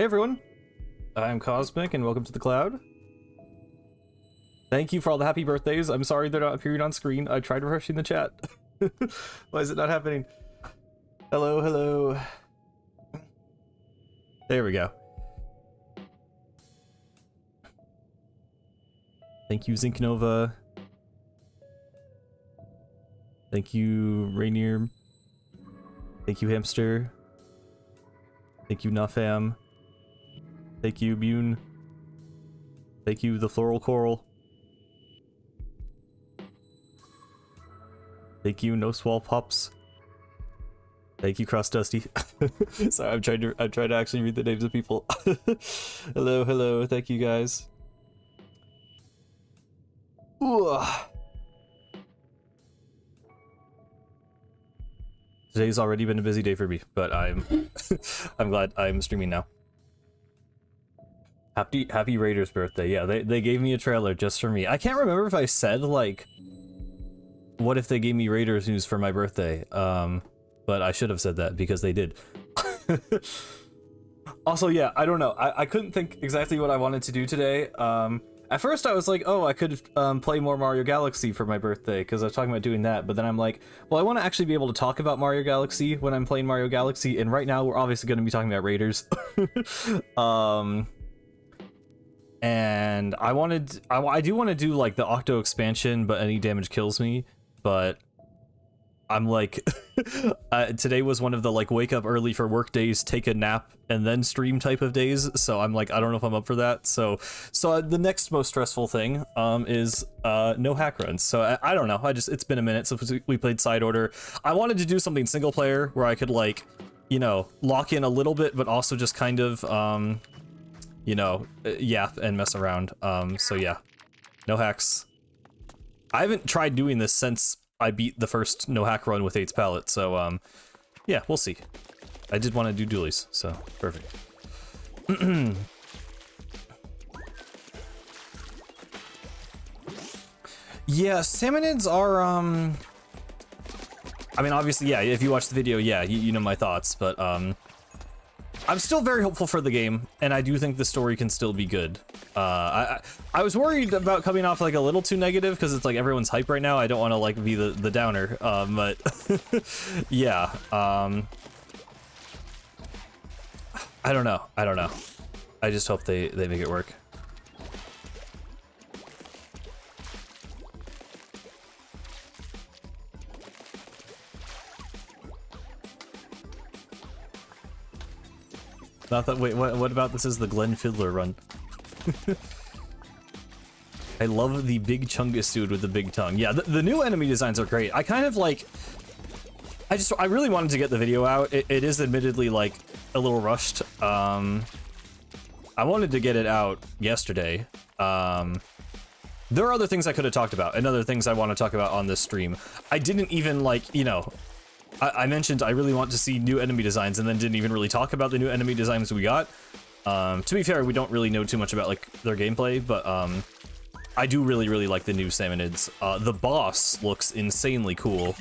Hey everyone, I'm Cosmic and welcome to the Cloud. Thank you for all the happy birthdays. I'm sorry they're not appearing on screen. I tried refreshing the chat. Why is it not happening? Hello, hello. There we go. Thank you, Zinknova. Thank you, Rainier. Thank you, Hamster. Thank you, Nafam. Thank you, Bune. Thank you, the Floral Coral. Thank you, No Swall Pops. Thank you, Cross Dusty. Sorry, I'm trying to actually read the names of people. Hello, hello, thank you guys. Ooh. Today's already been a busy day for me, but I'm I'm glad I'm streaming now. Happy Raiders birthday. Yeah, they gave me a trailer just for me. I can't remember if I said like what if they gave me Raiders news for my birthday. But I should have said that because they did. Also, yeah, I don't know. I couldn't think exactly what I wanted to do today. At first I was like, oh, I could play more Mario Galaxy for my birthday because I was talking about doing that, but then I'm like, well, I want to actually be able to talk about Mario Galaxy when I'm playing Mario Galaxy, and right now we're obviously going to be talking about Raiders. And I do want to do like the Octo expansion, but any damage kills me, but I'm like, today was one of the like wake up early for work days, take a nap, and then stream type of days. So I'm like, I don't know if I'm up for that. So the next most stressful thing is no hack runs. So I don't know. It's been a minute since we played Side Order. I wanted to do something single player where I could like, you know, lock in a little bit, but also just kind of, you know, yap and mess around. So yeah, no hacks. I haven't tried doing this since I beat the first no hack run with 8's palette, so yeah, we'll see. I did want to do dualies, so perfect. Yeah, Salmonids are I mean, obviously, yeah, if you watch the video, yeah, you know my thoughts, but I'm still very hopeful for the game, and I do think the story can still be good. I was worried about coming off like a little too negative because it's like everyone's hype right now. I don't want to like be the downer, but yeah. I don't know. I just hope they make it work. Not that, wait, what about this is the Glenn Fiddler run? I love the big Chungus dude with the big tongue. Yeah, the new enemy designs are great. I kind of like, I really wanted to get the video out. It is admittedly like a little rushed. I wanted to get it out yesterday. There are other things I could have talked about and other things I want to talk about on this stream. I didn't even like, you know, I mentioned I really want to see new enemy designs and then didn't even really talk about the new enemy designs we got. To be fair, we don't really know too much about like their gameplay, but I do really like the new Salmonids. The boss looks insanely cool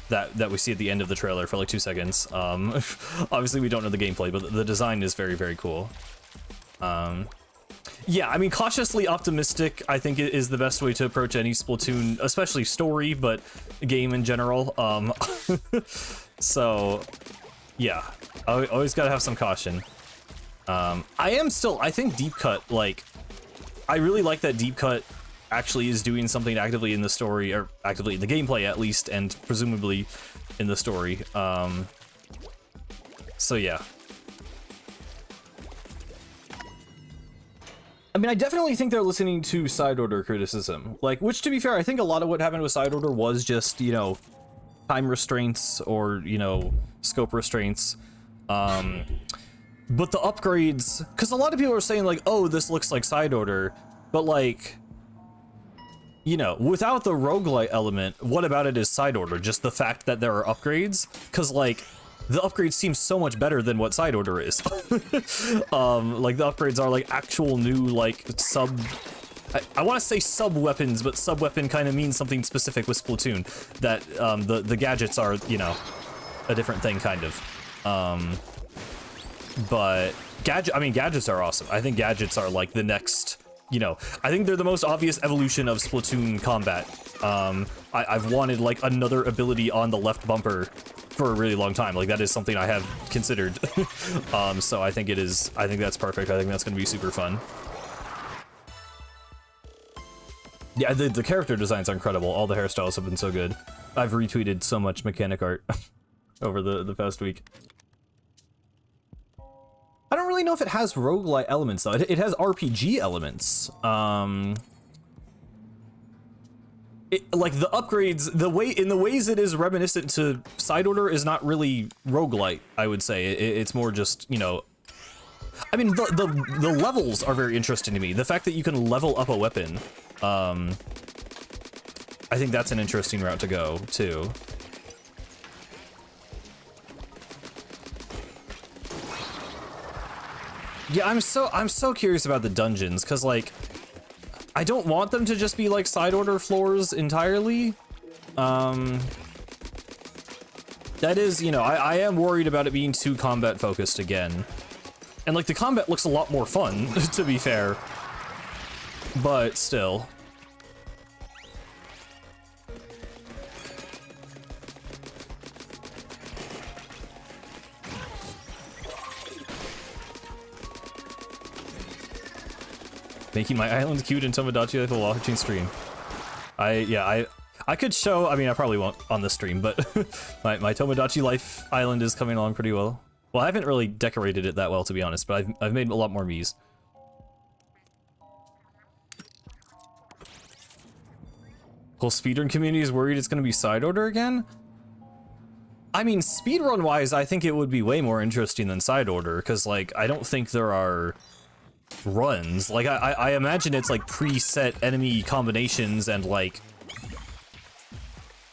that we see at the end of the trailer for like 2 seconds. Obviously we don't know the gameplay, but the design is very cool. Yeah, I mean, cautiously optimistic, I think is the best way to approach any Splatoon, especially story, but game in general. So, yeah, always gotta have some caution. I think Deep Cut, like, I really like that Deep Cut actually is doing something actively in the story, or actively in the gameplay at least, and presumably in the story. So yeah. I mean, I definitely think they're listening to Side Order criticism, like, which to be fair, I think a lot of what happened with Side Order was just, you know, time restraints or, you know, scope restraints. But the upgrades, because a lot of people are saying like, oh, this looks like Side Order, but like, you know, without the roguelite element, what about it is Side Order? Just the fact that there are upgrades? Because like, the upgrades seem so much better than what Side Order is. Like the upgrades are like actual new like sub I want to say sub-weapons, but sub-weapon kind of means something specific with Splatoon. That the gadgets are, you know, a different thing, kind of. But Gadgets are awesome. I think gadgets are like the next, you know, I think they're the most obvious evolution of Splatoon combat. I've wanted like another ability on the left bumper for a really long time. Like that is something I have considered. So I think that's perfect. I think that's going to be super fun. Yeah, the character designs are incredible. All the hairstyles have been so good. I've retweeted so much mechanic art over the past week. I don't really know if it has roguelite elements though. It has RPG elements. Like the upgrades, in the ways it is reminiscent to Side Order is not really roguelite, I would say. It's more just, you know, I mean, the levels are very interesting to me. The fact that you can level up a weapon, I think that's an interesting route to go too. Yeah, I'm so curious about the dungeons, because like I don't want them to just be like Side Order floors entirely. That is, you know, I am worried about it being too combat focused again. And like the combat looks a lot more fun, to be fair. But still. Making my island cute in Tomodachi Life while watching stream. I could show, I mean I probably won't on the stream, but my Tomodachi Life island is coming along pretty well. Well, I haven't really decorated it that well, to be honest, but I've made a lot more Miis. Whole speedrun community is worried it's gonna be Side Order again? I mean, speedrun wise, I think it would be way more interesting than Side Order, because like, I don't think there are runs. Like, I imagine it's like preset enemy combinations and like,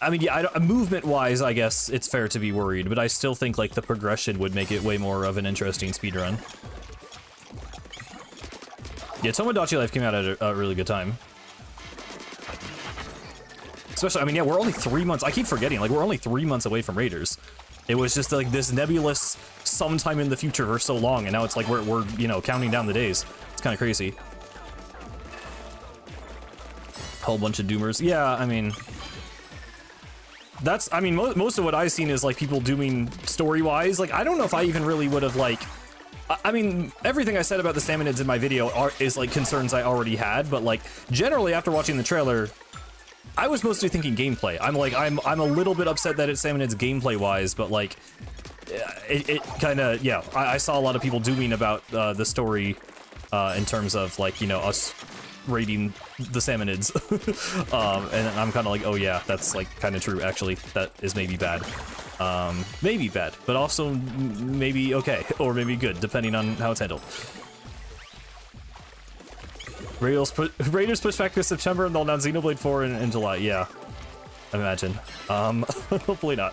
I mean, yeah, movement-wise, I guess it's fair to be worried, but I still think like the progression would make it way more of an interesting speedrun. Yeah, Tomodachi Life came out at a really good time. Especially, I mean, yeah, we're only 3 months, I keep forgetting, like, we're only 3 months away from Raiders. It was just like this nebulous sometime in the future for so long, and now it's like we're you know, counting down the days. It's kind of crazy. Whole bunch of doomers. Yeah, I mean, that's, I mean, most of what I've seen is like people dooming story-wise. Like, I don't know if I even really would have like, I mean, everything I said about the Salmonids in my video is like concerns I already had, but like generally after watching the trailer, I was mostly thinking gameplay. I'm a little bit upset that it's Salmonids gameplay-wise, but like, it kind of, yeah, I saw a lot of people dooming about the story in terms of like, you know, us raiding the Salmonids. And I'm kind of like, oh yeah, that's like kind of true, actually. That is maybe bad. Maybe bad, but also maybe okay, or maybe good, depending on how it's handled. Raiders push back to September and they'll announce Xenoblade 4 in July. Yeah, I imagine. Hopefully not.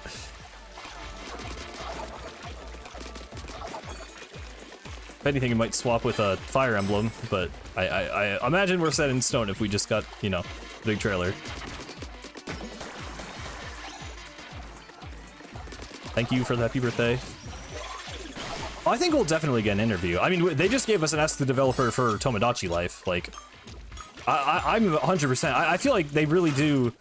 If anything, it might swap with a Fire Emblem, but I imagine we're set in stone if we just got, you know, big trailer. Thank you for the happy birthday. I think we'll definitely get an interview. I mean, they just gave us an Ask the Developer for Tomodachi Life. Like, I'm 100%. I feel like they really do.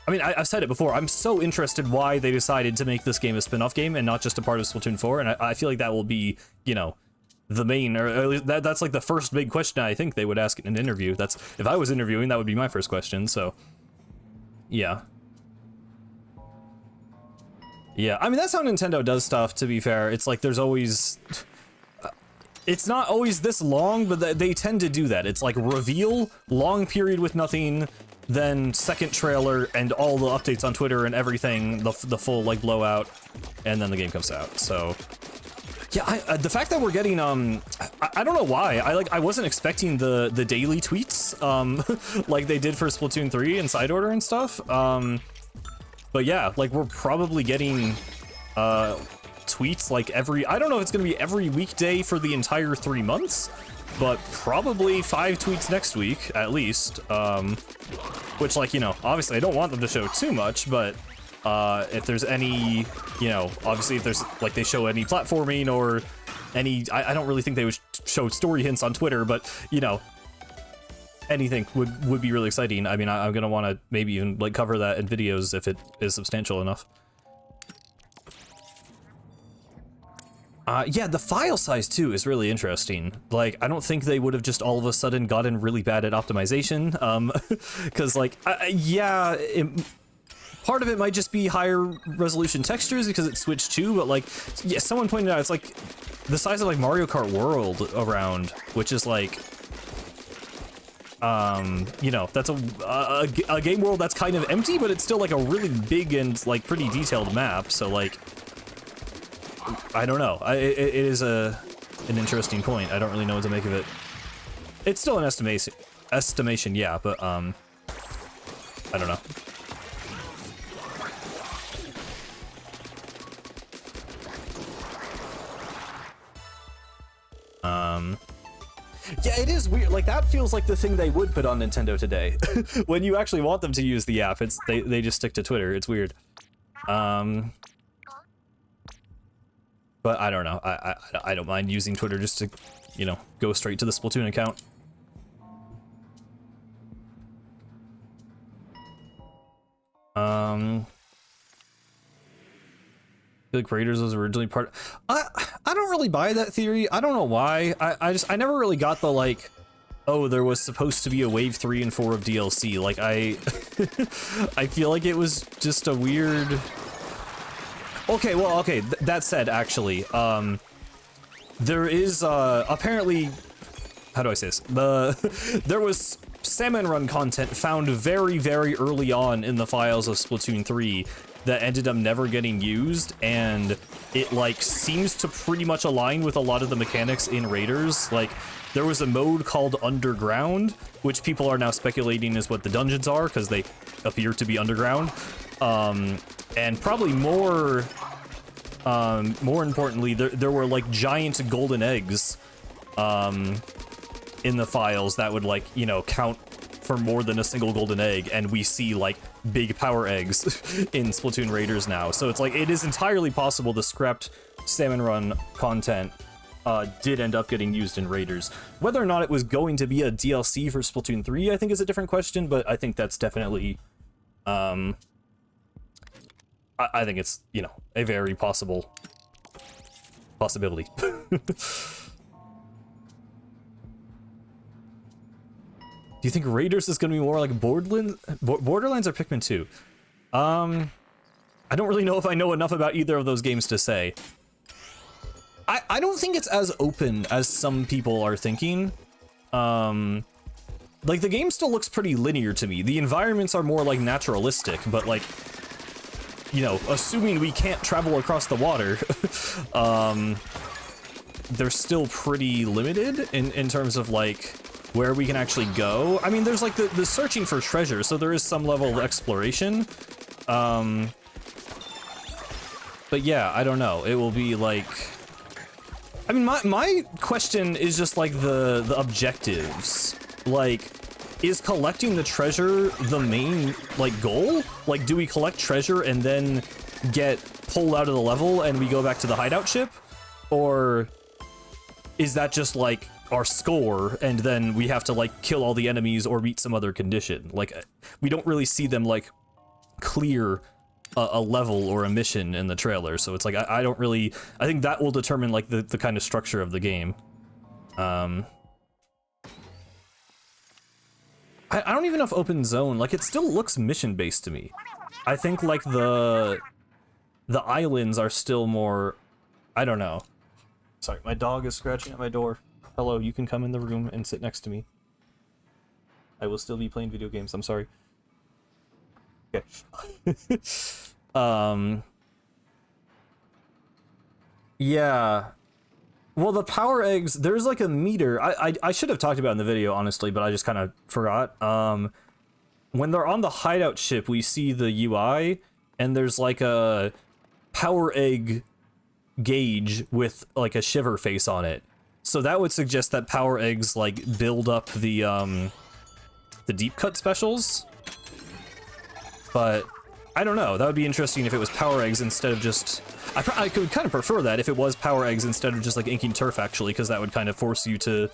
I mean, I've said it before. I'm so interested why they decided to make this game a spin-off game and not just a part of Splatoon 4. And I feel like that will be, you know, the main, or at least that's like the first big question I think they would ask in an interview. That's, if I was interviewing, that would be my first question. So, yeah. Yeah, I mean, that's how Nintendo does stuff, to be fair. It's like there's always... It's not always this long, but they tend to do that. It's like reveal, long period with nothing, then second trailer, and all the updates on Twitter and everything, the full, like, blowout, and then the game comes out, so... Yeah, the fact that we're getting, I don't know why. I wasn't expecting the daily tweets, like they did for Splatoon 3 and Side Order and stuff, but yeah, like we're probably getting tweets like I don't know if it's gonna be every weekday for the entire 3 months, but probably 5 tweets next week at least. Which, like, you know, obviously I don't want them to show too much, but if there's any, you know, obviously if there's like they show any platforming or I don't really think they would show story hints on Twitter, but you know, anything would be really exciting. I mean, I'm gonna want to maybe even like cover that in videos if it is substantial enough. Yeah, the file size too is really interesting. Like, I don't think they would have just all of a sudden gotten really bad at optimization. Because like, yeah, part of it might just be higher resolution textures because it switched to, but like, yeah, someone pointed out it's like the size of like Mario Kart World around, which is like, you know, that's a game world that's kind of empty, but it's still like a really big and like pretty detailed map. So like, I don't know. It is an interesting point. I don't really know what to make of it. It's still an estimation, yeah, but I don't know. Yeah, it is weird. Like, that feels like the thing they would put on Nintendo today. When you actually want them to use the app, they just stick to Twitter. It's weird. But I don't know. I don't mind using Twitter just to, you know, go straight to the Splatoon account. I feel like Raiders was originally part. I don't really buy that theory. I don't know why. I never really got the like, oh, there was supposed to be a wave 3 and 4 of DLC. Like I feel like it was just a weird. Okay, well, okay, that said, actually, there is, apparently, how do I say this? There was Salmon Run content found very, very early on in the files of Splatoon 3 that ended up never getting used, and it, like, seems to pretty much align with a lot of the mechanics in Raiders. Like, there was a mode called Underground, which people are now speculating is what the dungeons are, because they appear to be underground. And probably more importantly, there were like giant golden eggs in the files that would like, you know, count for more than a single golden egg, and we see like big power eggs in Splatoon Raiders now. So it's like, it is entirely possible the scrapped Salmon Run content did end up getting used in Raiders. Whether or not it was going to be a DLC for Splatoon 3, I think is a different question, but I think that's definitely I think it's, you know, a very possibility. Do you think Raiders is going to be more like Borderlands or Pikmin 2? I don't really know if I know enough about either of those games to say. I don't think it's as open as some people are thinking. Like, the game still looks pretty linear to me. The environments are more like naturalistic, but like, you know, assuming we can't travel across the water, they're still pretty limited in terms of like where we can actually go. I mean, there's like the searching for treasure, so there is some level of exploration. But yeah, I don't know. It will be like, I mean, my question is just like the objectives. Like, is collecting the treasure the main like goal? Like, do we collect treasure and then get pulled out of the level and we go back to the hideout ship? Or is that just like our score and then we have to like kill all the enemies or meet some other condition? Like, we don't really see them like clear a level or a mission in the trailer, so it's like I don't really, I think that will determine like the kind of structure of the game. I don't even know if Open Zone, like, it still looks mission-based to me. I think, like, the islands are still more, I don't know. Sorry, my dog is scratching at my door. Hello, you can come in the room and sit next to me. I will still be playing video games, I'm sorry. Okay. Yeah. Well, the power eggs, there's like a meter. I should have talked about it in the video, honestly, but I just kind of forgot. When they're on the hideout ship, we see the UI, and there's like a power egg gauge with like a shiver face on it. So that would suggest that power eggs like build up the deep cut specials. But I don't know. That would be interesting if it was power eggs instead of just... I could kind of prefer that if it was power eggs instead of just like inking turf, actually, because that would kind of force you to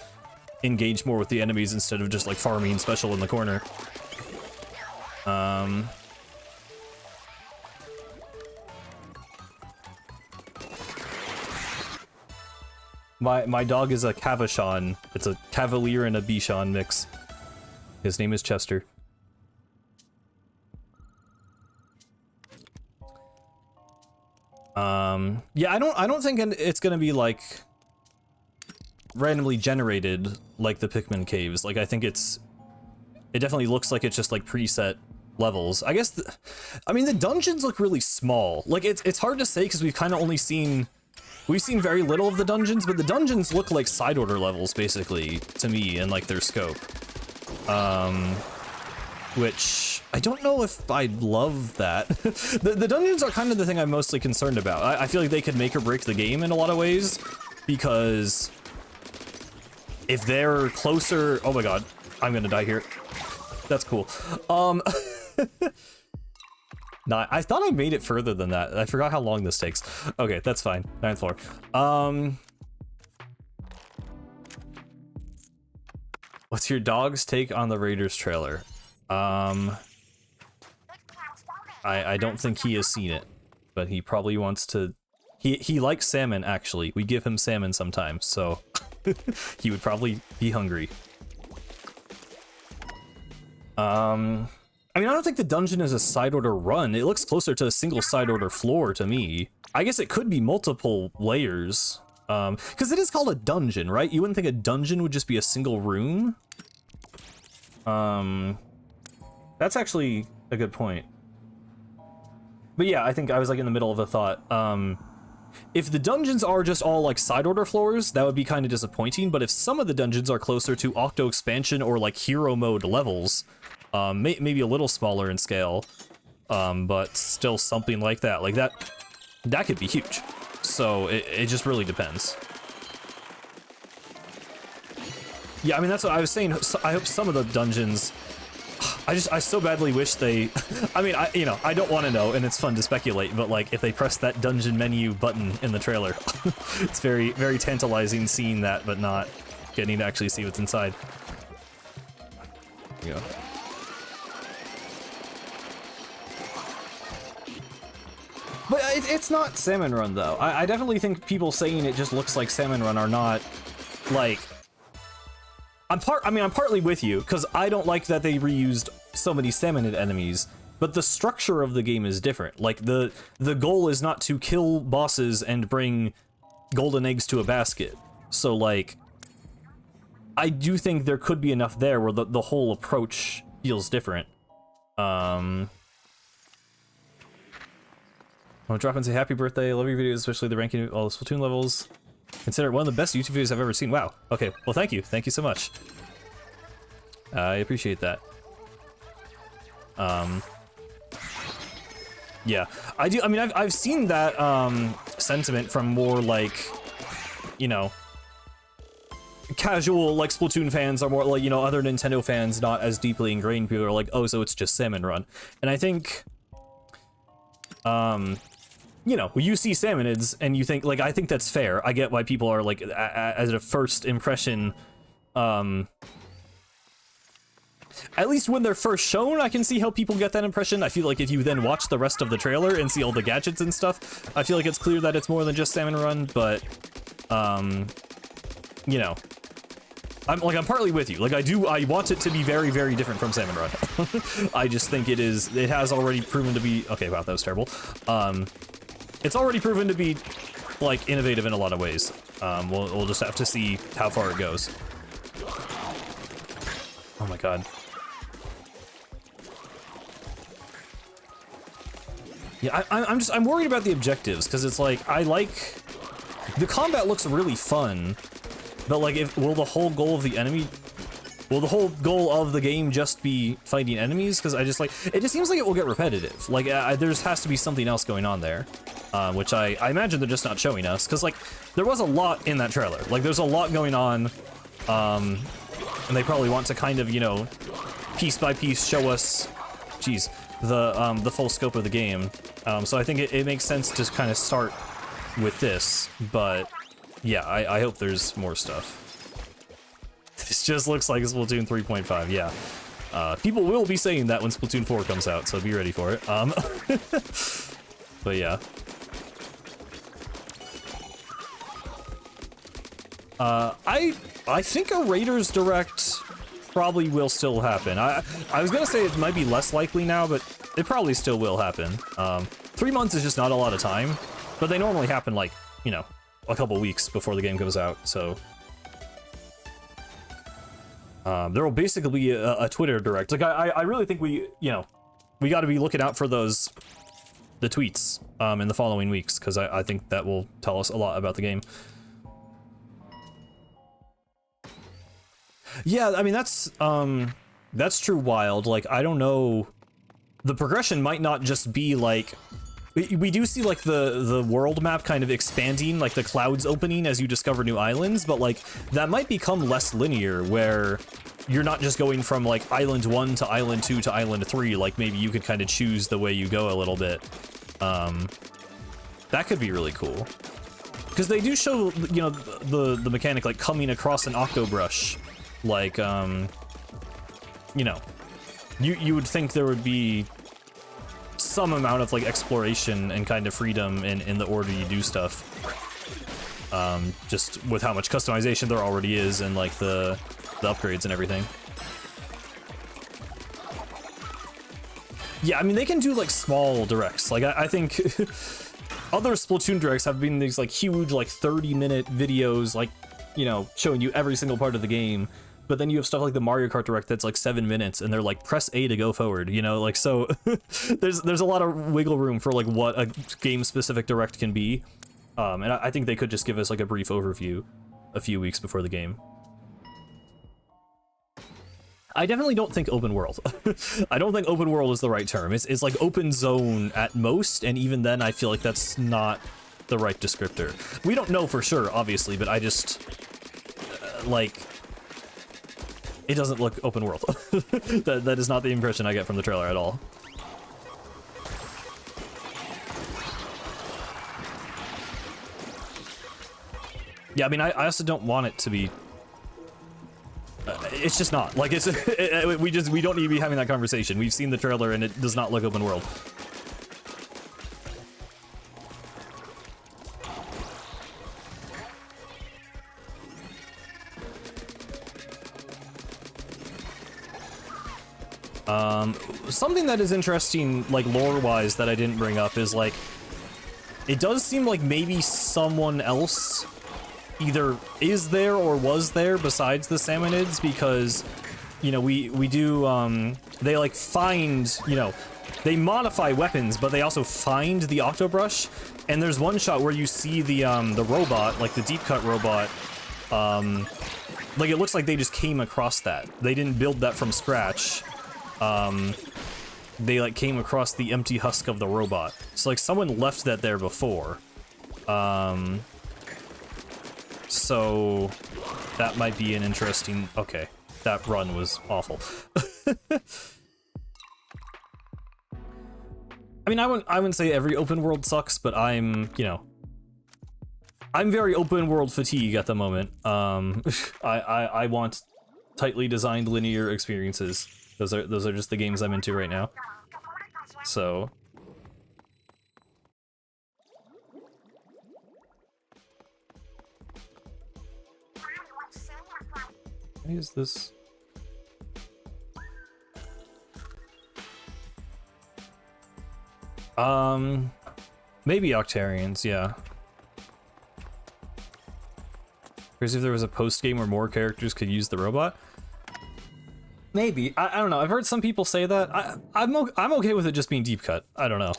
engage more with the enemies instead of just like farming special in the corner. My dog is a Cavachon. It's a Cavalier and a Bichon mix. His name is Chester. Yeah, I don't think it's gonna be like randomly generated like the Pikmin caves. Like I think it definitely looks like it's just like preset levels. I guess I mean the dungeons look really small. Like it's hard to say because we've kind of only seen very little of the dungeons, but the dungeons look like side order levels basically to me in like their scope. Which I don't know if I love that. The dungeons are kind of the thing I'm mostly concerned about. I feel like they could make or break the game in a lot of ways, because if they're closer, oh my god, I'm gonna die here. That's cool. Nah, I thought I made it further than that. I forgot how long this takes. Okay, that's fine. 9th floor. What's your dog's take on the Raiders trailer? I don't think he has seen it, but he probably wants to. He likes salmon, actually. We give him salmon sometimes, so he would probably be hungry. I mean, I don't think the dungeon is a side order run. It looks closer to a single side order floor to me. I guess it could be multiple layers. Because it is called a dungeon, right? You wouldn't think a dungeon would just be a single room? That's actually a good point. But yeah, I think I was like in the middle of a thought. If the dungeons are just all like side order floors, that would be kind of disappointing. But if some of the dungeons are closer to Octo expansion or like hero mode levels, maybe a little smaller in scale, but still something like that that could be huge. So it just really depends. Yeah, I mean, that's what I was saying. I hope some of the dungeons, I so badly wish they, I mean, I don't want to know, and it's fun to speculate, but like if they press that dungeon menu button in the trailer, it's very, very tantalizing seeing that, but not getting to actually see what's inside. Yeah. But it's not Salmon Run, though. I definitely think people saying it just looks like Salmon Run are not, like... I'm partly with you, because I don't like that they reused so many salmonid enemies, but the structure of the game is different. Like, the goal is not to kill bosses and bring golden eggs to a basket. So, like, I do think there could be enough there where the whole approach feels different. I'll drop and say happy birthday, love your videos, especially the ranking of all the Splatoon levels. Consider it one of the best YouTube videos I've ever seen. Wow. Okay, well thank you so much. I appreciate that. Yeah, I do. I mean, I've seen that sentiment from more like, you know, casual like Splatoon fans are more like, you know, other Nintendo fans not as deeply ingrained. People are like, oh, so it's just Salmon Run, and I think, you know, you see Salmonids and you think, like, I think that's fair. I get why people are like, as a first impression, at least when they're first shown, I can see how people get that impression. I feel like if you then watch the rest of the trailer and see all the gadgets and stuff, I feel like it's clear that it's more than just Salmon Run, but, you know, I'm partly with you. Like, I want it to be very, very different from Salmon Run. I just think it has already proven to be, okay, wow, that was terrible. It's already proven to be, like, innovative in a lot of ways. We'll just have to see how far it goes. Oh my god. Yeah, I'm worried about the objectives, because it's like, the combat looks really fun, but like, will the whole goal of the game just be fighting enemies? Because it just seems like it will get repetitive. Like, there has to be something else going on there, which I imagine they're just not showing us, because like, there was a lot in that trailer. Like, there's a lot going on, and they probably want to kind of, you know, piece by piece show us, geez, the full scope of the game. So I think it makes sense to kind of start with this, but yeah, I hope there's more stuff. This just looks like Splatoon 3.5, yeah. People will be saying that when Splatoon 4 comes out, so be ready for it. But yeah. I think a Raiders Direct probably will still happen. I was gonna say it might be less likely now, but it probably still will happen. 3 months is just not a lot of time, but they normally happen like, you know, a couple weeks before the game comes out, so... there will basically be a Twitter Direct. Like, I really think we got to be looking out for the tweets in the following weeks, because I think that will tell us a lot about the game. Yeah, I mean, that's true, Wild. Like, I don't know, the progression might not just be like, we do see like the world map kind of expanding, like the clouds opening as you discover new islands, but like that might become less linear, where you're not just going from like island 1 to island 2 to island 3, like maybe you could kind of choose the way you go a little bit. That could be really cool, because they do show, you know, the mechanic like coming across an octobrush, like you know, you would think there would be some amount of like exploration and kind of freedom in the order you do stuff, just with how much customization there already is, and like the upgrades and everything. Yeah, I mean, they can do like small directs. Like I think other Splatoon directs have been these like huge, like 30-minute videos, like, you know, showing you every single part of the game. But then you have stuff like the Mario Kart Direct that's like 7 minutes, and they're like, press A to go forward, you know, like, so there's a lot of wiggle room for like what a game-specific Direct can be. And I think they could just give us like a brief overview a few weeks before the game. I definitely don't think open world. I don't think open world is the right term. It's like open zone at most, and even then I feel like that's not the right descriptor. We don't know for sure, obviously, but I just, like... it doesn't look open world. That is not the impression I get from the trailer at all. Yeah, I mean, I also don't want it to be... it's just not. Like, it's... we don't need to be having that conversation. We've seen the trailer and it does not look open world. Something that is interesting, like, lore-wise, that I didn't bring up is, like, it does seem like maybe someone else either is there or was there besides the Salmonids, because, you know, we do, they, like, find, you know, they modify weapons, but they also find the Octobrush, and there's one shot where you see the robot, like, the deep cut robot, like, it looks like they just came across that. They didn't build that from scratch. They like came across the empty husk of the robot. So like someone left that there before. So that might be an interesting... okay, that run was awful. I mean, I wouldn't say every open world sucks, but I'm, you know, I'm very open world fatigue at the moment. I want tightly designed linear experiences. Those are just the games I'm into right now. So why is this? Maybe Octarians, yeah. Crazy if there was a post game where more characters could use the robot. Maybe. I don't know. I've heard some people say that. I'm okay with it just being deep cut. I don't know.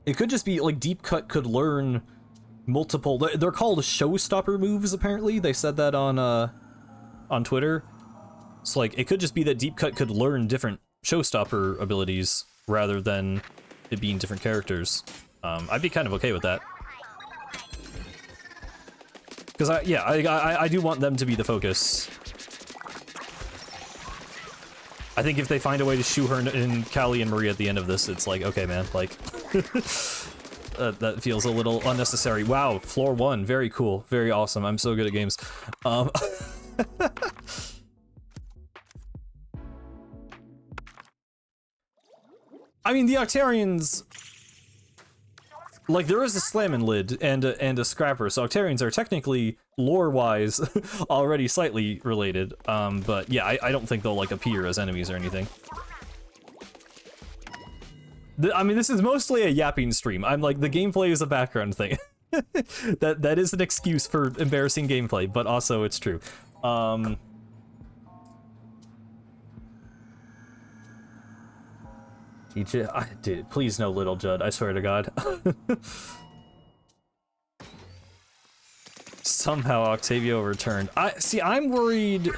It could just be like deep cut could learn multiple. They're called showstopper moves. Apparently, they said that on Twitter. So like, it could just be that deep cut could learn different showstopper abilities rather than it being different characters. I'd be kind of okay with that. Because I do want them to be the focus. I think if they find a way to shoehorn in Callie and Marie at the end of this, it's like, okay, man, like, that feels a little unnecessary. Wow, floor 1, very cool, very awesome. I'm so good at games. I mean, the Octarians, like, there is a Slammin' Lid and a Scrapper, so Octarians are technically, lore-wise, already slightly related. But yeah, I don't think they'll, like, appear as enemies or anything. I mean, this is mostly a yapping stream. I'm like, the gameplay is a background thing. That is an excuse for embarrassing gameplay, but also it's true. Dude, please no Little Judd, I swear to God. Somehow Octavio returned. I'm worried.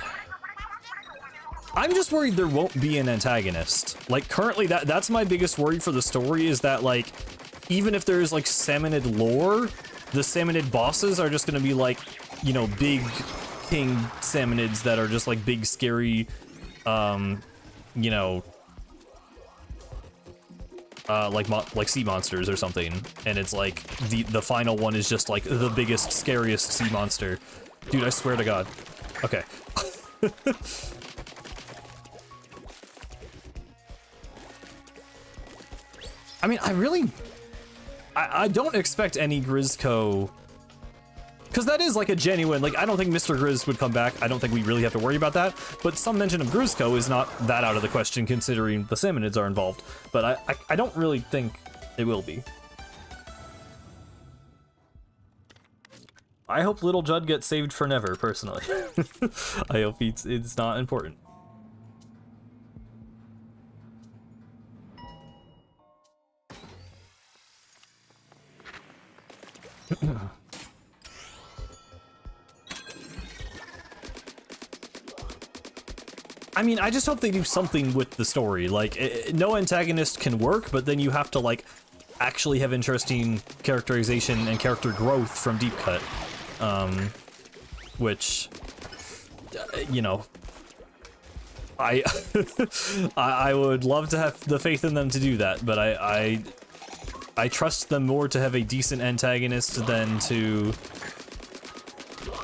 I'm just worried there won't be an antagonist. Like, currently, that's my biggest worry for the story, is that, like, even if there's, like, Salmonid lore, the Salmonid bosses are just gonna be, like, you know, big king Salmonids that are just, like, big, scary, you know, like sea monsters or something, and it's like the final one is just like the biggest, scariest sea monster. Dude, I swear to God. Okay. I mean, I don't expect any Grizzco, because that is like a genuine, like, I don't think Mr. Grizz would come back. I don't think we really have to worry about that, but some mention of Grizzco is not that out of the question considering the Salmonids are involved, but I don't really think it will be. I hope Little Judd gets saved for never, personally. I hope it's not important. I mean, I just hope they do something with the story. Like, no antagonist can work, but then you have to, like, actually have interesting characterization and character growth from Deep Cut. Which, you know, I would love to have the faith in them to do that, but I trust them more to have a decent antagonist than to...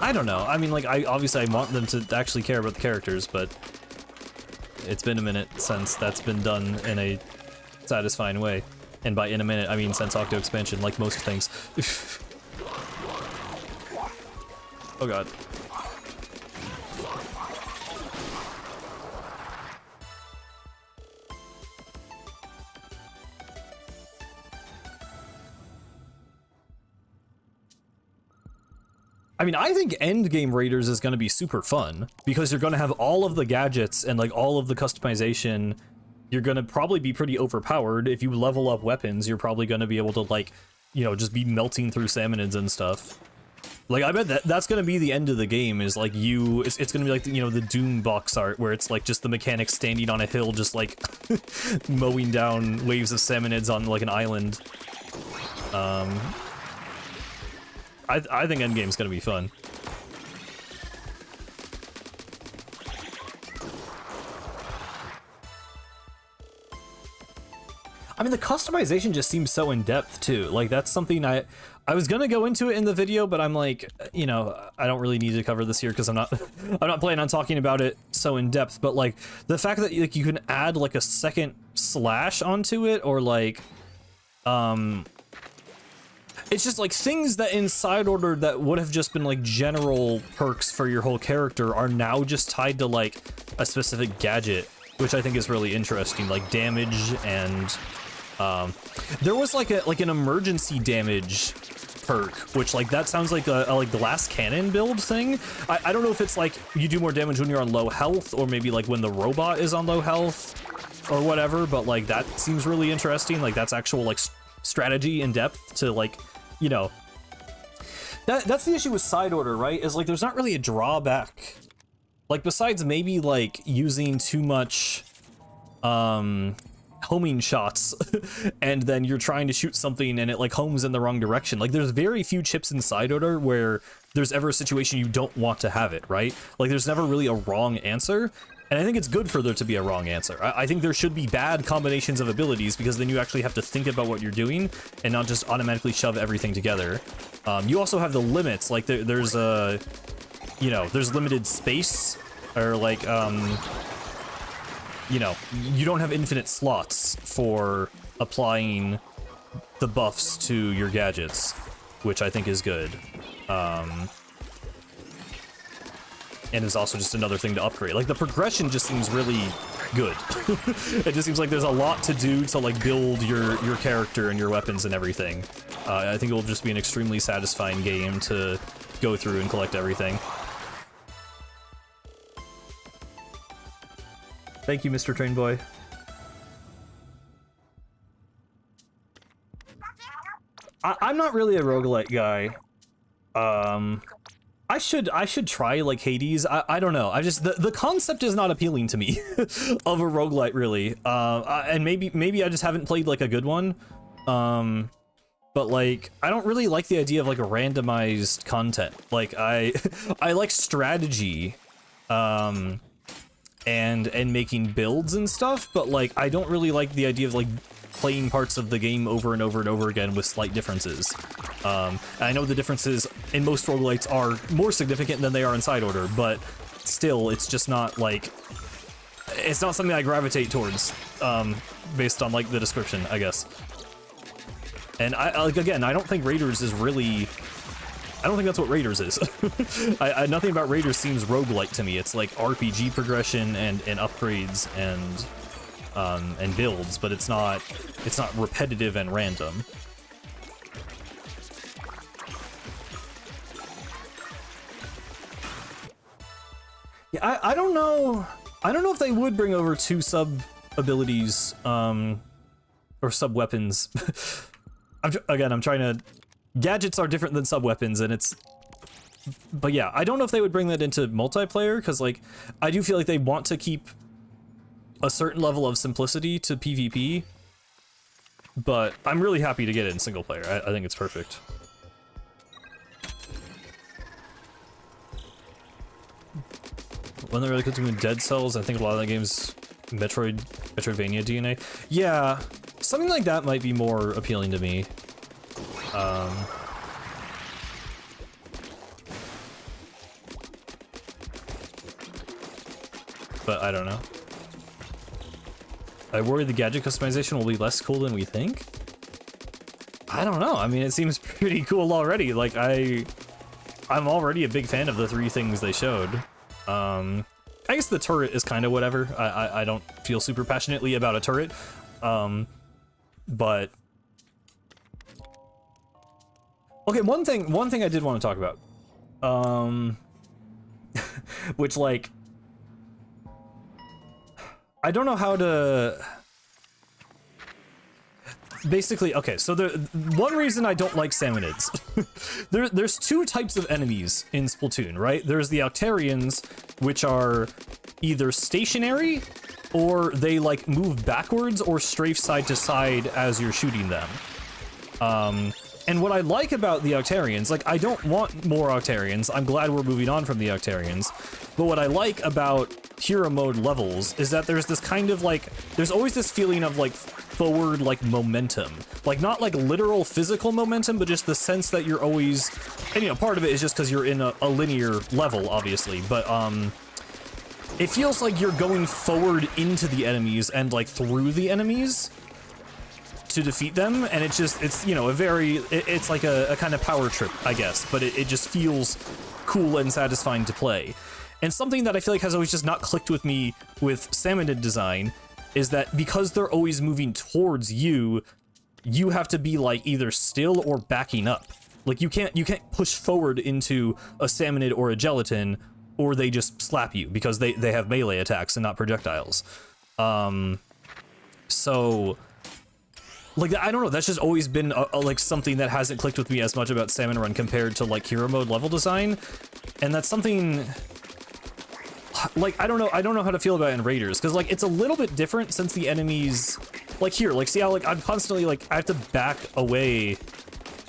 I don't know. I mean, like, obviously I want them to actually care about the characters, but it's been a minute since that's been done in a satisfying way. And by in a minute, I mean since Octo Expansion, like most things. Oh God. I mean, I think endgame Raiders is going to be super fun, because you're going to have all of the gadgets and, like, all of the customization. You're going to probably be pretty overpowered. If you level up weapons, you're probably going to be able to, like, you know, just be melting through Salmonids and stuff. Like, I bet that's going to be the end of the game, is, like, it's going to be like, you know, the Doom box art, where it's, like, just the mechanic standing on a hill, just, like, mowing down waves of Salmonids on, like, an island. I think Endgame's gonna be fun. I mean, the customization just seems so in-depth, too. Like, that's something I was gonna go into it in the video, but I'm like, you know, I don't really need to cover this here, because I'm not planning on talking about it so in-depth, but, like, the fact that, like, you can add, like, a second slash onto it, or, like, it's just like things that in Side Order that would have just been like general perks for your whole character are now just tied to like a specific gadget, which I think is really interesting, like damage. And there was like an emergency damage perk, which like that sounds like a like glass cannon build thing. I don't know if it's like you do more damage when you're on low health, or maybe like when the robot is on low health or whatever, but like that seems really interesting. Like that's actual like strategy in depth to like, you know, that's the issue with Side Order, right? Is like there's not really a drawback, like besides maybe like using too much homing shots and then you're trying to shoot something and it like homes in the wrong direction. Like there's very few chips in Side Order where there's ever a situation you don't want to have it, right? Like there's never really a wrong answer. And I think it's good for there to be a wrong answer. I think there should be bad combinations of abilities, because then you actually have to think about what you're doing and not just automatically shove everything together. You also have the limits, like there's a, you know, there's limited space, or like, you know, you don't have infinite slots for applying the buffs to your gadgets, which I think is good. And it's also just another thing to upgrade. Like, the progression just seems really good. It just seems like there's a lot to do to, like, build your character and your weapons and everything. I think it will just be an extremely satisfying game to go through and collect everything. Thank you, Mr. Train Boy. I'm not really a roguelite guy. I should try, like, Hades. I don't know. The concept is not appealing to me of a roguelite, really. And maybe I just haven't played, like, a good one. But, like, I don't really like the idea of, like, a randomized content. Like, I like strategy, and making builds and stuff, but, like, I don't really like the idea of, like, playing parts of the game over and over and over again with slight differences. I know the differences in most roguelites are more significant than they are in Side Order, but still, it's just not, like, it's not something I gravitate towards, based on, like, the description, I guess. And like, again, I don't think Raiders is really, I don't think that's what Raiders is. Nothing about Raiders seems roguelite to me. It's like RPG progression and upgrades and builds, but it's not repetitive and random. Yeah, I don't know if they would bring over 2 sub abilities, or sub weapons. I'm trying to, gadgets are different than sub weapons, and but yeah, I don't know if they would bring that into multiplayer, because, like, I do feel like they want to keep a certain level of simplicity to PvP, but I'm really happy to get it in single player. I think it's perfect. One that really could do in Dead Cells, I think a lot of that game's Metroidvania DNA. Yeah, something like that might be more appealing to me. But I don't know. I worry the gadget customization will be less cool than we think. I don't know. I mean, it seems pretty cool already. Like, I'm already a big fan of the 3 things they showed. I guess the turret is kind of whatever. I don't feel super passionately about a turret. But okay, one thing I did want to talk about. Which, like, I don't know how to... Basically, okay, so one reason I don't like Salmonids. There's 2 types of enemies in Splatoon, right? There's the Octarians, which are either stationary, or they, like, move backwards or strafe side to side as you're shooting them. And what I like about the Octarians, like, I don't want more Octarians. I'm glad we're moving on from the Octarians. But what I like about hero mode levels is that there's this kind of, like, there's always this feeling of, like, forward, like, momentum. Like, not, like, literal physical momentum, but just the sense that you're always, and, you know, part of it is just because you're in a linear level, obviously, but, it feels like you're going forward into the enemies and, like, through the enemies to defeat them, and it's, you know, it's like a kind of power trip, I guess, but it just feels cool and satisfying to play. And something that I feel like has always just not clicked with me with Salmonid design is that because they're always moving towards you, you have to be, like, either still or backing up. Like, you can't push forward into a Salmonid or a Gelatin, or they just slap you because they have melee attacks and not projectiles. So, like, I don't know, that's just always been like something that hasn't clicked with me as much about Salmon Run compared to, like, hero mode level design, and that's something, like, I don't know how to feel about it in Raiders, because, like, it's a little bit different since the enemies, like, here, like, see how, like, I'm constantly, like, I have to back away.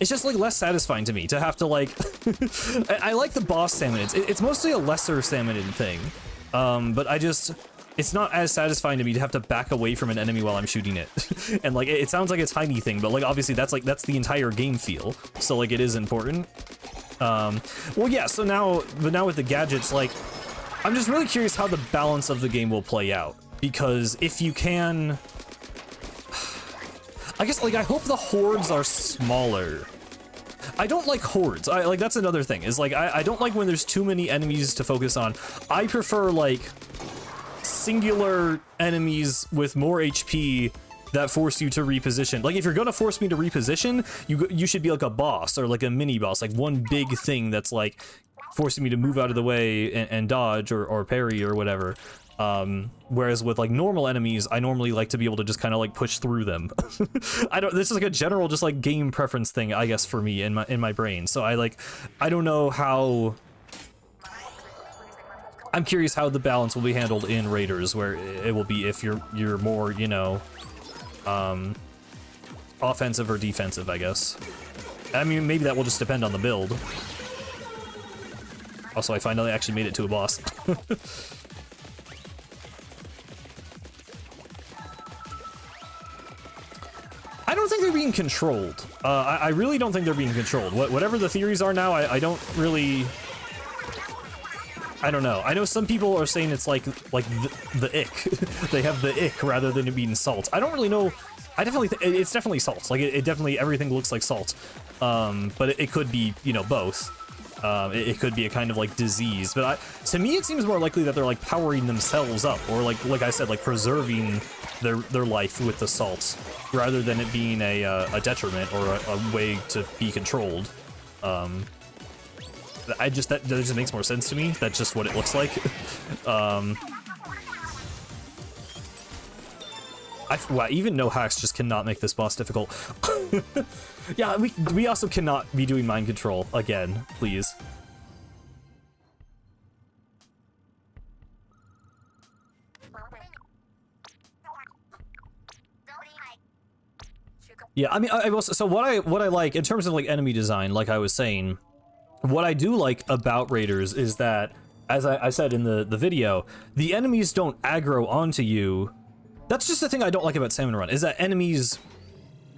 It's just, like, less satisfying to me to have to, like, I like the boss Salmonids. It's mostly a lesser Salmonid thing, But it's not as satisfying to me to have to back away from an enemy while I'm shooting it. And like, it sounds like a tiny thing, but like, obviously that's the entire game feel. So like, it is important. Well, yeah, so now with the gadgets, like, I'm just really curious how the balance of the game will play out. Because if you can, I guess, like, I hope the hordes are smaller. I don't like hordes. Like, that's another thing, is like, I don't like when there's too many enemies to focus on. I prefer like singular enemies with more HP that force you to reposition. Like, if you're gonna force me to reposition, you should be like a boss or like a mini boss, like one big thing that's like forcing me to move out of the way and dodge or parry or whatever. Whereas with like normal enemies, I normally like to be able to just kind of like push through them. This is like a general just like game preference thing, I guess, for me in my brain. So I don't know how. I'm curious how the balance will be handled in Raiders, where it will be if you're more, you know, offensive or defensive, I guess. I mean, maybe that will just depend on the build. Also, I finally actually made it to a boss. I don't think they're being controlled. I really don't think they're being controlled. Whatever the theories are now, I don't really. I don't know. I know some people are saying it's like the ick. They have the ick rather than it being salt. I don't really know. I definitely it's definitely salt. Like it definitely, everything looks like salt. But it could be, you know, both. It could be a kind of like disease. But to me, it seems more likely that they're like powering themselves up, or like I said, like preserving their life with the salt, rather than it being a detriment or a way to be controlled. That just makes more sense to me. That's just what it looks like. Wow, even no hacks just cannot make this boss difficult. Yeah, we also cannot be doing mind control again, please. Yeah, I mean, I also, so what I like in terms of like enemy design, like I was saying, what I do like about Raiders is that, as I said in the video, the enemies don't aggro onto you. That's just the thing I don't like about Salmon Run, is that enemies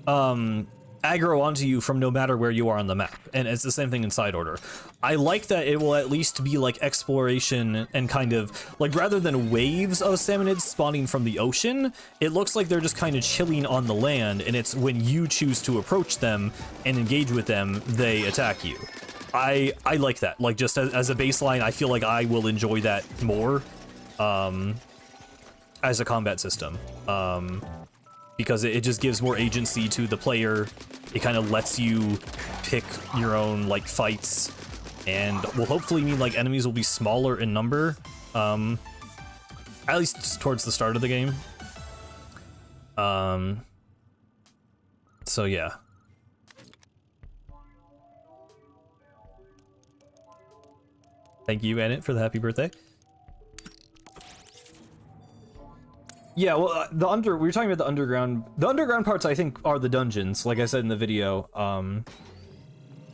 aggro onto you from no matter where you are on the map, and it's the same thing in Side Order. I like that it will at least be like exploration and kind of like, rather than waves of salmonids spawning from the ocean, it looks like they're just kind of chilling on the land, and it's when you choose to approach them and engage with them, they attack you. I like that. Like, just as a baseline, I feel like I will enjoy that more as a combat system, because it just gives more agency to the player. It kind of lets you pick your own like fights, and will hopefully mean like enemies will be smaller in number, at least towards the start of the game. So yeah. Thank you, Annette, for the happy birthday. Yeah, well, we were talking about the underground. The underground parts, I think, are the dungeons, like I said in the video. I'm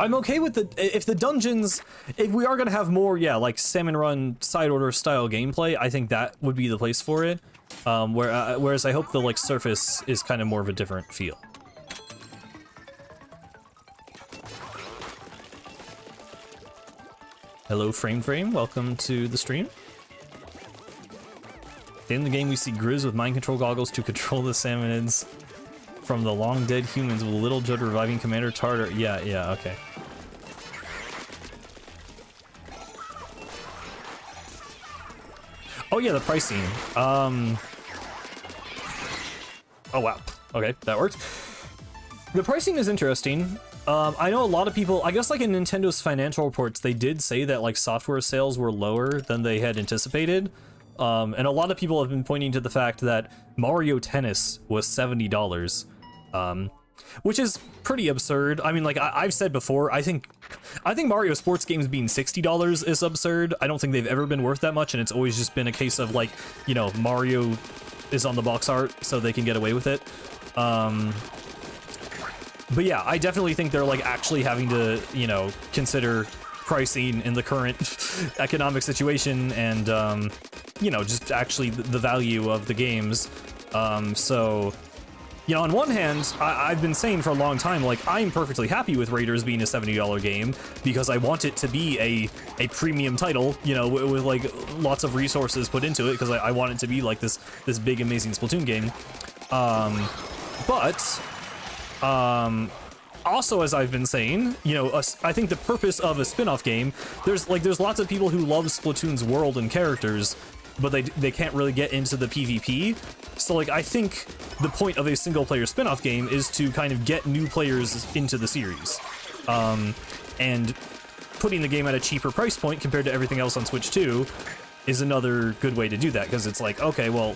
okay with if the dungeons, if we are gonna have more, yeah, like Salmon Run Side Order style gameplay, I think that would be the place for it. Whereas I hope the like surface is kind of more of a different feel. Hello, Frame, welcome to the stream. In the game, we see Grizz with mind control goggles to control the salmonids from the long dead humans, with Little Judd reviving Commander Tartar. Yeah, okay. Oh yeah, the pricing. Oh wow. Okay, that worked. The pricing is interesting. I know a lot of people, I guess like in Nintendo's financial reports, they did say that like software sales were lower than they had anticipated. And a lot of people have been pointing to the fact that Mario Tennis was $70, which is pretty absurd. I mean, like I've said before, I think Mario sports games being $60 is absurd. I don't think they've ever been worth that much, and it's always just been a case of like, you know, Mario is on the box art, so they can get away with it. But yeah, I definitely think they're like actually having to, you know, consider pricing in the current economic situation, and you know, just actually the value of the games. So, you know, on one hand, I've been saying for a long time, like, I'm perfectly happy with Raiders being a $70 game because I want it to be a premium title, you know, with like lots of resources put into it because I want it to be like this big amazing Splatoon game. Also, as I've been saying, you know, I think the purpose of a spin-off game, there's lots of people who love Splatoon's world and characters, but they can't really get into the PvP. So, like, I think the point of a single-player spin-off game is to kind of get new players into the series. And putting the game at a cheaper price point compared to everything else on Switch 2 is another good way to do that, because it's like, okay, well,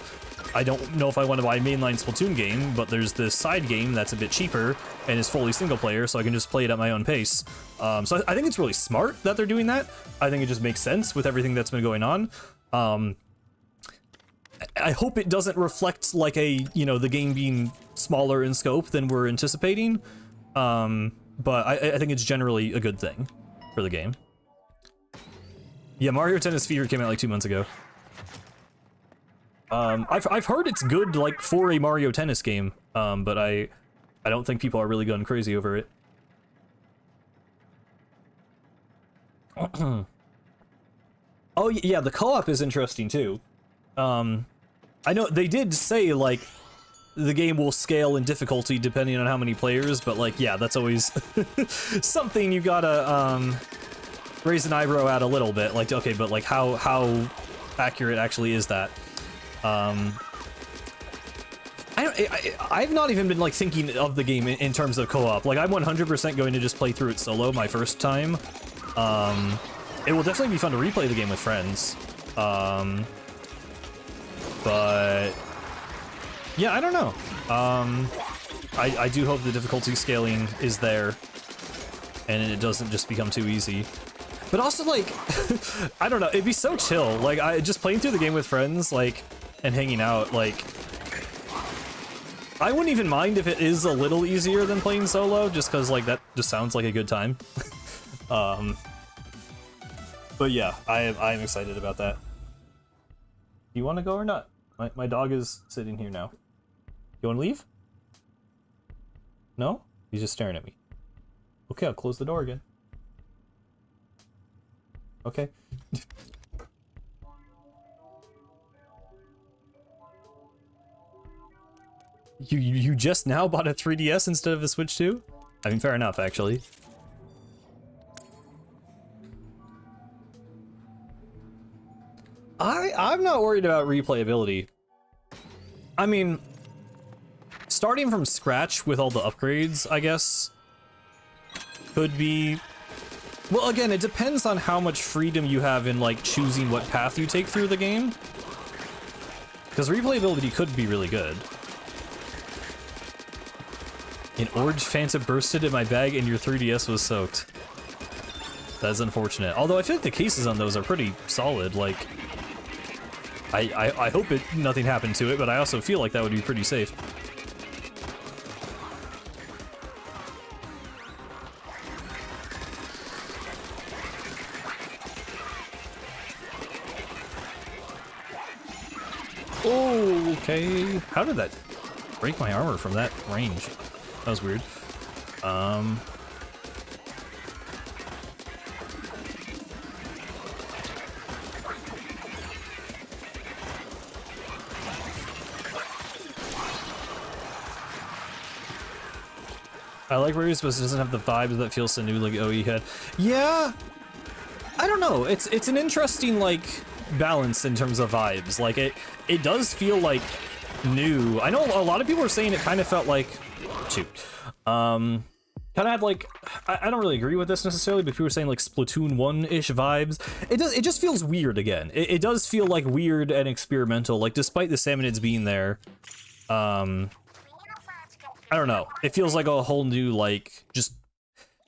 I don't know if I want to buy a mainline Splatoon game, but there's this side game that's a bit cheaper and is fully single player, so I can just play it at my own pace. So I think it's really smart that they're doing that. I think it just makes sense with everything that's been going on. I hope it doesn't reflect like you know, the game being smaller in scope than we're anticipating. But I think it's generally a good thing for the game. Yeah, Mario Tennis Fever came out like 2 months ago. I've heard it's good, like, for a Mario Tennis game, but I don't think people are really going crazy over it. Oh, yeah, the co-op is interesting, too. I know they did say, like, the game will scale in difficulty depending on how many players, but, like, yeah, that's always something you gotta, raise an eyebrow at a little bit. Like, okay, but, like, how accurate actually is that? I've not even been like thinking of the game in terms of co-op. Like, I'm 100% going to just play through it solo my first time. It will definitely be fun to replay the game with friends. But yeah, I don't know. I do hope the difficulty scaling is there and it doesn't just become too easy. But also, like, I don't know, it'd be so chill. Like, just playing through the game with friends, like, and hanging out, like, I wouldn't even mind if it is a little easier than playing solo, just because, like, that just sounds like a good time. But yeah, I'm excited about that. You want to go or not? My dog is sitting here now. You want to leave? No? He's just staring at me. Okay, I'll close the door again. Okay. You just now bought a 3DS instead of a Switch 2? I mean, fair enough, actually. I'm not worried about replayability. I mean, starting from scratch with all the upgrades, I guess, could be... Well, again, it depends on how much freedom you have in, like, choosing what path you take through the game. Because replayability could be really good. An orange Fanta bursted in my bag and your 3DS was soaked. That is unfortunate. Although I feel like the cases on those are pretty solid. Like, I hope nothing happened to it, but I also feel like that would be pretty safe. Oh, okay. How did that break my armor from that range? That was weird. I like Raiders, but it doesn't have the vibes that feel so new like OE had. Yeah, I don't know. It's an interesting, like, balance in terms of vibes. Like, it does feel like new. I know a lot of people are saying it kind of felt like, shoot, kind of had like, I don't really agree with this necessarily, but people were saying like Splatoon 1-ish vibes. It just feels weird again. It does feel like weird and experimental, like, despite the Salmonids being there. I don't know. It feels like a whole new, like, just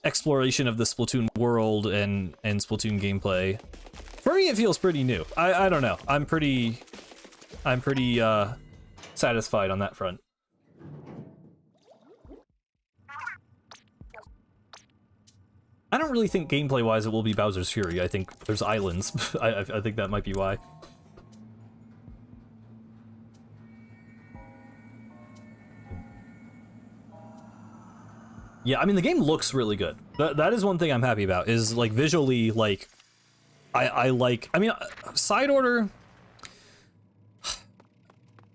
exploration of the Splatoon world and Splatoon gameplay. For me, it feels pretty new. I don't know. I'm pretty satisfied on that front. I don't really think gameplay-wise it will be Bowser's Fury. I think there's islands. I think that might be why. Yeah, I mean, the game looks really good. That is one thing I'm happy about, is, like, visually, like, I like... I mean, Side Order...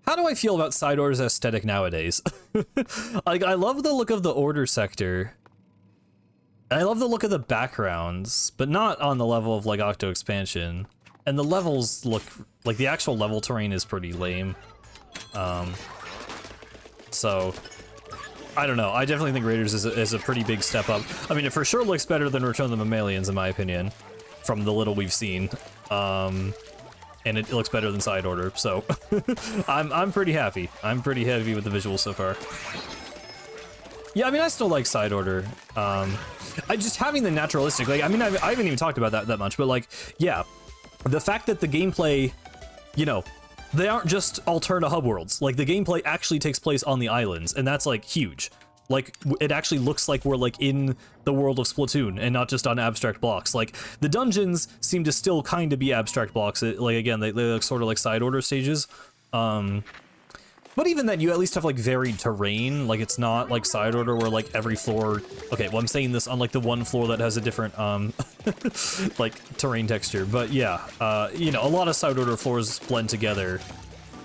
How do I feel about Side Order's aesthetic nowadays? Like, I love the look of the Order sector. I love the look of the backgrounds, but not on the level of, like, Octo Expansion. And the levels look... Like, the actual level terrain is pretty lame. So... I don't know. I definitely think Raiders is a pretty big step up. I mean, it for sure looks better than Return of the Mammalians, in my opinion, from the little we've seen. And it looks better than Side Order, so I'm pretty happy. I'm pretty happy with the visuals so far. Yeah, I mean, I still like Side Order. I just having the naturalistic, like, I mean, I haven't even talked about that much, but like, yeah, the fact that the gameplay, you know, they aren't just Alterna hub worlds. Like, the gameplay actually takes place on the islands, and that's, like, huge. Like, it actually looks like we're, like, in the world of Splatoon, and not just on abstract blocks. Like, the dungeons seem to still kind of be abstract blocks. Like, again, they look sort of like Side Order stages. But even then, you at least have, like, varied terrain. Like, it's not like Side Order where, like, every floor... Okay, well, I'm saying this on, like, the one floor that has a different, like, terrain texture. But, yeah, you know, a lot of Side Order floors blend together,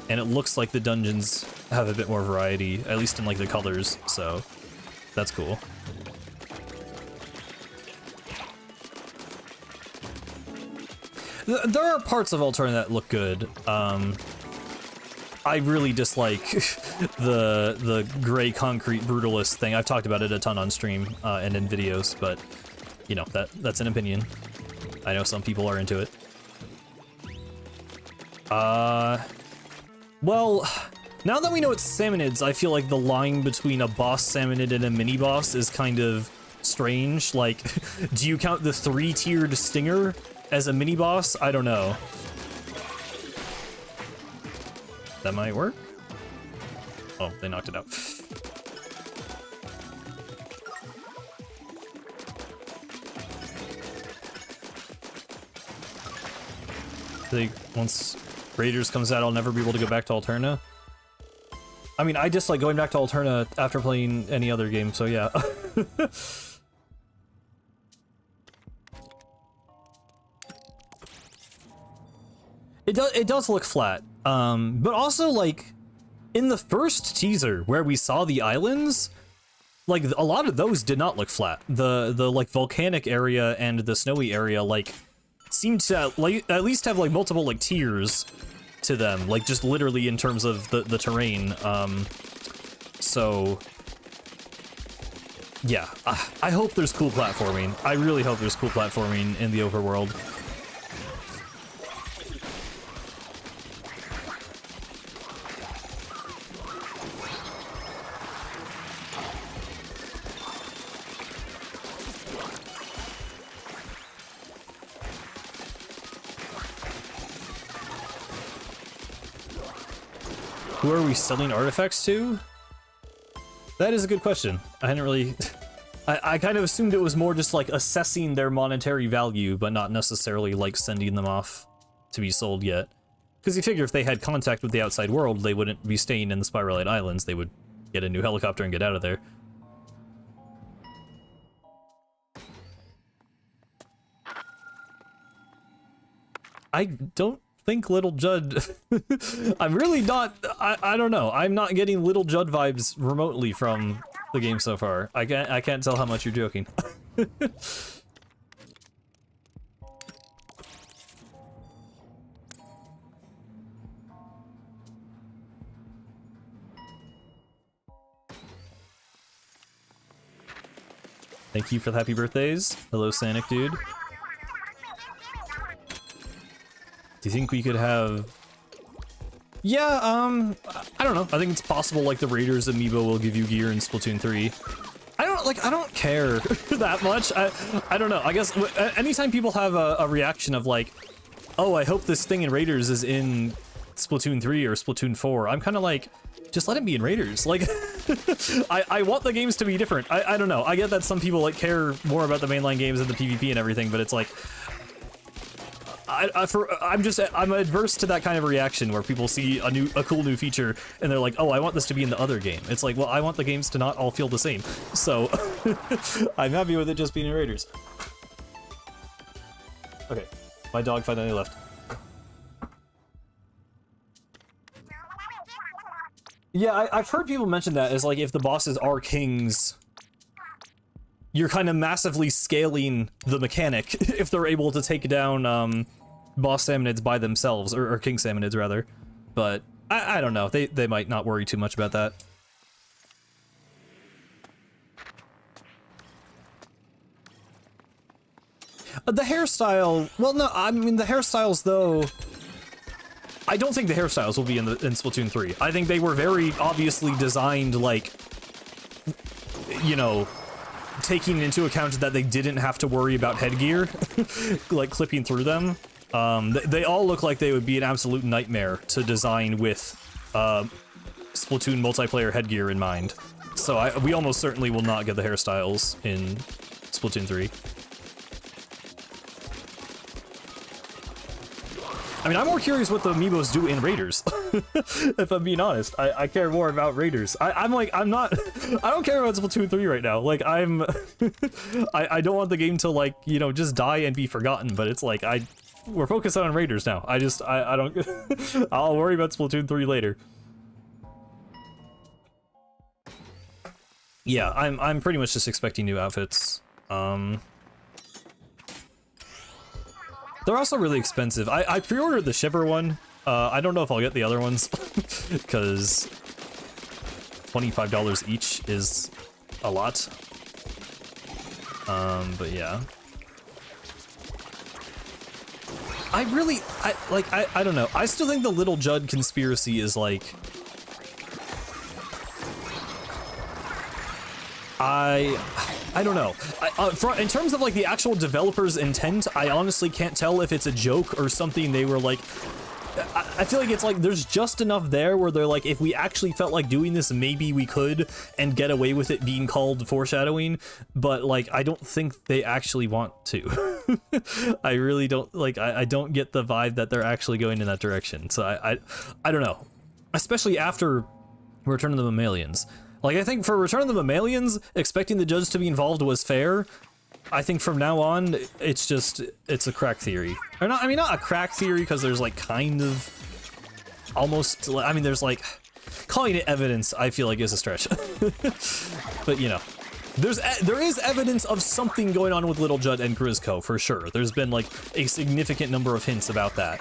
and it looks like the dungeons have a bit more variety, at least in, like, the colors, so that's cool. There are parts of Alterna that look good. I really dislike the gray concrete brutalist thing. I've talked about it a ton on stream and in videos, but you know, that's an opinion. I know some people are into it. Well, now that we know it's Salmonids, I feel like the line between a boss Salmonid and a mini boss is kind of strange. Like, do you count the 3-tiered Stinger as a mini boss? I don't know. That might work. Oh, they knocked it out. I think once Raiders comes out, I'll never be able to go back to Alterna. I mean, I dislike going back to Alterna after playing any other game, so yeah. It does look flat. But also, like, in the first teaser where we saw the islands, like, a lot of those did not look flat. The like, volcanic area and the snowy area, like, seemed to, like, at least have, like, multiple, like, tiers to them, like, just literally in terms of the terrain. So, yeah, I hope there's cool platforming. I really hope there's cool platforming in the overworld. Who are we selling artifacts to? That is a good question. I hadn't really... I kind of assumed it was more just like assessing their monetary value, but not necessarily like sending them off to be sold yet. Because you figure if they had contact with the outside world, they wouldn't be staying in the Spiralite Islands. They would get a new helicopter and get out of there. I don't think Little Judd... I'm really not... I don't know. I'm not getting Little Judd vibes remotely from the game so far. I can't tell how much you're joking. Thank you for the happy birthdays. Hello, Sanic dude. Do you think we could have... Yeah, I don't know. I think it's possible, like, the Raiders amiibo will give you gear in Splatoon 3. I don't care that much. I don't know. I guess anytime people have a reaction of, like, oh, I hope this thing in Raiders is in Splatoon 3 or Splatoon 4, I'm kind of like, just let it be in Raiders. Like, I want the games to be different. I don't know. I get that some people, like, care more about the mainline games and the PvP and everything, but it's like... I'm adverse to that kind of reaction where people see a cool new feature and they're like, oh, I want this to be in the other game. It's like, well, I want the games to not all feel the same. So I'm happy with it just being in Raiders. Okay, my dog finally left. Yeah, I've heard people mention that as like if the bosses are kings, you're kind of massively scaling the mechanic if they're able to take down boss salmonids by themselves, or king salmonids rather. But I don't know, they might not worry too much about that. The hairstyle, well, no, I mean the hairstyles though. I don't think the hairstyles will be in Splatoon 3. I think they were very obviously designed, like, you know, taking into account that they didn't have to worry about headgear, like clipping through them. They all look like they would be an absolute nightmare to design with Splatoon multiplayer headgear in mind. So we almost certainly will not get the hairstyles in Splatoon 3. I mean, I'm more curious what the amiibos do in Raiders, if I'm being honest. I care more about Raiders. I don't care about Splatoon 3 right now. Like, I don't want the game to, like, you know, just die and be forgotten, but it's like, we're focused on Raiders now. I don't, I'll worry about Splatoon 3 later. Yeah, I'm pretty much just expecting new outfits. They're also really expensive. I pre-ordered the Shiver one. I don't know if I'll get the other ones, because $25 each is a lot. But yeah. I don't know. I still think the Little Judd conspiracy is like... I don't know. In terms of like the actual developer's intent, I honestly can't tell if it's a joke or something they were like... I feel like it's like there's just enough there where they're like, if we actually felt like doing this, maybe we could and get away with it being called foreshadowing, but like I don't think they actually want to. I really don't, like, I don't get the vibe that they're actually going in that direction. So I don't know. Especially after Return of the Mammalians. Like, I think for Return of the Mammalians, expecting the judge to be involved was fair. I think from now on, it's a crack theory. Or not, I mean, not a crack theory, because there's, like, kind of... almost... I mean, there's, like... calling it evidence, I feel like, is a stretch. But, you know. There is evidence of something going on with Little Judd and Grizzco, for sure. There's been, like, a significant number of hints about that.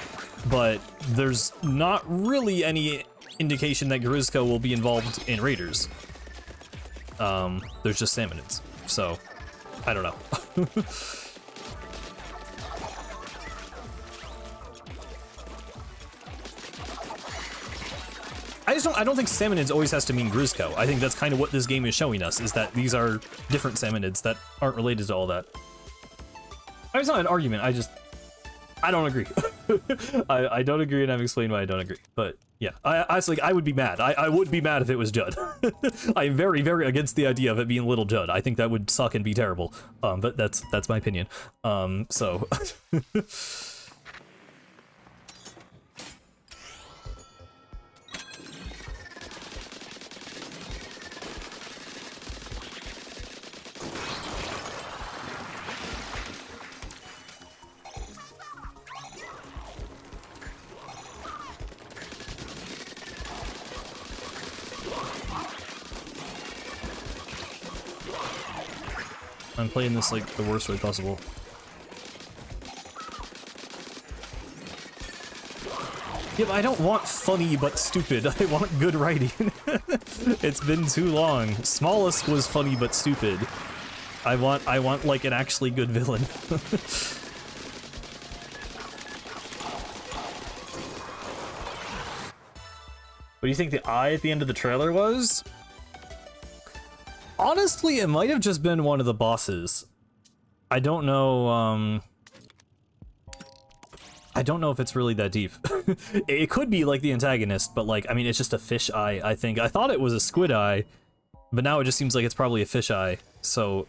But there's not really any indication that Grizzco will be involved in Raiders. There's just Salmonids, so I don't know. I don't think Salmonids always has to mean Grizzco. I think that's kind of what this game is showing us, is that these are different Salmonids that aren't related to all that. It's not an argument, I don't agree. I don't agree, and I've explained why I don't agree. But yeah, I would be mad. I would be mad if it was Judd. I'm very, very against the idea of it being Little Judd. I think that would suck and be terrible. But that's my opinion. So. I'm playing this like the worst way possible. Yeah, but I don't want funny but stupid. I want good writing. It's been too long. Smallest was funny but stupid. I want like an actually good villain. What do you think the eye at the end of the trailer was? Honestly, it might have just been one of the bosses. I don't know, I don't know if it's really that deep. It could be like the antagonist, but like, I mean, it's just a fish eye, I think. I thought it was a squid eye, but now it just seems like it's probably a fish eye. So,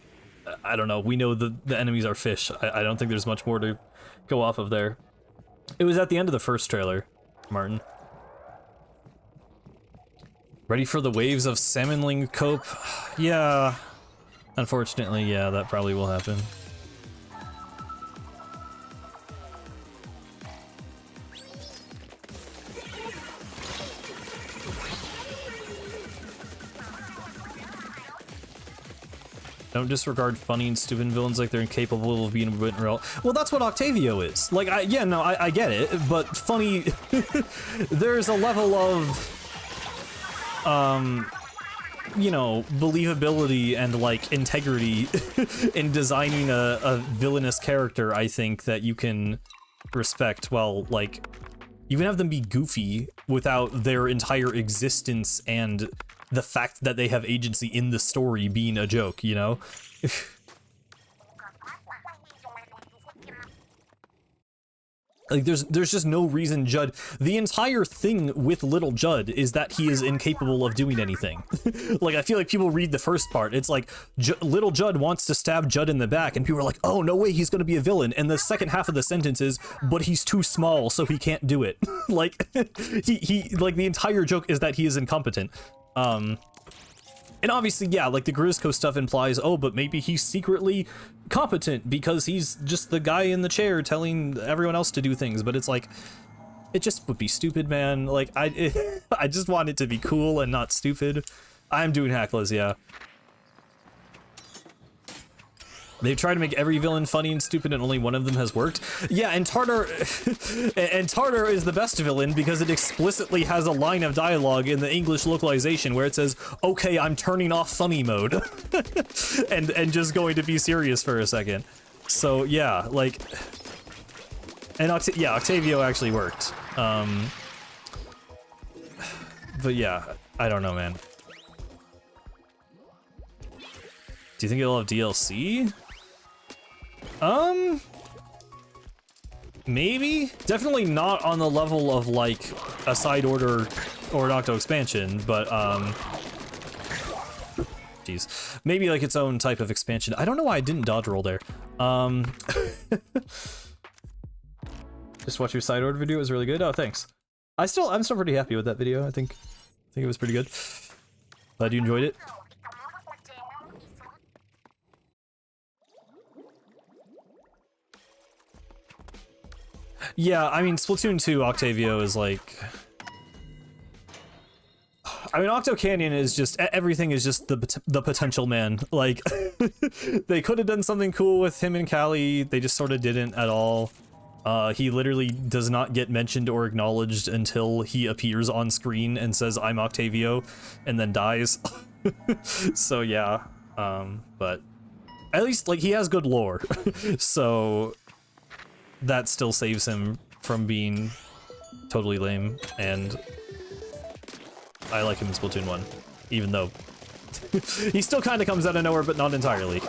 I don't know. We know the enemies are fish. I don't think there's much more to go off of there. It was at the end of the first trailer, Martin. Ready for the waves of Salmonling Cope? Yeah. Unfortunately, yeah, that probably will happen. Don't disregard funny and stupid villains like they're incapable of being written real. Well, that's what Octavio is. Like, I get it, but funny... there's a level of... you know, believability and, like, integrity in designing a villainous character, I think, that you can respect while, like... You can have them be goofy without their entire existence and the fact that they have agency in the story being a joke, you know? Like, there's just no reason Judd... The entire thing with Little Judd is that he is incapable of doing anything. Like, I feel like people read the first part, it's like, Little Judd wants to stab Judd in the back, and people are like, oh, no way, he's gonna be a villain. And the second half of the sentence is, but he's too small, so he can't do it. Like, like, the entire joke is that he is incompetent. And obviously, yeah, like the Grizzco stuff implies, oh, but maybe he's secretly competent because he's just the guy in the chair telling everyone else to do things. But it's like, it just would be stupid, man. Like, I just want it to be cool and not stupid. I'm doing Hackless, yeah. They've tried to make every villain funny and stupid, and only one of them has worked. Yeah, and Tartar... and Tartar is the best villain because it explicitly has a line of dialogue in the English localization where it says, okay, I'm turning off funny mode. and just going to be serious for a second. So, yeah, like... And yeah, Octavio actually worked. But yeah, I don't know, man. Do you think it'll have DLC? Maybe? Definitely not on the level of, like, a side order or an Octo expansion, but, jeez. Maybe, like, its own type of expansion. I don't know why I didn't dodge roll there. Just watch your side order video, it was really good. Oh, thanks. I'm still pretty happy with that video, I think it was pretty good. Glad you enjoyed it. Yeah, I mean, Splatoon 2 Octavio is like... I mean, Octo Canyon is just... Everything is just the potential man. Like, they could have done something cool with him and Callie, they just sort of didn't at all. He literally does not get mentioned or acknowledged until he appears on screen and says, I'm Octavio, and then dies. So, yeah. But at least, like, he has good lore. So... that still saves him from being totally lame, and I like him in Splatoon 1, even though he still kind of comes out of nowhere, but not entirely.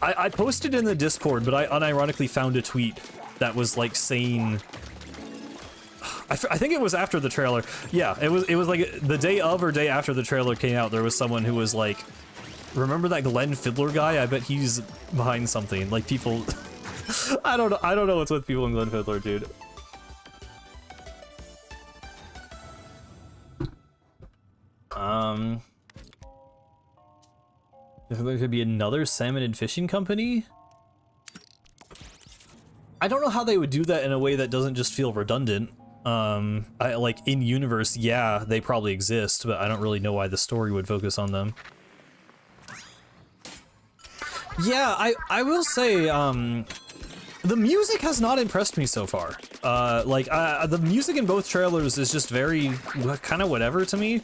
I posted in the Discord, but I unironically found a tweet that was like saying... I think it was after the trailer. Yeah, it was like the day of or day after the trailer came out, there was someone who was like, remember that Glenn Fiddler guy? I bet he's behind something. Like, people... I don't know what's with people in Glenn Fiddler, dude. If there could be another salmon and fishing company? I don't know how they would do that in a way that doesn't just feel redundant. Like, in universe, yeah, they probably exist, but I don't really know why the story would focus on them. Yeah, I will say, the music has not impressed me so far. The music in both trailers is just very, kind of whatever to me.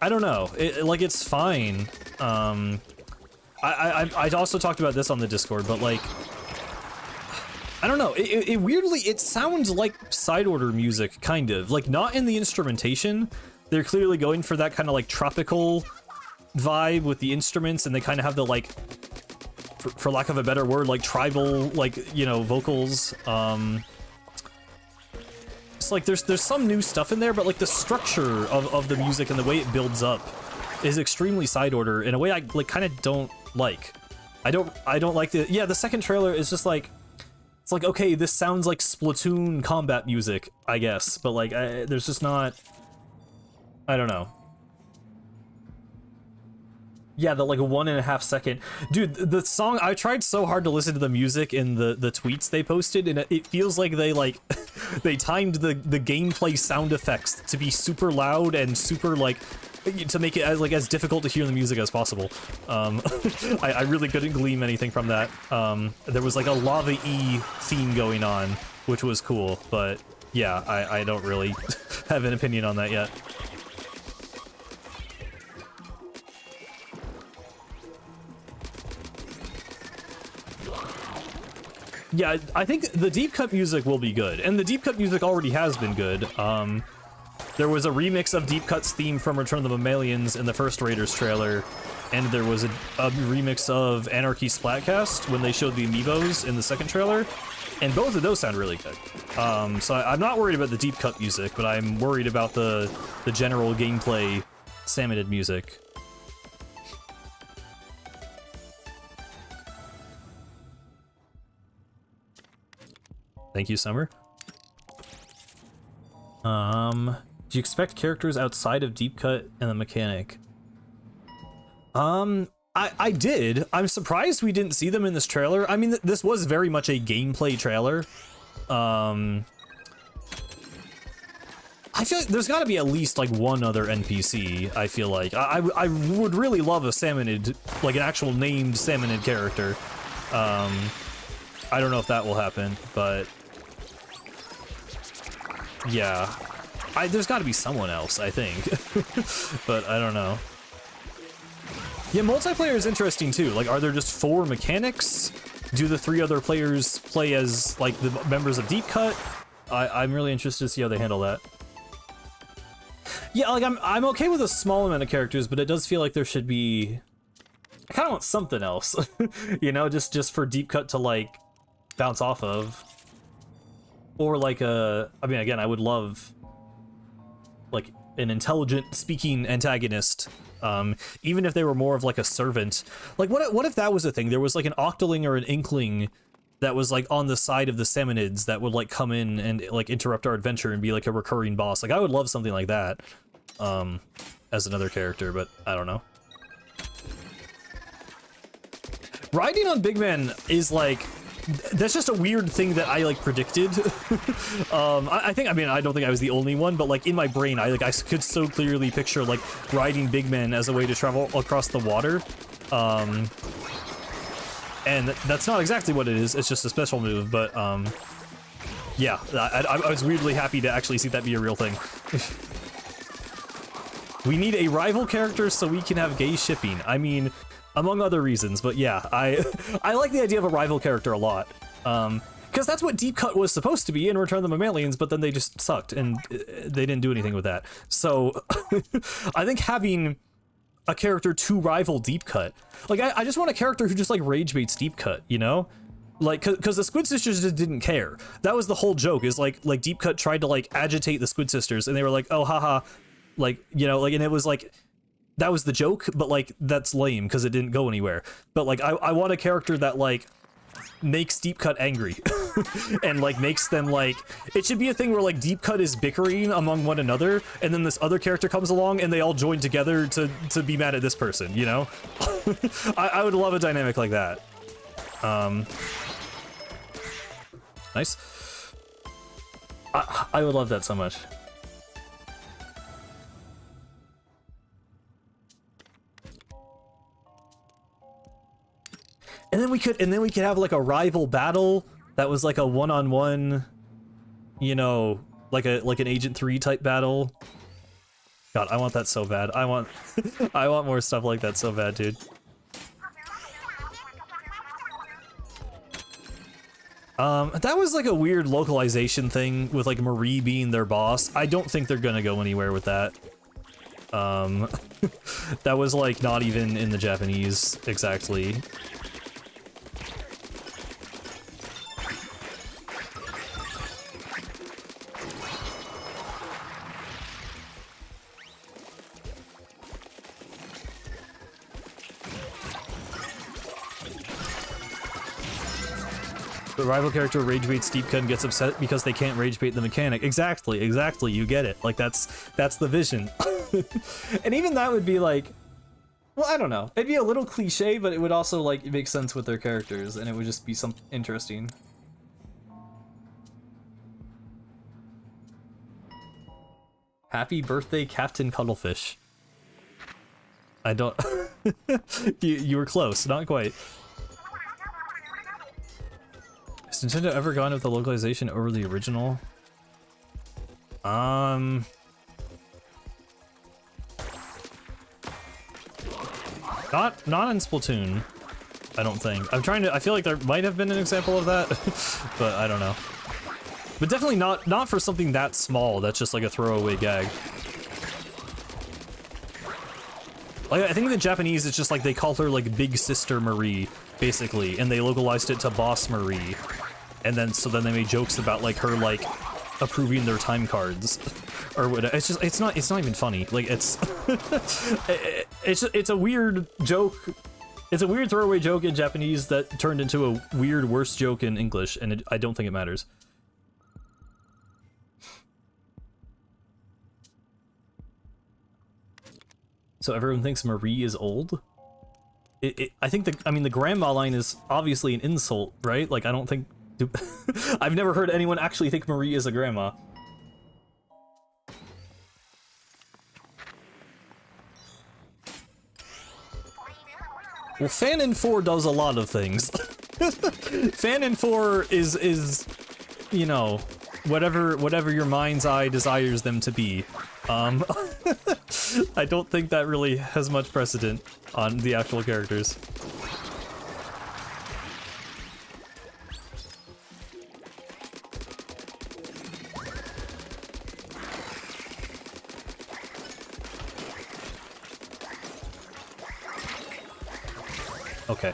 I don't know, it's fine. I also talked about this on the Discord, but like, I don't know, it weirdly, it sounds like side order music, kind of. Like, not in the instrumentation. They're clearly going for that kind of like tropical vibe with the instruments, and they kind of have the like, for lack of a better word, like tribal, like, you know, vocals. It's like there's some new stuff in there, but like the structure of the music and the way it builds up is extremely side order in a way I like kind of don't like. I don't like the second trailer is just like, it's like, okay, this sounds like Splatoon combat music, I guess, but like there's just not, I don't know. Yeah, the like 1.5 second. Dude, the song, I tried so hard to listen to the music in the tweets they posted, and it feels like they like, they timed the gameplay sound effects to be super loud and super like, to make it as difficult to hear the music as possible. I really couldn't glean anything from that. There was like a Lava E theme going on, which was cool, but yeah, I don't really have an opinion on that yet. Yeah, I think the deep cut music will be good, and the deep cut music already has been good. There was a remix of Deep Cut's theme from Return of the Mammalians in the first Raiders trailer, and there was a remix of Anarchy Splatcast when they showed the amiibos in the second trailer, and both of those sound really good. So I'm not worried about the deep cut music, but I'm worried about the general gameplay Salmonid music. Thank you, Summer. Do you expect characters outside of Deep Cut and the mechanic? I did. I'm surprised we didn't see them in this trailer. I mean, this was very much a gameplay trailer. I feel like there's got to be at least like one other NPC. I feel like I would really love a Salmonid, like an actual named Salmonid character. I don't know if that will happen, but yeah, there's got to be someone else, I think, but I don't know. Yeah, multiplayer is interesting too. Like, are there just 4 mechanics? Do the 3 other players play as like the members of Deep Cut? I'm really interested to see how they handle that. Yeah, like I'm okay with a small amount of characters, but it does feel like there should be. I kind of want something else, you know, just for Deep Cut to like bounce off of, or like I mean, again, I would love like an intelligent speaking antagonist, even if they were more of like a servant. Like, what if that was a thing? There was like an Octoling or an Inkling that was like on the side of the Salmonids that would like come in and like interrupt our adventure and be like a recurring boss. Like, I would love something like that as another character, but I don't know. Riding on Big Man is like, that's just a weird thing that I like predicted. I think, I mean, I don't think I was the only one, but like in my brain, I could so clearly picture like riding Big Man as a way to travel across the water. And that's not exactly what it is. It's just a special move, but yeah, I was weirdly happy to actually see that be a real thing. We need a rival character so we can have gay shipping. I mean, among other reasons, but yeah, I like the idea of a rival character a lot. Because that's what Deep Cut was supposed to be in Return of the Mammalians, but then they just sucked, and they didn't do anything with that. So, I think having a character to rival Deep Cut, like, I just want a character who just, like, rage baits Deep Cut, you know? Like, because the Squid Sisters just didn't care. That was the whole joke, is, like Deep Cut tried to, like, agitate the Squid Sisters, and they were like, oh, haha, like, you know, like, and it was, like, that was the joke, but, like, that's lame, because it didn't go anywhere. But, like, I want a character that, like, makes Deep Cut angry and like makes them like, it should be a thing where like Deep Cut is bickering among one another, and then this other character comes along and they all join together to be mad at this person, you know? I would love a dynamic like that. Nice. I would love that so much. And then we could have like a rival battle that was like a one-on-one, you know, like an Agent 3 type battle. God, I want that so bad. I want more stuff like that so bad, dude. That was like a weird localization thing with like Marie being their boss. I don't think they're gonna go anywhere with that. That was like not even in the Japanese exactly. The rival character rage baits Steepka and gets upset because they can't rage bait the mechanic. Exactly, you get it. Like that's the vision. And even that would be like, well, I don't know. It'd be a little cliche, but it would also like make sense with their characters, and it would just be something interesting. Happy birthday, Captain Cuttlefish. I don't... you were close, not quite. Has Nintendo ever gone with the localization over the original? Not in Splatoon, I don't think. I feel like there might have been an example of that, but I don't know. But definitely not for something that small that's just like a throwaway gag. Like, I think in the Japanese it's just like they call her like Big Sister Marie, basically, and they localized it to Boss Marie. And then so then they made jokes about like her like approving their time cards or whatever. It's just it's not even funny. Like it's it's a weird joke. It's a weird throwaway joke in Japanese that turned into a weird worse joke in English, and I don't think it matters. So everyone thinks Marie is old? I think the grandma line is obviously an insult, right? Like, I don't think... I've never heard anyone actually think Marie is a grandma. Well, Fanon 4 does a lot of things. Fanon 4 is, you know, whatever your mind's eye desires them to be. I don't think that really has much precedent on the actual characters. Okay.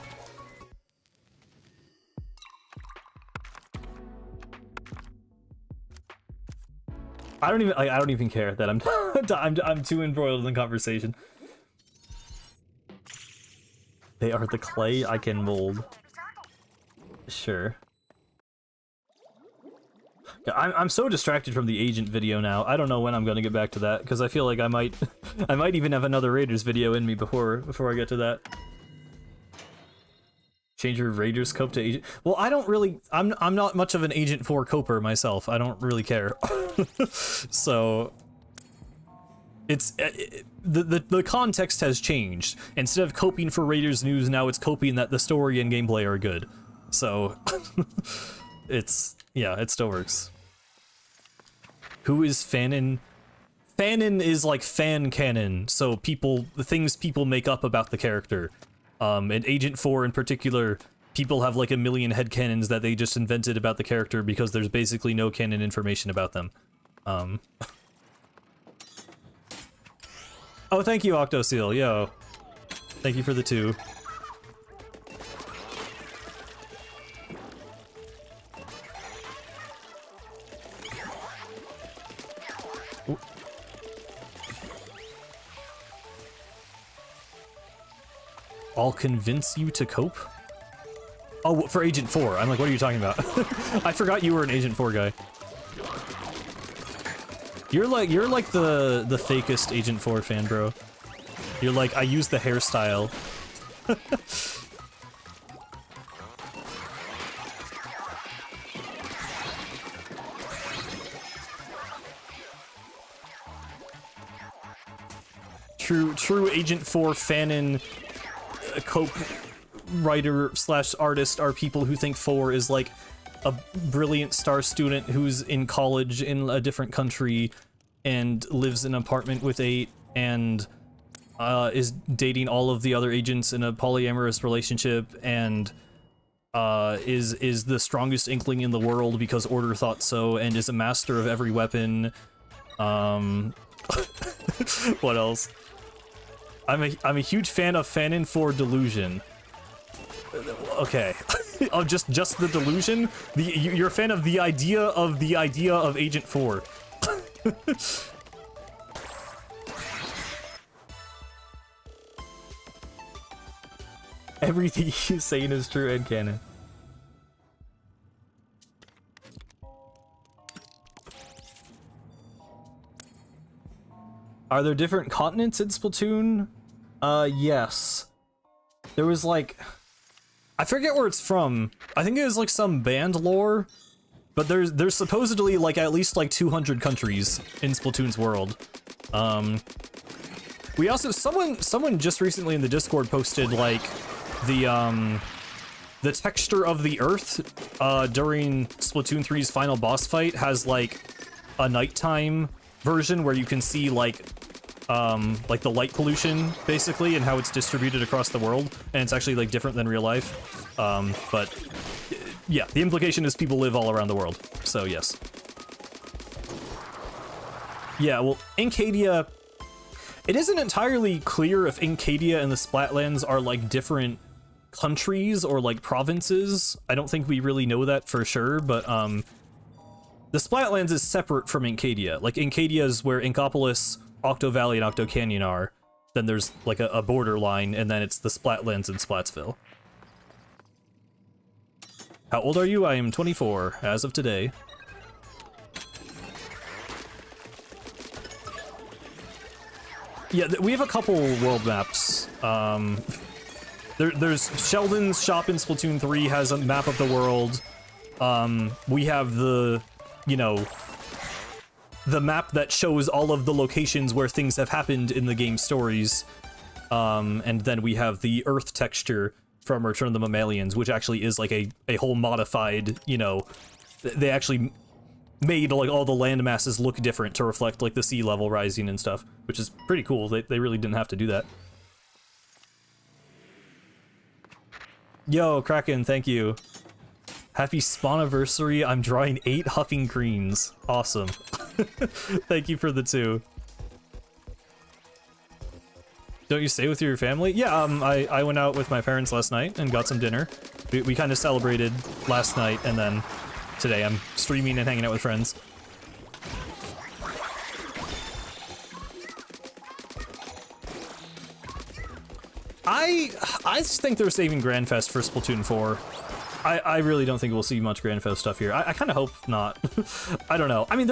I don't even care that I'm too embroiled in the conversation. They are the clay I can mold. Sure. I'm so distracted from the agent video now. I don't know when I'm gonna get back to that because I feel like I might even have another Raiders video in me before I get to that. Change your Raiders cope to agent. Well, I don't really. I'm not much of an Agent 4 coper myself. I don't really care. So it's the context has changed. Instead of coping for Raiders news, now it's coping that the story and gameplay are good. So it still works. Who is Fanon? Fanon is like fan canon. So the things people make up about the character. And Agent 4 in particular, people have like a million headcanons that they just invented about the character because there's basically no canon information about them. Oh, thank you, Octoseal. Yo. Thank you for the 2. Ooh. I'll convince you to cope? Oh, for Agent 4. I'm like, what are you talking about? I forgot you were an Agent 4 guy. You're like the fakest Agent 4 fan, bro. You're like, I use the hairstyle. True Agent 4 fanon cope writer / artist are people who think 4 is like a brilliant star student who's in college in a different country and lives in an apartment with 8 and is dating all of the other agents in a polyamorous relationship and is the strongest inkling in the world because Order thought so and is a master of every weapon. What else? I'm a huge fan of Fanon 4 Delusion. Okay. Oh, just the delusion? You're a fan of the idea of Agent 4. Everything he's saying is true and canon. Are there different continents in Splatoon? Yes. There was like, I forget where it's from. I think it was like some band lore, but there's supposedly like at least like 200 countries in Splatoon's world. We also, someone just recently in the Discord posted like the texture of the Earth during Splatoon 3's final boss fight has like a nighttime version where you can see like the light pollution basically and how it's distributed across the world, and it's actually like different than real life. But yeah, the implication is people live all around the world, so yes. Yeah, well, Incadia, it isn't entirely clear if Incadia and the Splatlands are like different countries or like provinces. I don't think we really know that for sure, but the Splatlands is separate from Incadia. Like Incadia is where Inkopolis, Octo Valley, and Octo Canyon are. Then there's like a border line, and then it's the Splatlands in Splatsville. How old are you? I am 24 as of today. Yeah, we have a couple world maps. There's Sheldon's shop in Splatoon 3 has a map of the world. We have the, you know, the map that shows all of the locations where things have happened in the game stories. And then we have the Earth texture from Return of the Mammalians, which actually is like a whole modified, you know, they actually made like all the land masses look different to reflect like the sea level rising and stuff, which is pretty cool. They really didn't have to do that. Yo, Kraken, thank you. Happy Spawniversary. I'm drawing 8 Huffing Greens. Awesome. Thank you for the 2. Don't you stay with your family? Yeah, I went out with my parents last night and got some dinner. We kind of celebrated last night, and then today I'm streaming and hanging out with friends. I just think they're saving Grandfest for Splatoon 4. I really don't think we'll see much Grandfest stuff here. I kind of hope not. I don't know. I mean,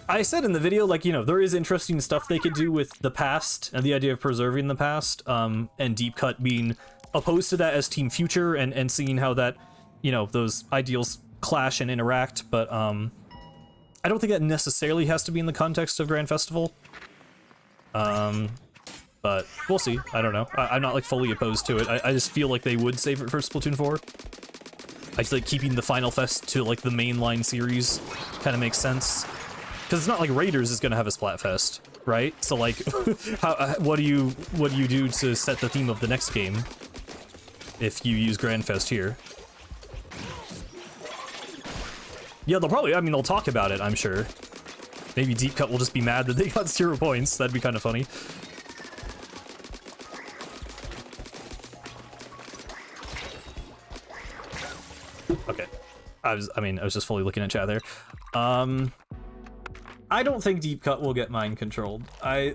I said in the video, like, you know, there is interesting stuff they could do with the past and the idea of preserving the past, and Deep Cut being opposed to that as Team Future and seeing how that, you know, those ideals clash and interact, but I don't think that necessarily has to be in the context of Grand Festival. But we'll see. I don't know. I'm not like fully opposed to it. I just feel like they would save it for Splatoon 4. I feel like keeping the Final Fest to like the mainline series kind of makes sense. Because it's not like Raiders is gonna have a Splatfest, right? So like, what do you do to set the theme of the next game if you use Grandfest here? Yeah, they'll probably, I mean, they'll talk about it, I'm sure. Maybe Deep Cut will just be mad that they got 0 points. That'd be kind of funny. Okay. I was just fully looking at chat there. I don't think Deep Cut will get mind controlled. I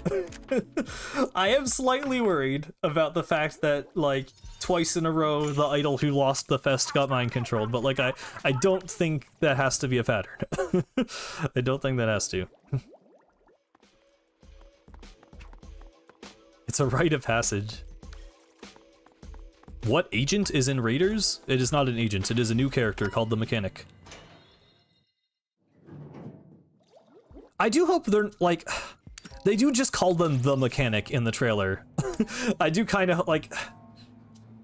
am slightly worried about the fact that, like, twice in a row, the idol who lost the fest got mind controlled, but, like, I don't think that has to be a pattern. I don't think that has to. It's a rite of passage. What agent is in Raiders? It is not an agent, it is a new character called the Mechanic. I do hope they're, like, they do just call them the Mechanic in the trailer. I do kind of, like,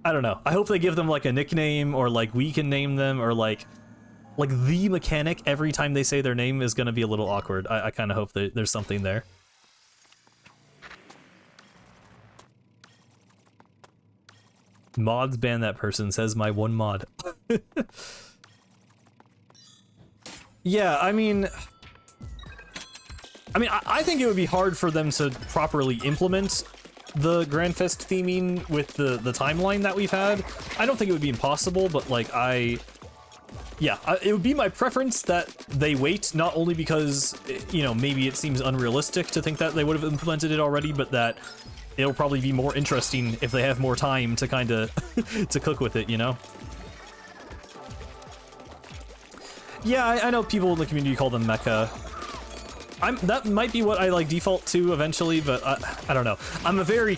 I don't know. I hope they give them, like, a nickname, or, like, we can name them, or, like the Mechanic every time they say their name is gonna be a little awkward. I kind of hope that there's something there. Mods ban that person, says my one mod. Yeah, I mean, I think it would be hard for them to properly implement the Grandfest theming with the timeline that we've had. I don't think it would be impossible, but like yeah, it would be my preference that they wait, not only because, you know, maybe it seems unrealistic to think that they would have implemented it already, but that it'll probably be more interesting if they have more time to kind of to cook with it, you know? Yeah, I know people in the community call them mecha. that might be what I like default to eventually, but I don't know. I'm a very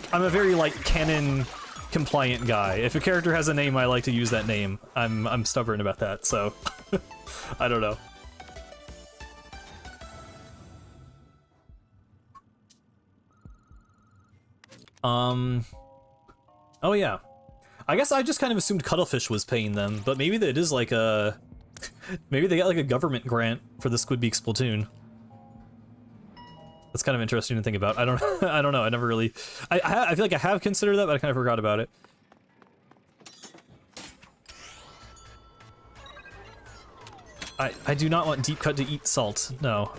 like canon compliant guy. If a character has a name, I like to use that name. I'm stubborn about that, so I don't know. Oh yeah. I guess I just kind of assumed Cuttlefish was paying them, but maybe that is like a maybe they got like a government grant for the Squidbeak Splatoon. That's kind of interesting to think about. I don't I don't know. I never really I feel like I have considered that, but I kind of forgot about it. I do not want Deep Cut to eat salt. No.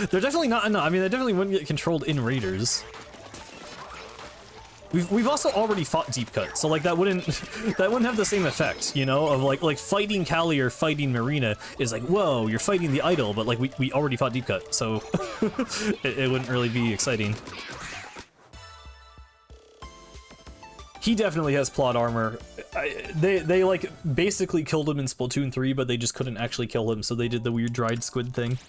They're definitely not enough. I mean, they definitely wouldn't get controlled in Raiders. We've also already fought Deep Cut, so like that wouldn't have the same effect, you know, of like fighting Callie or fighting Marina is like, whoa, you're fighting the idol, but like we already fought Deep Cut, so it wouldn't really be exciting. He definitely has plot armor. They like basically killed him in Splatoon 3, but they just couldn't actually kill him, so they did the weird dried squid thing.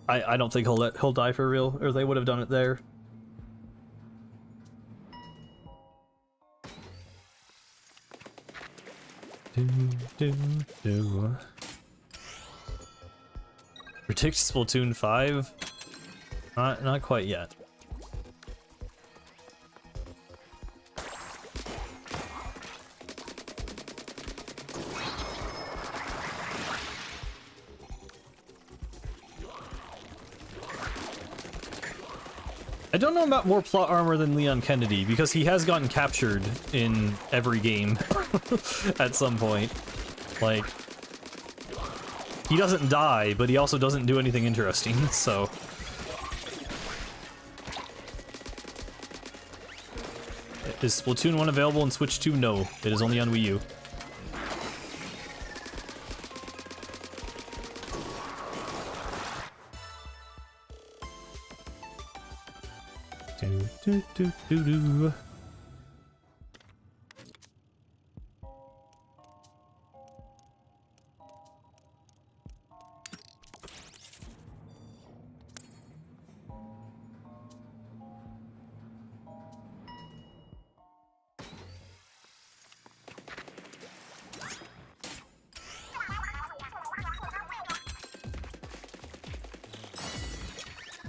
I don't think he'll die for real, or they would have done it there. Predict Splatoon 5? Not quite yet. I don't know about more plot armor than Leon Kennedy, because he has gotten captured in every game at some point. Like, he doesn't die, but he also doesn't do anything interesting, so... Is Splatoon 1 available on Switch 2? No, it is only on Wii U. Do.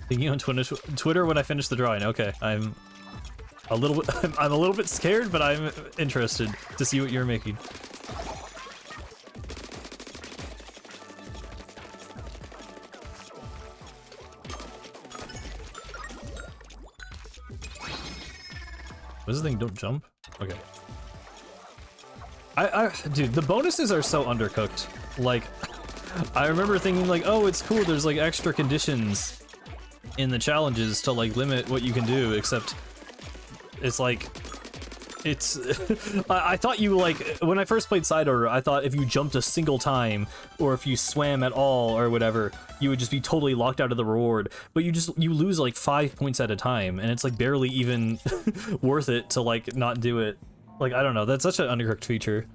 Thinking on Twitter when I finish the drawing. Okay, I'm a little bit scared, but I'm interested to see what you're making. What's this thing? Don't jump? Okay. Dude, the bonuses are so undercooked. Like, I remember thinking like, oh, it's cool, there's like extra conditions in the challenges to like limit what you can do, except it's like, it's I thought you like, when I first played Side Order, I thought if you jumped a single time or if you swam at all or whatever, you would just be totally locked out of the reward, but you lose like 5 points at a time, and it's like barely even worth it to like not do it. Like, I don't know, that's such an undercooked feature.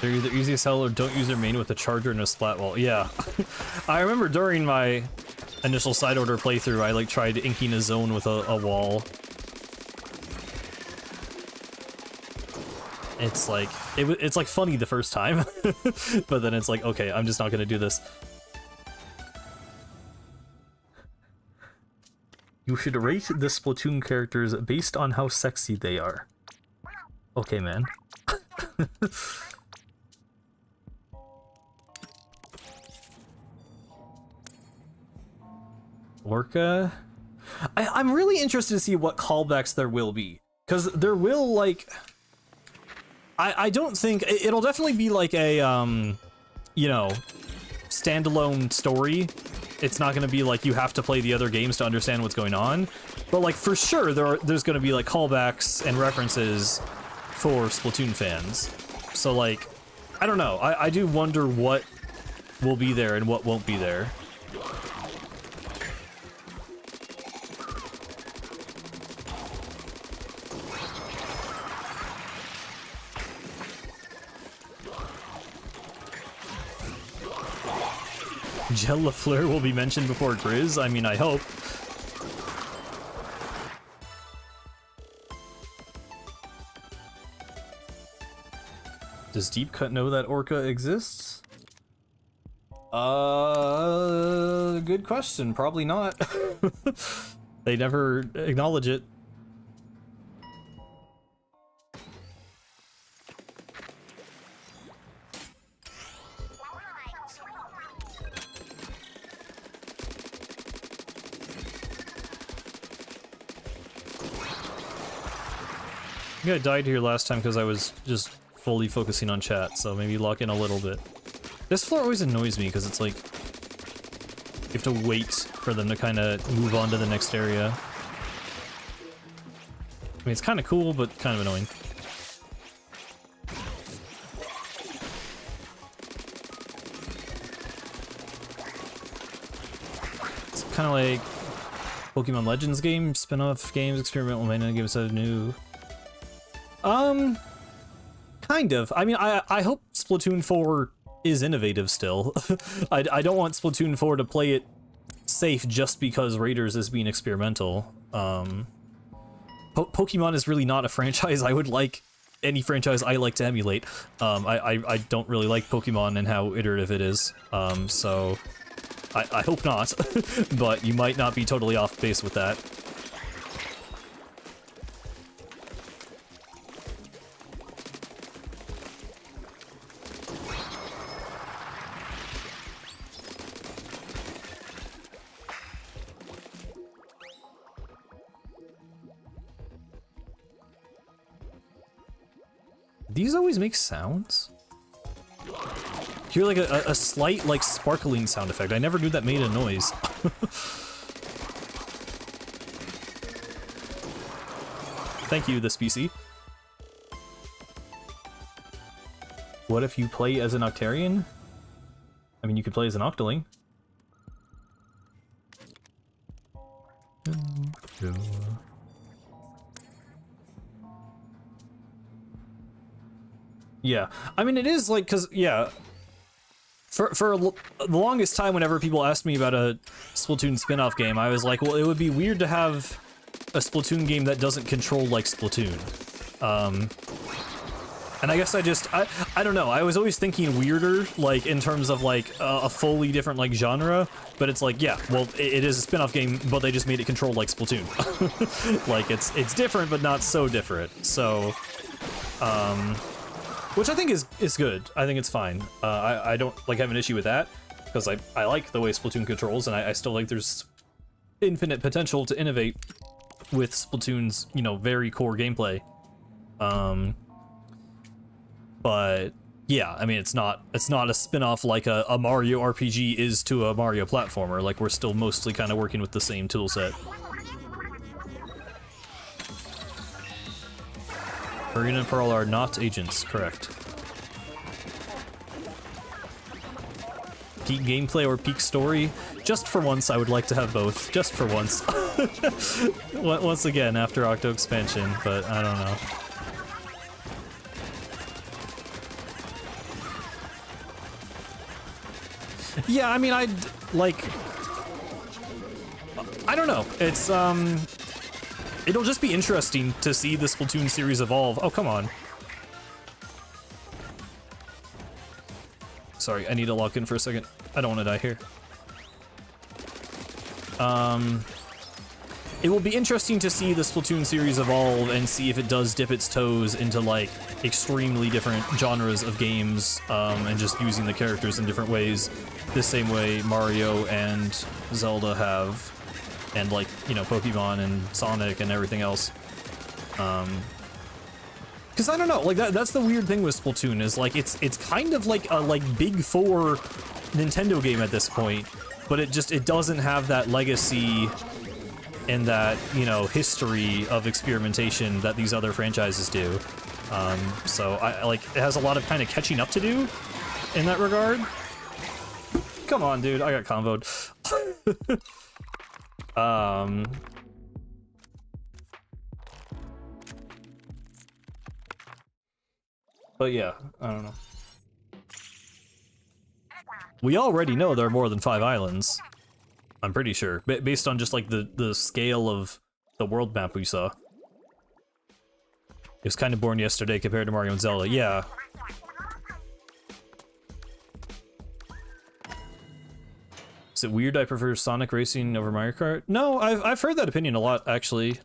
They're either easy to sell or don't use their main with a charger and a splat wall. Yeah. I remember during my initial Side Order playthrough, I like tried inking a zone with a wall. It's like, it's like funny the first time, but then it's like, okay, I'm just not gonna do this. You should rate the Splatoon characters based on how sexy they are. Okay, man. Orca? I'm really interested to see what callbacks there will be, because there will, like... I don't think... It'll definitely be like a, you know, standalone story. It's not going to be like you have to play the other games to understand what's going on, but like for sure there's going to be like callbacks and references for Splatoon fans. So like, I don't know. I do wonder what will be there and what won't be there. Gel Lafleur will be mentioned before Grizz? I mean, I hope. Does Deep Cut know that Orca exists? Good question. Probably not. They never acknowledge it. I think I died here last time because I was just fully focusing on chat, so maybe lock in a little bit. This floor always annoys me because it's like you have to wait for them to kind of move on to the next area. I mean, it's kind of cool, but kind of annoying. It's kind of like Pokemon Legends game, spin-off games, experimental maintenance games that are new. Kind of. I mean, I hope Splatoon 4 is innovative still. I don't want Splatoon 4 to play it safe just because Raiders is being experimental. Pokemon is really not a franchise I would like, any franchise I like to emulate. I don't really like Pokemon and how iterative it is, so I hope not, but you might not be totally off base with that. These always make sounds? Hear like a slight like sparkling sound effect. I never knew that made a noise. Thank you, this PC. What if you play as an Octarian? I mean, you could play as an Octoling. Yeah, I mean, it is like, cause yeah, for the longest time, whenever people asked me about a Splatoon spin-off game, I was like, well, it would be weird to have a Splatoon game that doesn't control like Splatoon. And I guess I don't know, I was always thinking weirder, like, in terms of, like, a fully different, like, genre, but it's like, yeah, well, it is a spin-off game, but they just made it controlled like Splatoon. Like, it's different, but not so different, so, which I think is good. I think it's fine. I don't, like, have an issue with that, because I like the way Splatoon controls, and I still like there's infinite potential to innovate with Splatoon's, you know, very core gameplay. But yeah, I mean, it's not a spin-off like a Mario RPG is to a Mario platformer. Like, we're still mostly kind of working with the same toolset. Hurricane and Pearl are not agents, correct. Peak gameplay or peak story? Just for once, I would like to have both. Just for once. Once again, after Octo expansion, but I don't know. Yeah, I mean, I don't know. It's, it'll just be interesting to see the Splatoon series evolve. Oh, come on. Sorry, I need to lock in for a second. I don't want to die here. It will be interesting to see the Splatoon series evolve and see if it does dip its toes into, like, extremely different genres of games, and just using the characters in different ways, the same way Mario and Zelda have, and, like, you know, Pokemon and Sonic and everything else. Because I don't know, like, that's the weird thing with Splatoon, is, like, it's kind of like a, like, Big Four Nintendo game at this point, but it doesn't have that legacy and that, you know, history of experimentation that these other franchises do. So I like, it has a lot of kind of catching up to do in that regard. Come on, dude, I got comboed. But yeah, I don't know. We already know there are more than 5 islands. I'm pretty sure, based on just like the scale of the world map we saw. It was kind of born yesterday compared to Mario and Zelda. Yeah. Is it weird I prefer Sonic Racing over Mario Kart? No, I've heard that opinion a lot, actually.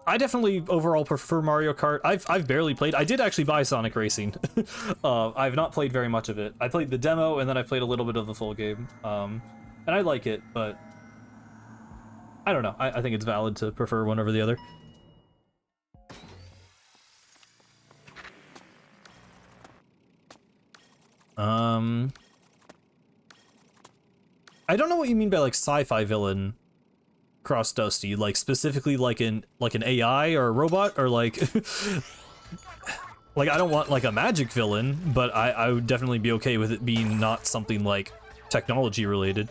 I definitely overall prefer Mario Kart. I've barely played. I did actually buy Sonic Racing. I've not played very much of it. I played the demo, and then I played a little bit of the full game. And I like it, but I don't know. I think it's valid to prefer one over the other. I don't know what you mean by like sci-fi villain cross Dusty, like specifically like an AI or a robot, or like like I don't want like a magic villain, but I would definitely be okay with it being not something like technology related.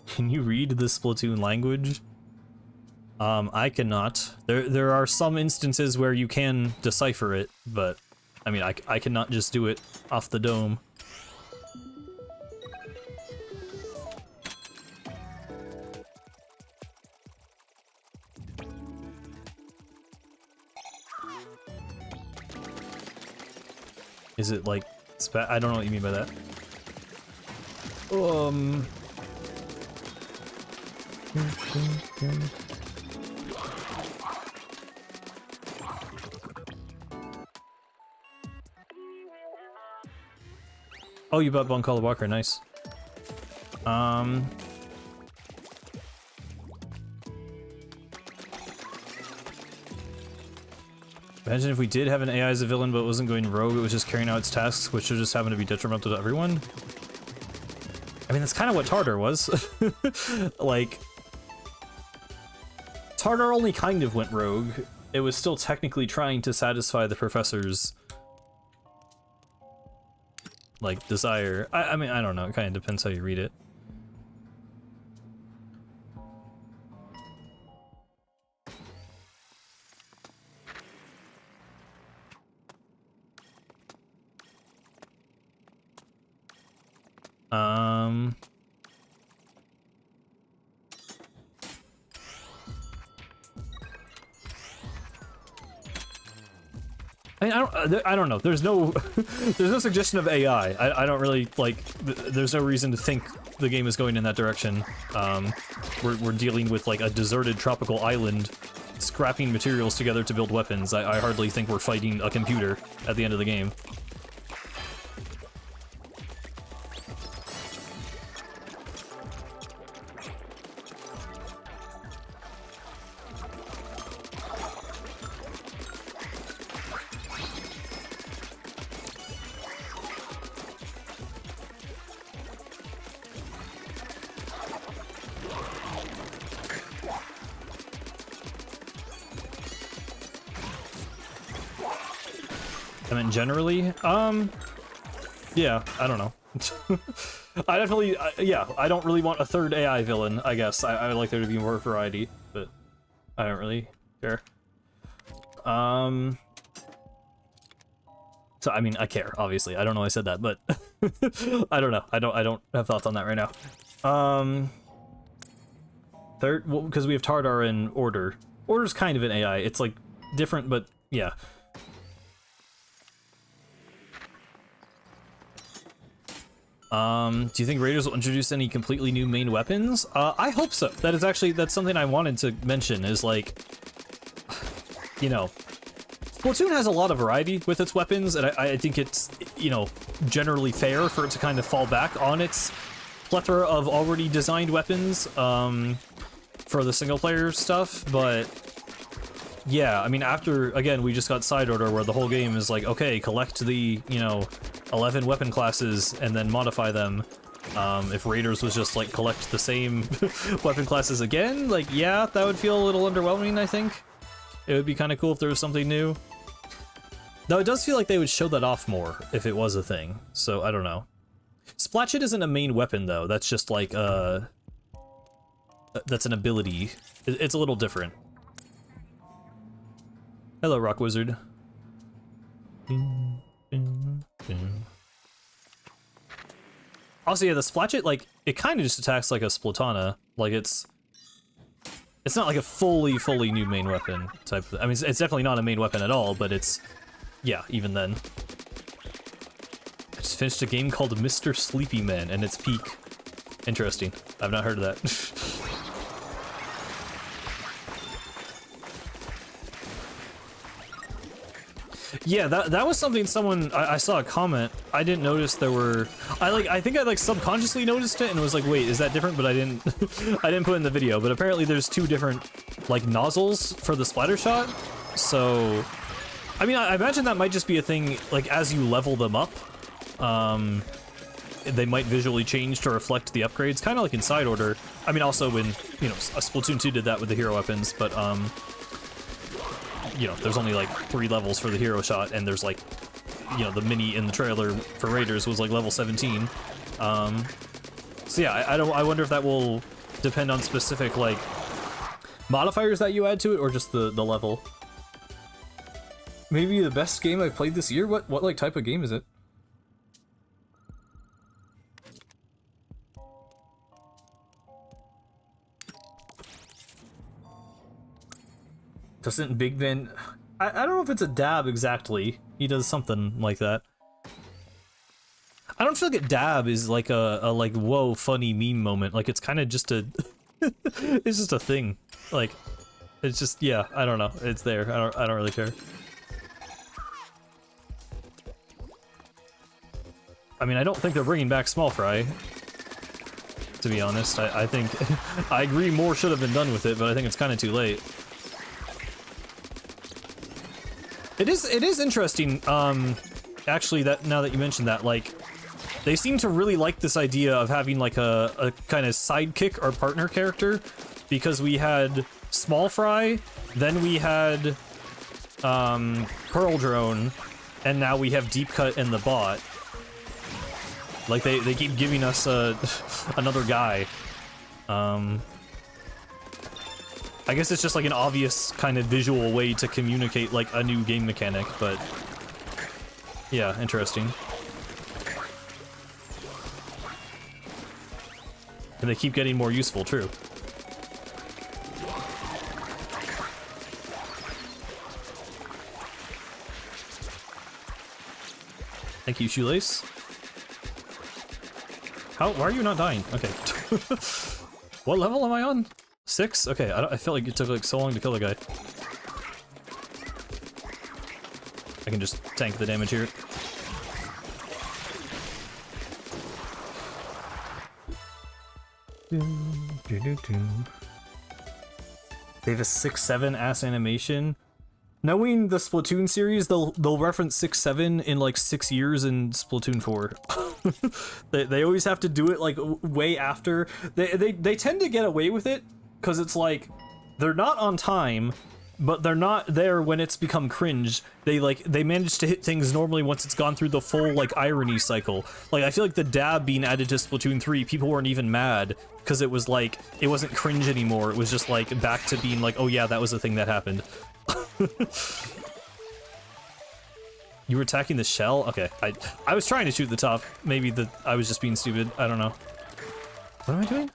Can you read the Splatoon language? I cannot. There are some instances where you can decipher it, but I mean, I cannot just do it off the dome. Is it like I don't know what you mean by that. Oh, you bought Bunkalla Walker, nice. Imagine if we did have an AI as a villain, but it wasn't going rogue, it was just carrying out its tasks, which would just happen to be detrimental to everyone. I mean, that's kind of what Tartar was. Like, Tartar only kind of went rogue. It was still technically trying to satisfy the professor's, like, desire. I mean, I don't know, it kind of depends how you read it. I mean, I don't know. There's no, there's no suggestion of AI. I don't really like. There's no reason to think the game is going in that direction. We're dealing with like a deserted tropical island, scrapping materials together to build weapons. I hardly think we're fighting a computer at the end of the game. I mean, generally, yeah, I don't know. I definitely, yeah, I don't really want a third AI villain, I guess. I would like there to be more variety, but I don't really care. So, I mean, I care, obviously. I don't know why I said that, but I don't know. I don't have thoughts on that right now. Third, well, because we have Tartar and Order. Order's kind of an AI. It's, like, different, but yeah. Do you think Raiders will introduce any completely new main weapons? I hope so. That's something I wanted to mention, is like, you know, Splatoon has a lot of variety with its weapons, and I think it's, you know, generally fair for it to kind of fall back on its plethora of already designed weapons. for the single player stuff, but yeah, I mean, after, again, we just got Side Order where the whole game is like, okay, collect the, you know, 11 weapon classes and then modify them. If Raiders was just like collect the same weapon classes again, like, yeah, that would feel a little underwhelming, I think. It would be kind of cool if there was something new. Though it does feel like they would show that off more if it was a thing, so I don't know. Splatchet isn't a main weapon, though. That's just like, that's an ability. It's a little different. Hello, Rock Wizard. Also, yeah, the Splatchet, like, it kind of just attacks like a Splatana. Like, it's not like a fully new main weapon type of, I mean, it's definitely not a main weapon at all, but it's, yeah, even then. I just finished a game called Mr. Sleepy Man, and it's peak. Interesting. I've not heard of that. Yeah, that was something someone, I saw a comment. I didn't notice there were, I think I like subconsciously noticed it and was like, wait, is that different? But I didn't, I didn't put it in the video, but apparently there's two different like nozzles for the splatter shot. So, I mean, I imagine that might just be a thing, like as you level them up, they might visually change to reflect the upgrades, kind of like in Side Order. I mean, also when, you know, Splatoon 2 did that with the hero weapons, but, you know, there's only like 3 levels for the hero shot, and there's like, you know, the mini in the trailer for Raiders was like level 17. So yeah, I wonder if that will depend on specific like modifiers that you add to it, or just the level. Maybe the best game I've played this year? What like type of game is it? Doesn't Big Ben... I don't know if it's a dab exactly. He does something like that. I don't feel like a dab is like a like, whoa, funny meme moment. Like, it's kind of just a... it's just a thing. Like, it's just, yeah, I don't know. It's there. I don't really care. I mean, I don't think they're bringing back Small Fry. To be honest, I think... I agree more should have been done with it, but I think it's kind of too late. It is interesting, actually, that now that you mentioned that, like, they seem to really like this idea of having, like, a kind of sidekick or partner character, because we had Small Fry, then we had, Pearl Drone, and now we have Deep Cut and the bot. Like, they keep giving us, another guy. I guess it's just like an obvious kind of visual way to communicate like a new game mechanic, but yeah, interesting. And they keep getting more useful, true. Thank you, Shoelace. Why are you not dying? Okay. What level am I on? 6? Okay, I felt like it took like so long to kill the guy. I can just tank the damage here. They have a 6-7 ass animation. Knowing the Splatoon series, they'll reference 6-7 in like 6 years in Splatoon 4. they always have to do it like way after. They tend to get away with it because it's like they're not on time, but they're not there when it's become cringe. They manage to hit things normally once it's gone through the full like irony cycle. Like I feel like the dab being added to Splatoon 3, people weren't even mad because it was like it wasn't cringe anymore. It was just like back to being like, oh yeah, that was the thing that happened. You were attacking the shell? Okay, I was trying to shoot the top. Maybe I was just being stupid. I don't know. What am I doing?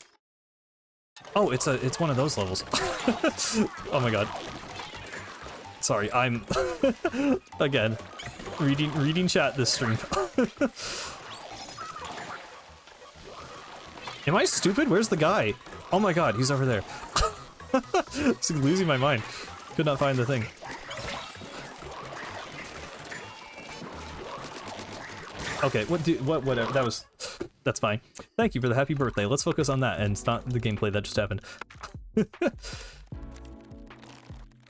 Oh, it's one of those levels. Oh my god. Sorry, I'm again reading chat this stream. Am I stupid? Where's the guy? Oh my god, he's over there. Just losing my mind. Could not find the thing. Okay, whatever, that's fine. Thank you for the happy birthday. Let's focus on that, and it's not the gameplay that just happened.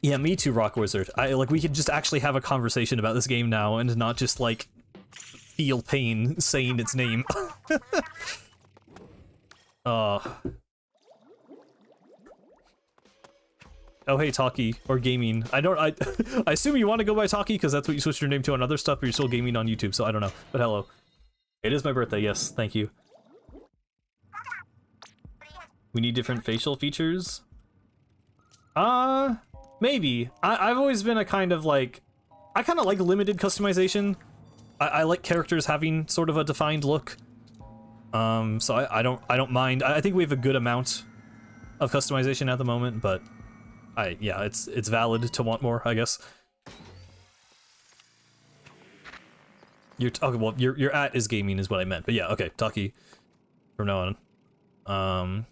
Yeah, me too, Rock Wizard. We could just actually have a conversation about this game now and not just like feel pain saying its name. Oh hey, Talkie, or Gaming. I assume you want to go by Talkie because that's what you switched your name to on other stuff, but you're still gaming on YouTube, so I don't know. But hello. It is my birthday, yes, thank you. We need different facial features? Maybe. I've always been a kind of like... I kind of like limited customization. I like characters having sort of a defined look. So I don't mind. I think we have a good amount of customization at the moment, but... yeah, it's valid to want more, I guess. Okay, well, your at is gaming is what I meant, but yeah, okay, Talkie from now on.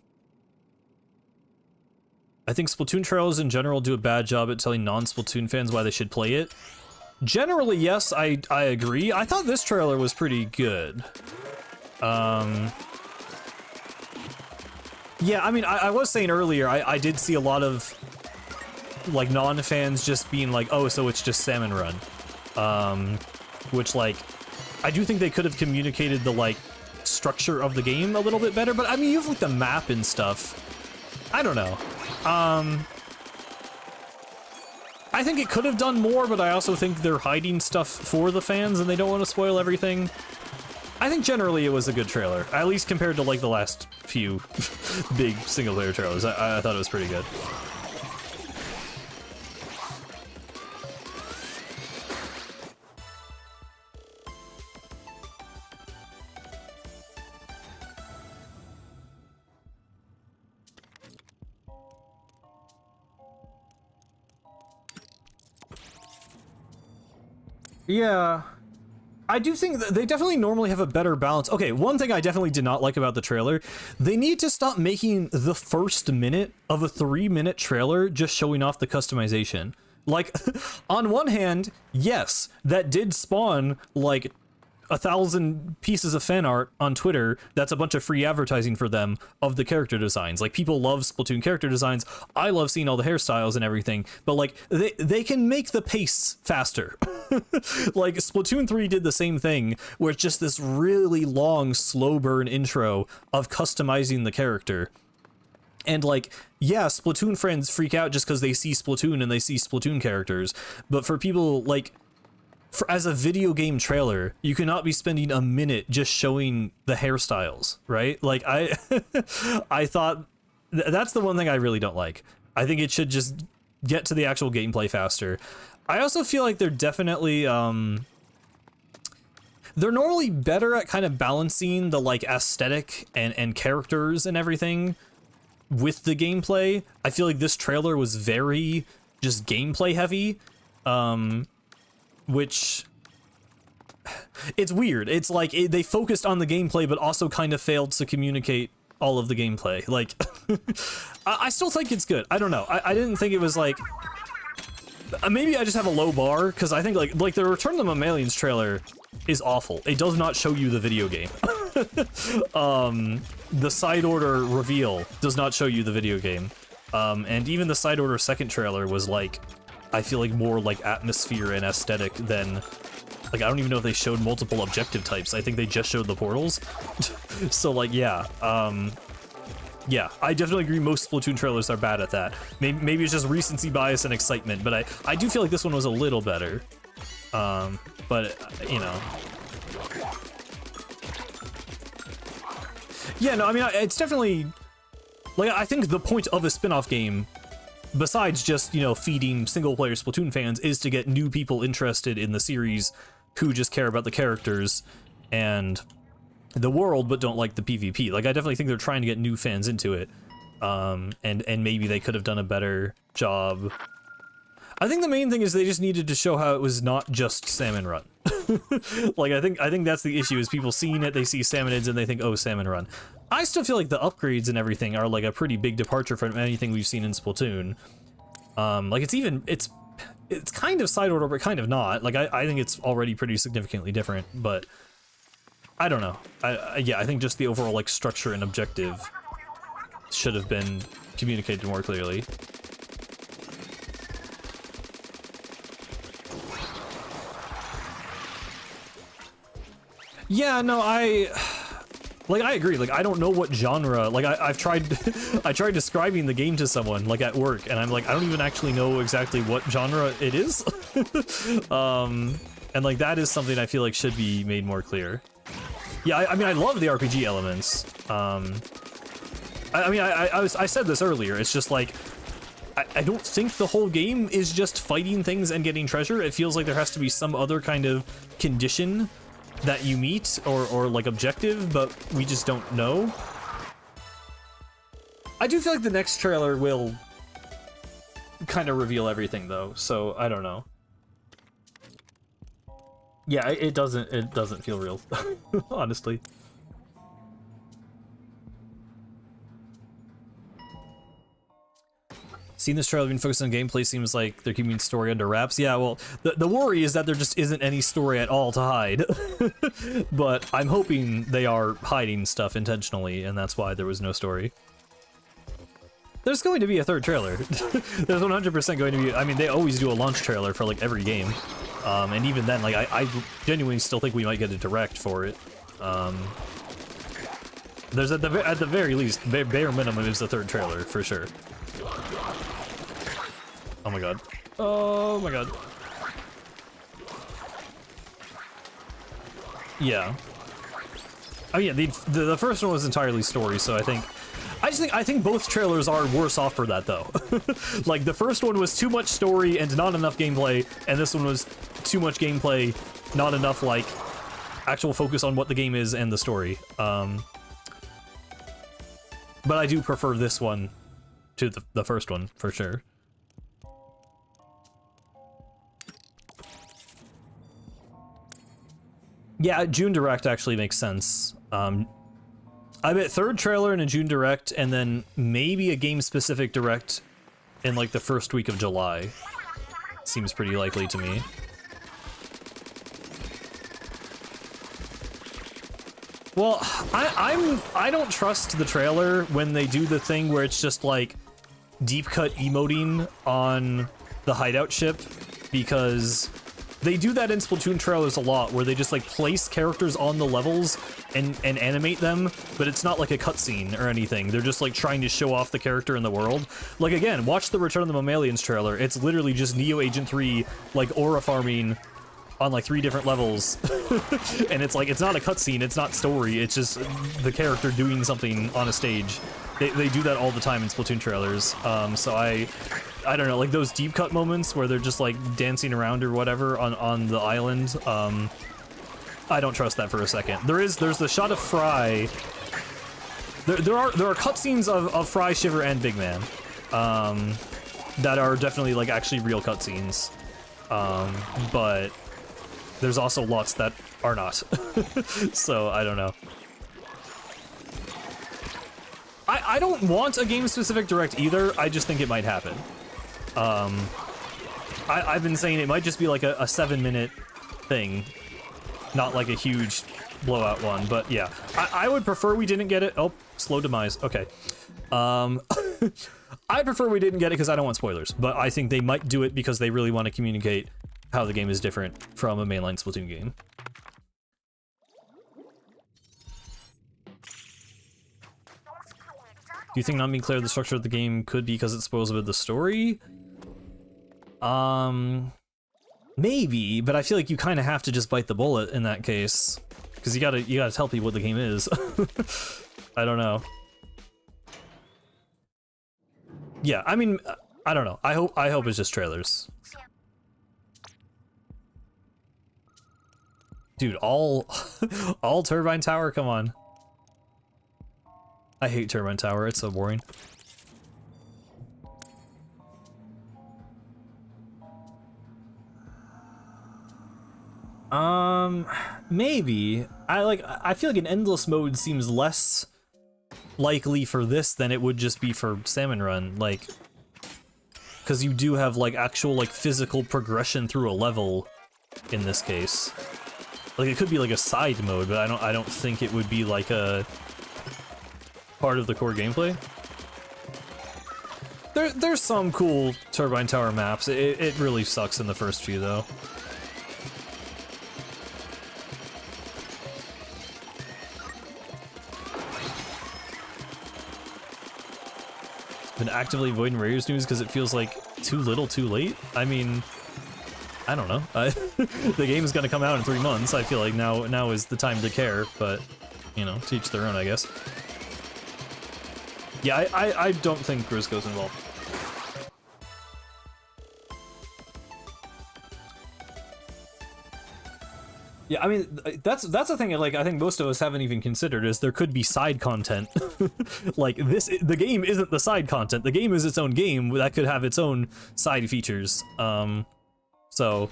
I think Splatoon trailers in general do a bad job at telling non-Splatoon fans why they should play it. Generally, yes, I agree. I thought this trailer was pretty good. Yeah, I mean, I was saying earlier, I did see a lot of like non-fans just being like, oh, so it's just Salmon Run. Which, like, I do think they could have communicated the, like, structure of the game a little bit better, but I mean, you have, like, the map and stuff. I don't know. I think it could have done more, but I also think they're hiding stuff for the fans and they don't want to spoil everything. I think generally it was a good trailer, at least compared to, like, the last few big single-player trailers. I thought it was pretty good. Yeah, I do think that they definitely normally have a better balance. Okay, one thing I definitely did not like about the trailer, they need to stop making the first minute of a 3-minute trailer just showing off the customization. Like, on one hand, yes, that did spawn, like, 1,000 pieces of fan art on Twitter. That's a bunch of free advertising for them of the character designs. Like, people love Splatoon character designs. I love seeing all the hairstyles and everything, but like they can make the pace faster. Like Splatoon 3 did the same thing, where it's just this really long slow burn intro of customizing the character. And like, yeah, Splatoon friends freak out just because they see Splatoon and they see Splatoon characters, but for people like, as a video game trailer, you cannot be spending a minute just showing the hairstyles, right? Like, I thought that's the one thing I really don't like. I think it should just get to the actual gameplay faster. I also feel like they're definitely, they're normally better at kind of balancing the, like, aesthetic and characters and everything with the gameplay. I feel like this trailer was very just gameplay heavy. Which, it's weird. It's like they focused on the gameplay but also kind of failed to communicate all of the gameplay. Like, I still think it's good. I don't know. I didn't think it was like, maybe I just have a low bar, because I think like the Return of the Mammalians trailer is awful. It does not show you the video game. The side order reveal does not show you the video game. And even the side order second trailer was like, I feel like more like atmosphere and aesthetic than, like, I don't even know if they showed multiple objective types. I think they just showed the portals. So like, yeah, yeah, I definitely agree most Splatoon trailers are bad at that. Maybe it's just recency bias and excitement, but I do feel like this one was a little better. But, you know. Yeah, no, I mean, it's definitely, like, I think the point of a spin-off game, besides just, you know, feeding single-player Splatoon fans, is to get new people interested in the series who just care about the characters and the world but don't like the PvP. Like, I definitely think they're trying to get new fans into it, and maybe they could have done a better job. I think the main thing is they just needed to show how it was not just Salmon Run. Like, I think that's the issue, is people seeing it, they see Salmonids and they think, oh, Salmon Run. I still feel like the upgrades and everything are like a pretty big departure from anything we've seen in Splatoon. Like, it's kind of side order, but kind of not. Like, I think it's already pretty significantly different, but I don't know. Yeah, I think just the overall, like, structure and objective should have been communicated more clearly. Yeah, no, I agree. Like, I don't know what genre. Like, I've tried, I tried describing the game to someone, like, at work, and I'm like, I don't even actually know exactly what genre it is. And, like, that is something I feel like should be made more clear. Yeah, I mean, I love the RPG elements. I said this earlier, it's just like, I don't think the whole game is just fighting things and getting treasure. It feels like there has to be some other kind of condition that you meet, or like objective, but we just don't know. I do feel like the next trailer will kind of reveal everything though, so I don't know. Yeah, it doesn't feel real, honestly. Seeing this trailer being focused on gameplay seems like they're keeping story under wraps. Yeah, well, the worry is that there just isn't any story at all to hide. But I'm hoping they are hiding stuff intentionally, and that's why there was no story. There's going to be a third trailer. There's 100% going to be. I mean, they always do a launch trailer for like every game. And even then, like, I genuinely still think we might get a direct for it. There's at the very least, bare minimum is the third trailer, for sure. Oh my god. Oh my god. Yeah. Oh yeah, the first one was entirely story, so I think both trailers are worse off for that though. Like, the first one was too much story and not enough gameplay, and this one was too much gameplay, not enough like actual focus on what the game is and the story. But I do prefer this one to the first one for sure. Yeah, June Direct actually makes sense. I bet third trailer in a June Direct, and then maybe a game-specific Direct in, like, the first week of July. Seems pretty likely to me. Well, I don't trust the trailer when they do the thing where it's just, like, deep-cut emoting on the hideout ship, because they do that in Splatoon trailers a lot, where they just, like, place characters on the levels and animate them, but it's not like a cutscene or anything. They're just, like, trying to show off the character in the world. Like, again, watch the Return of the Mammalians trailer. It's literally just Neo Agent 3, like, aura farming on, like, 3 different levels. And it's, like, it's not a cutscene, it's not story, it's just the character doing something on a stage. They do that all the time in Splatoon trailers. So I don't know, like those deep cut moments where they're just like dancing around or whatever on the island. I don't trust that for a second. There's the shot of Fry. There are cutscenes of Fry, Shiver, and Big Man that are definitely like actually real cutscenes. But there's also lots that are not. So I don't know. I don't want a game-specific Direct either, I just think it might happen. I've been saying it might just be like a 7-minute thing, not like a huge blowout one, but yeah. I would prefer we didn't get it. Oh, slow demise, okay. I prefer we didn't get it because I don't want spoilers, but I think they might do it because they really want to communicate how the game is different from a mainline Splatoon game. Do you think not being clear the structure of the game could be because it spoils a bit of the story? Maybe, but I feel like you kind of have to just bite the bullet in that case, because you gotta tell people what the game is. I don't know. Yeah, I mean, I don't know. I hope it's just trailers. Dude, all Turbine Tower, come on. I hate Turbine Tower, it's so boring. Maybe. I feel like an endless mode seems less likely for this than it would just be for Salmon Run, like, because you do have like actual like physical progression through a level in this case. Like, it could be like a side mode, but I don't think it would be like a part of the core gameplay. There's some cool Turbine Tower maps. It really sucks in the first few, though. Been actively avoiding Raiders news because it feels like too little too late. I mean, I don't know. The game is gonna come out in 3 months. I feel like now is the time to care, but, you know, to each their own, I guess. Yeah, I don't think Grizzco's involved. Yeah, I mean, that's the thing, like, I think most of us haven't even considered is there could be side content. Like, the game isn't the side content. The game is its own game that could have its own side features. So,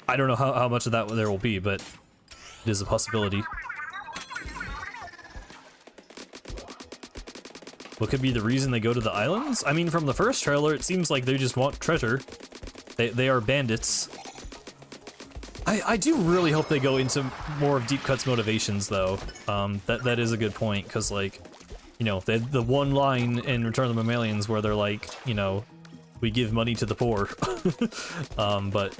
I don't know how much of that there will be, but it is a possibility. What could be the reason they go to the islands? I mean, from the first trailer, it seems like they just want treasure. They are bandits. I do really hope they go into more of Deep Cut's motivations, though. That is a good point, because, like, you know, the one line in Return of the Mammalians where they're like, you know, we give money to the poor. But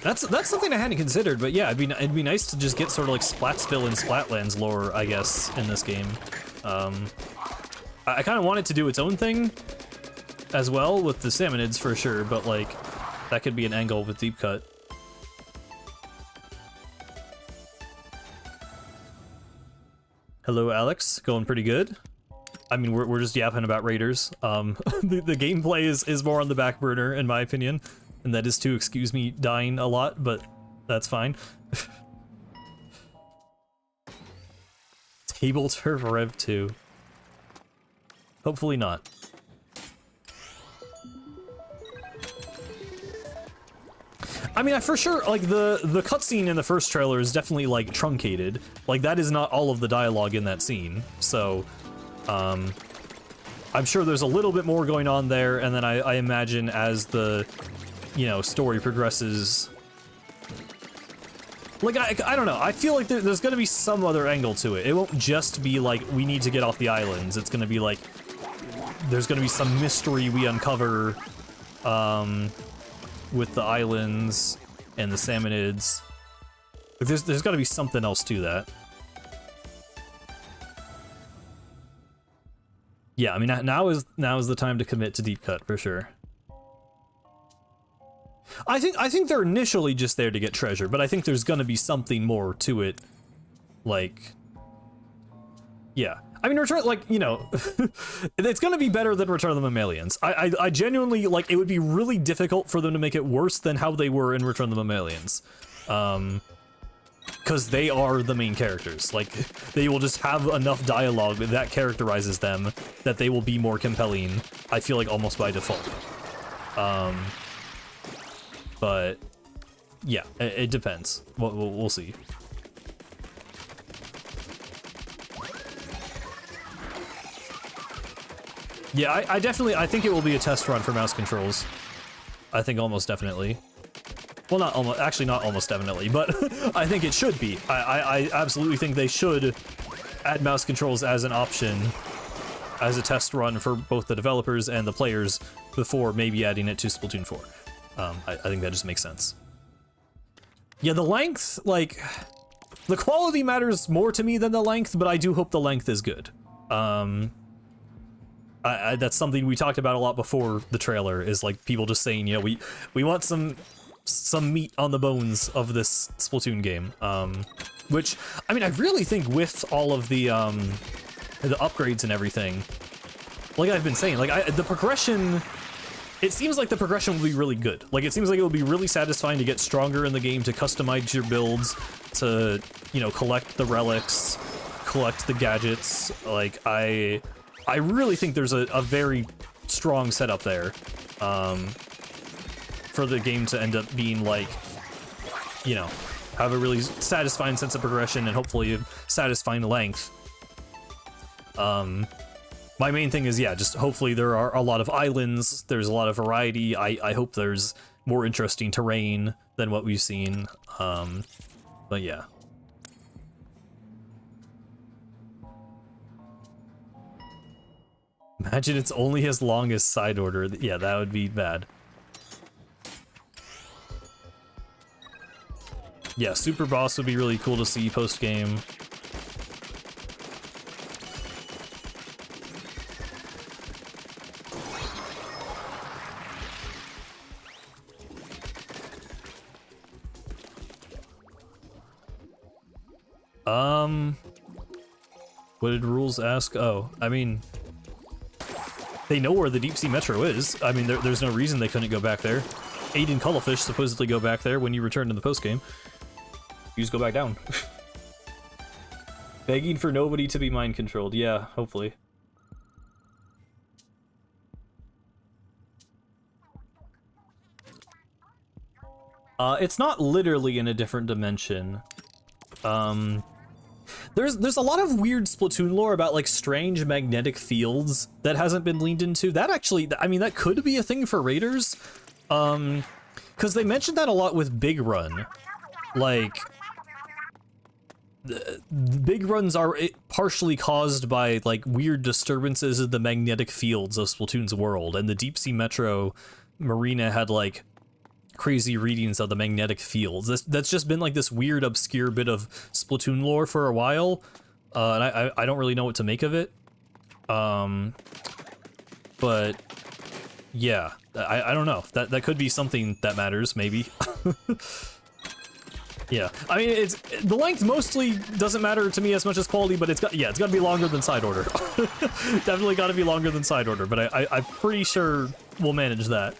that's something I hadn't considered. But yeah, it'd be nice to just get sort of like Splatsville and Splatlands lore, I guess, in this game. I kind of want it to do its own thing as well with the Salmonids for sure, but like that could be an angle with Deep Cut. Hello, Alex. Going pretty good. I mean, we're just yapping about Raiders. The gameplay is more on the back burner, in my opinion, and that is to excuse me dying a lot, but that's fine. Table Turf Rev 2. Hopefully not. I mean, I for sure, like, the cutscene in the first trailer is definitely, like, truncated. Like, that is not all of the dialogue in that scene, so, I'm sure there's a little bit more going on there, and then I imagine as the, you know, story progresses... Like, I don't know, I feel like there's gonna be some other angle to it. It won't just be, like, we need to get off the islands. It's gonna be, like, there's gonna be some mystery we uncover, with the islands and the Salmonids. Like, there's gotta be something else to that. Yeah, I mean, now is the time to commit to Deep Cut, for sure. I think they're initially just there to get treasure, but I think there's gonna be something more to it. Like, yeah. I mean, Return, like, you know, it's gonna be better than Return of the Mammalians. I genuinely, like, it would be really difficult for them to make it worse than how they were in Return of the Mammalians. Because they are the main characters. Like, they will just have enough dialogue that characterizes them that they will be more compelling, I feel like, almost by default. But, yeah, it depends. We'll see. Yeah, I definitely, I think it will be a test run for mouse controls. I think almost definitely. Well, not almost, actually not almost definitely, but I think it should be. I absolutely think they should add mouse controls as an option, as a test run for both the developers and the players before maybe adding it to Splatoon 4. I think that just makes sense. Yeah, the length, like, the quality matters more to me than the length, but I do hope the length is good. That's something we talked about a lot before the trailer, is like people just saying, you know, we want some meat on the bones of this Splatoon game. Which, I mean, I really think with all of the upgrades and everything, like I've been saying, like the progression, it seems like the progression will be really good. Like, it seems like it will be really satisfying to get stronger in the game, to customize your builds, to, you know, collect the relics, collect the gadgets. Like, I really think there's a very strong setup there, for the game to end up being, like, you know, have a really satisfying sense of progression and hopefully a satisfying length. My main thing is, yeah, just hopefully there are a lot of islands, there's a lot of variety. I hope there's more interesting terrain than what we've seen. But yeah. Imagine it's only as long as side order. Yeah, that would be bad. Yeah, Super Boss would be really cool to see post-game. What did rules ask? Oh, I mean, they know where the Deep Sea Metro is. I mean, there's no reason they couldn't go back there. Aiden Cuttlefish supposedly go back there when you return to the postgame. You just go back down. Begging for nobody to be mind controlled. Yeah, hopefully. It's not literally in a different dimension. There's a lot of weird Splatoon lore about like strange magnetic fields that hasn't been leaned into. That actually, I mean, that could be a thing for Raiders. Because they mentioned that a lot with Big Run. Like, the Big Runs are partially caused by like weird disturbances in the magnetic fields of Splatoon's world, and the Deep Sea Metro Marina had like crazy readings of the magnetic fields. That's just been like this weird obscure bit of Splatoon lore for a while, and I don't really know what to make of it. But yeah, I don't know. That could be something that matters, maybe. Yeah, I mean, it's the length mostly doesn't matter to me as much as quality, but it's got to be longer than side order. Definitely got to be longer than side order, but I'm pretty sure we'll manage that.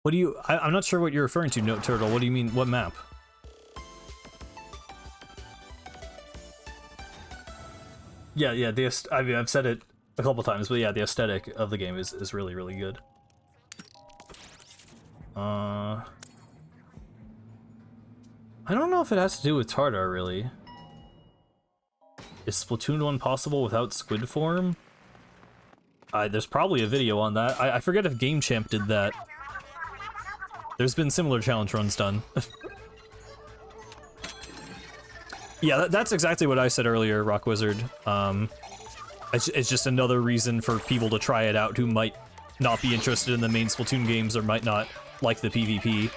What do you... I'm not sure what you're referring to, Note Turtle. What do you mean? What map? Yeah, I mean, I've said it a couple times, but yeah, the aesthetic of the game is really, really good. I don't know if it has to do with Tartar, really. Is Splatoon 1 possible without squid form? There's probably a video on that. I forget if Game Champ did that. There's been similar challenge runs done. Yeah, that's exactly what I said earlier, Rock Wizard. It's just another reason for people to try it out who might not be interested in the main Splatoon games or might not like the PvP.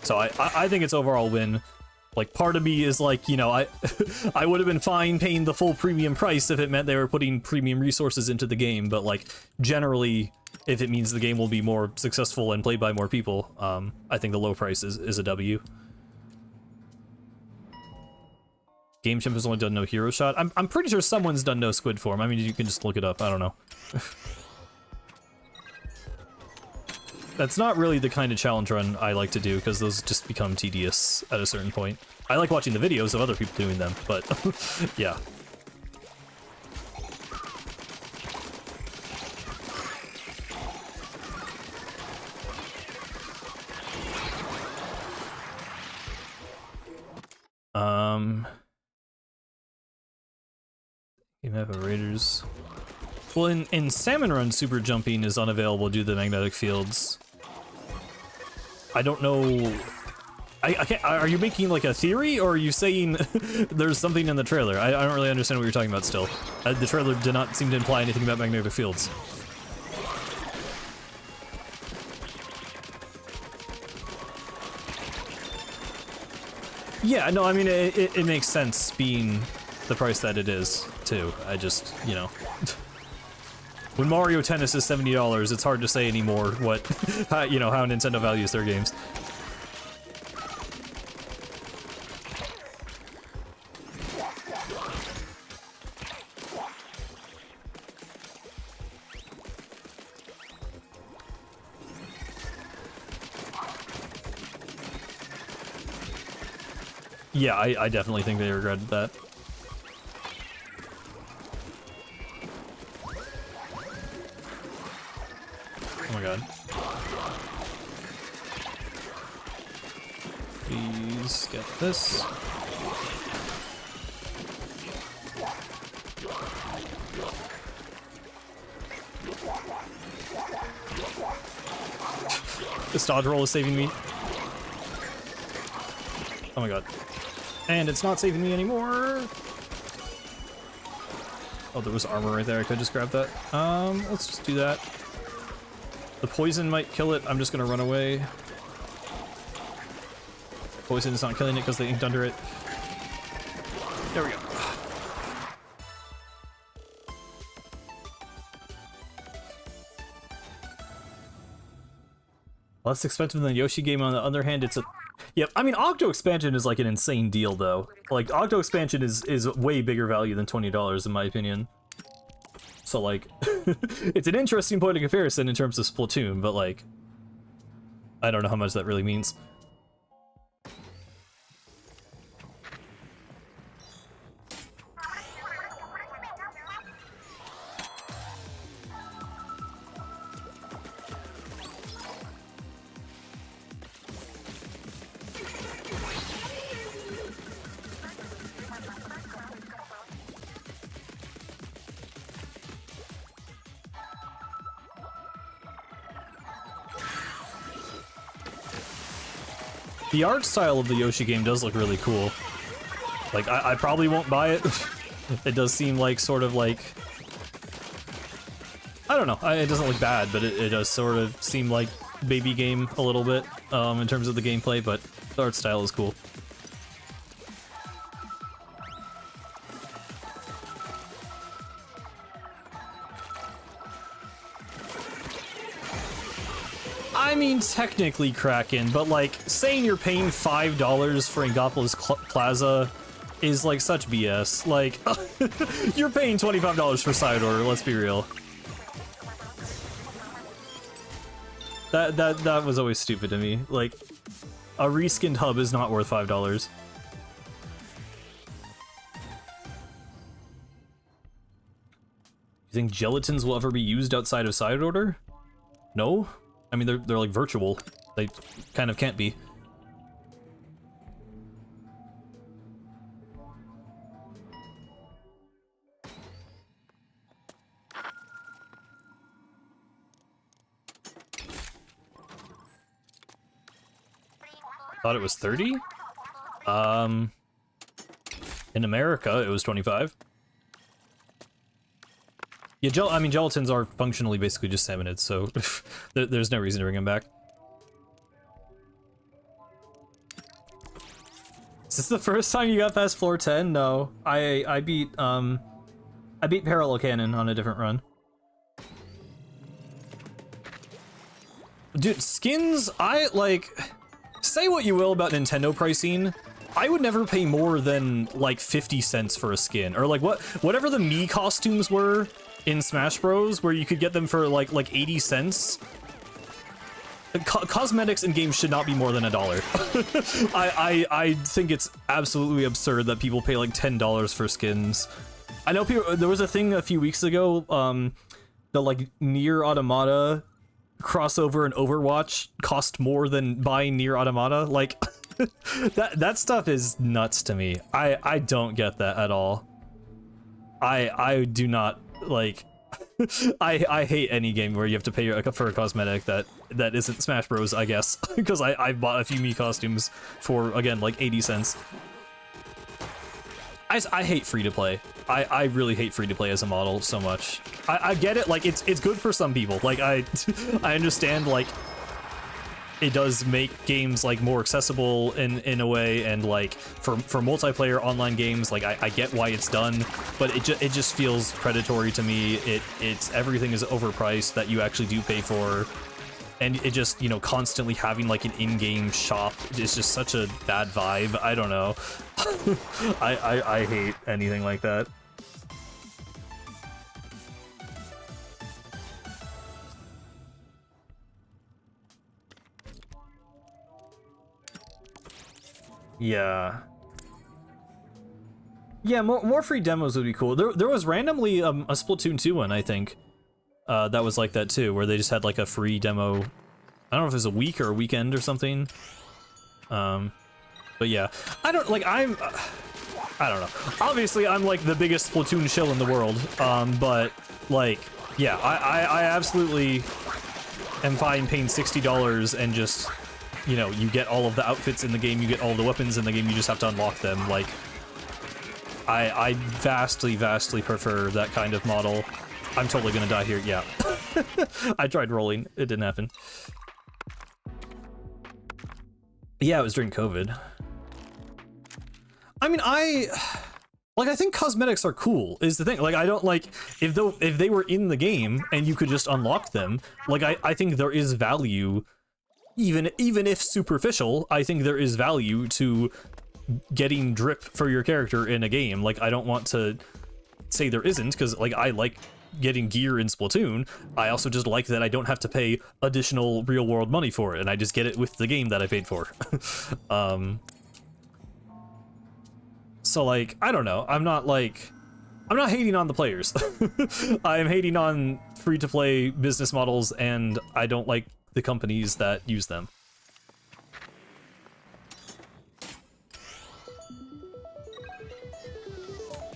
So I think it's overall win. Like, part of me is like, you know, I would have been fine paying the full premium price if it meant they were putting premium resources into the game, but like, generally, if it means the game will be more successful and played by more people, I think the low price is a W. Game Champ has only done no hero shot. I'm pretty sure someone's done no squid form. I mean, you can just look it up. I don't know. That's not really the kind of challenge run I like to do, because those just become tedious at a certain point. I like watching the videos of other people doing them, but yeah. You have a Raiders. Well, in Salmon Run, super jumping is unavailable due to the magnetic fields. I don't know. I can't. Are you making like a theory, or are you saying there's something in the trailer? I don't really understand what you're talking about still. The trailer did not seem to imply anything about magnetic fields. Yeah, no, I mean, it makes sense being the price that it is, too. I just, you know... When Mario Tennis is $70, it's hard to say anymore what, you know, how Nintendo values their games. Yeah, I definitely think they regretted that. Oh my god. Please get this. This dodge roll is saving me. Oh my god. And it's not saving me anymore. Oh, there was armor right there. I could just grab that. Let's just do that. The poison might kill it. I'm just gonna run away. Poison is not killing it because they inked under it. There we go. Less expensive than the Yoshi game. On the other hand, it's a... Yep, I mean, Octo Expansion is like an insane deal, though. Like, Octo Expansion is way bigger value than $20, in my opinion. So, like, it's an interesting point of comparison in terms of Splatoon, but, like, I don't know how much that really means. The art style of the Yoshi game does look really cool. Like, I probably won't buy it. It does seem like sort of like... I don't know, it doesn't look bad, but it does sort of seem like baby game a little bit in terms of the gameplay, but the art style is cool. I mean, technically Kraken, but like, saying you're paying $5 for Angopolis Plaza is like such BS. Like, you're paying $25 for side order, let's be real. That was always stupid to me. Like, a reskinned hub is not worth $5. You think gelatins will ever be used outside of side order? No? I mean, they're like virtual. They kind of can't be. Thought it was 30? In America, it was 25. Yeah, I mean, gelatins are functionally basically just salmonids, so there's no reason to bring them back. Is this the first time you got past floor 10? No, I beat Parallel Cannon on a different run. Dude, skins, say what you will about Nintendo pricing, I would never pay more than like 50 cents for a skin, or like whatever the Mii costumes were in Smash Bros, where you could get them for like 80 cents. Cosmetics in games should not be more than $1. I think it's absolutely absurd that people pay like $10 for skins. I know there was a thing a few weeks ago, the like Nier Automata crossover and Overwatch cost more than buying Nier Automata. Like, that stuff is nuts to me. I don't get that at all. I do not like. I hate any game where you have to pay for a cosmetic that isn't Smash Bros, I guess, because I've bought a few Mii costumes for, again, like 80 cents. I hate free-to-play. I really hate free-to-play as a model so much. I get it, like, it's good for some people. Like, I understand, like, it does make games like more accessible in a way, and like for multiplayer online games, like I get why it's done, but it just feels predatory to me. It's everything is overpriced that you actually do pay for, and it just, you know, constantly having like an in-game shop is just such a bad vibe. I don't know. I hate anything like that. Yeah. Yeah, more free demos would be cool. There was randomly a Splatoon 2 one, I think. that was like that too, where they just had like a free demo. I don't know if it was a week or a weekend or something. But yeah, I don't know. Obviously, I'm like the biggest Splatoon shill in the world. But like, yeah, I absolutely am fine paying $60 and just, you know, you get all of the outfits in the game, you get all the weapons in the game, you just have to unlock them. Like, I vastly, vastly prefer that kind of model. I'm totally gonna die here, yeah. I tried rolling, it didn't happen. Yeah, it was during COVID. I mean, I think cosmetics are cool, is the thing. Like, I don't, like, if they were in the game and you could just unlock them, like, I think there is value, even if superficial, I think there is value to getting drip for your character in a game. Like, I don't want to say there isn't, because, like, I like getting gear in Splatoon. I also just like that I don't have to pay additional real-world money for it, and I just get it with the game that I paid for. So, like, I don't know. I'm not hating on the players. I'm hating on free-to-play business models, and I don't like the companies that use them.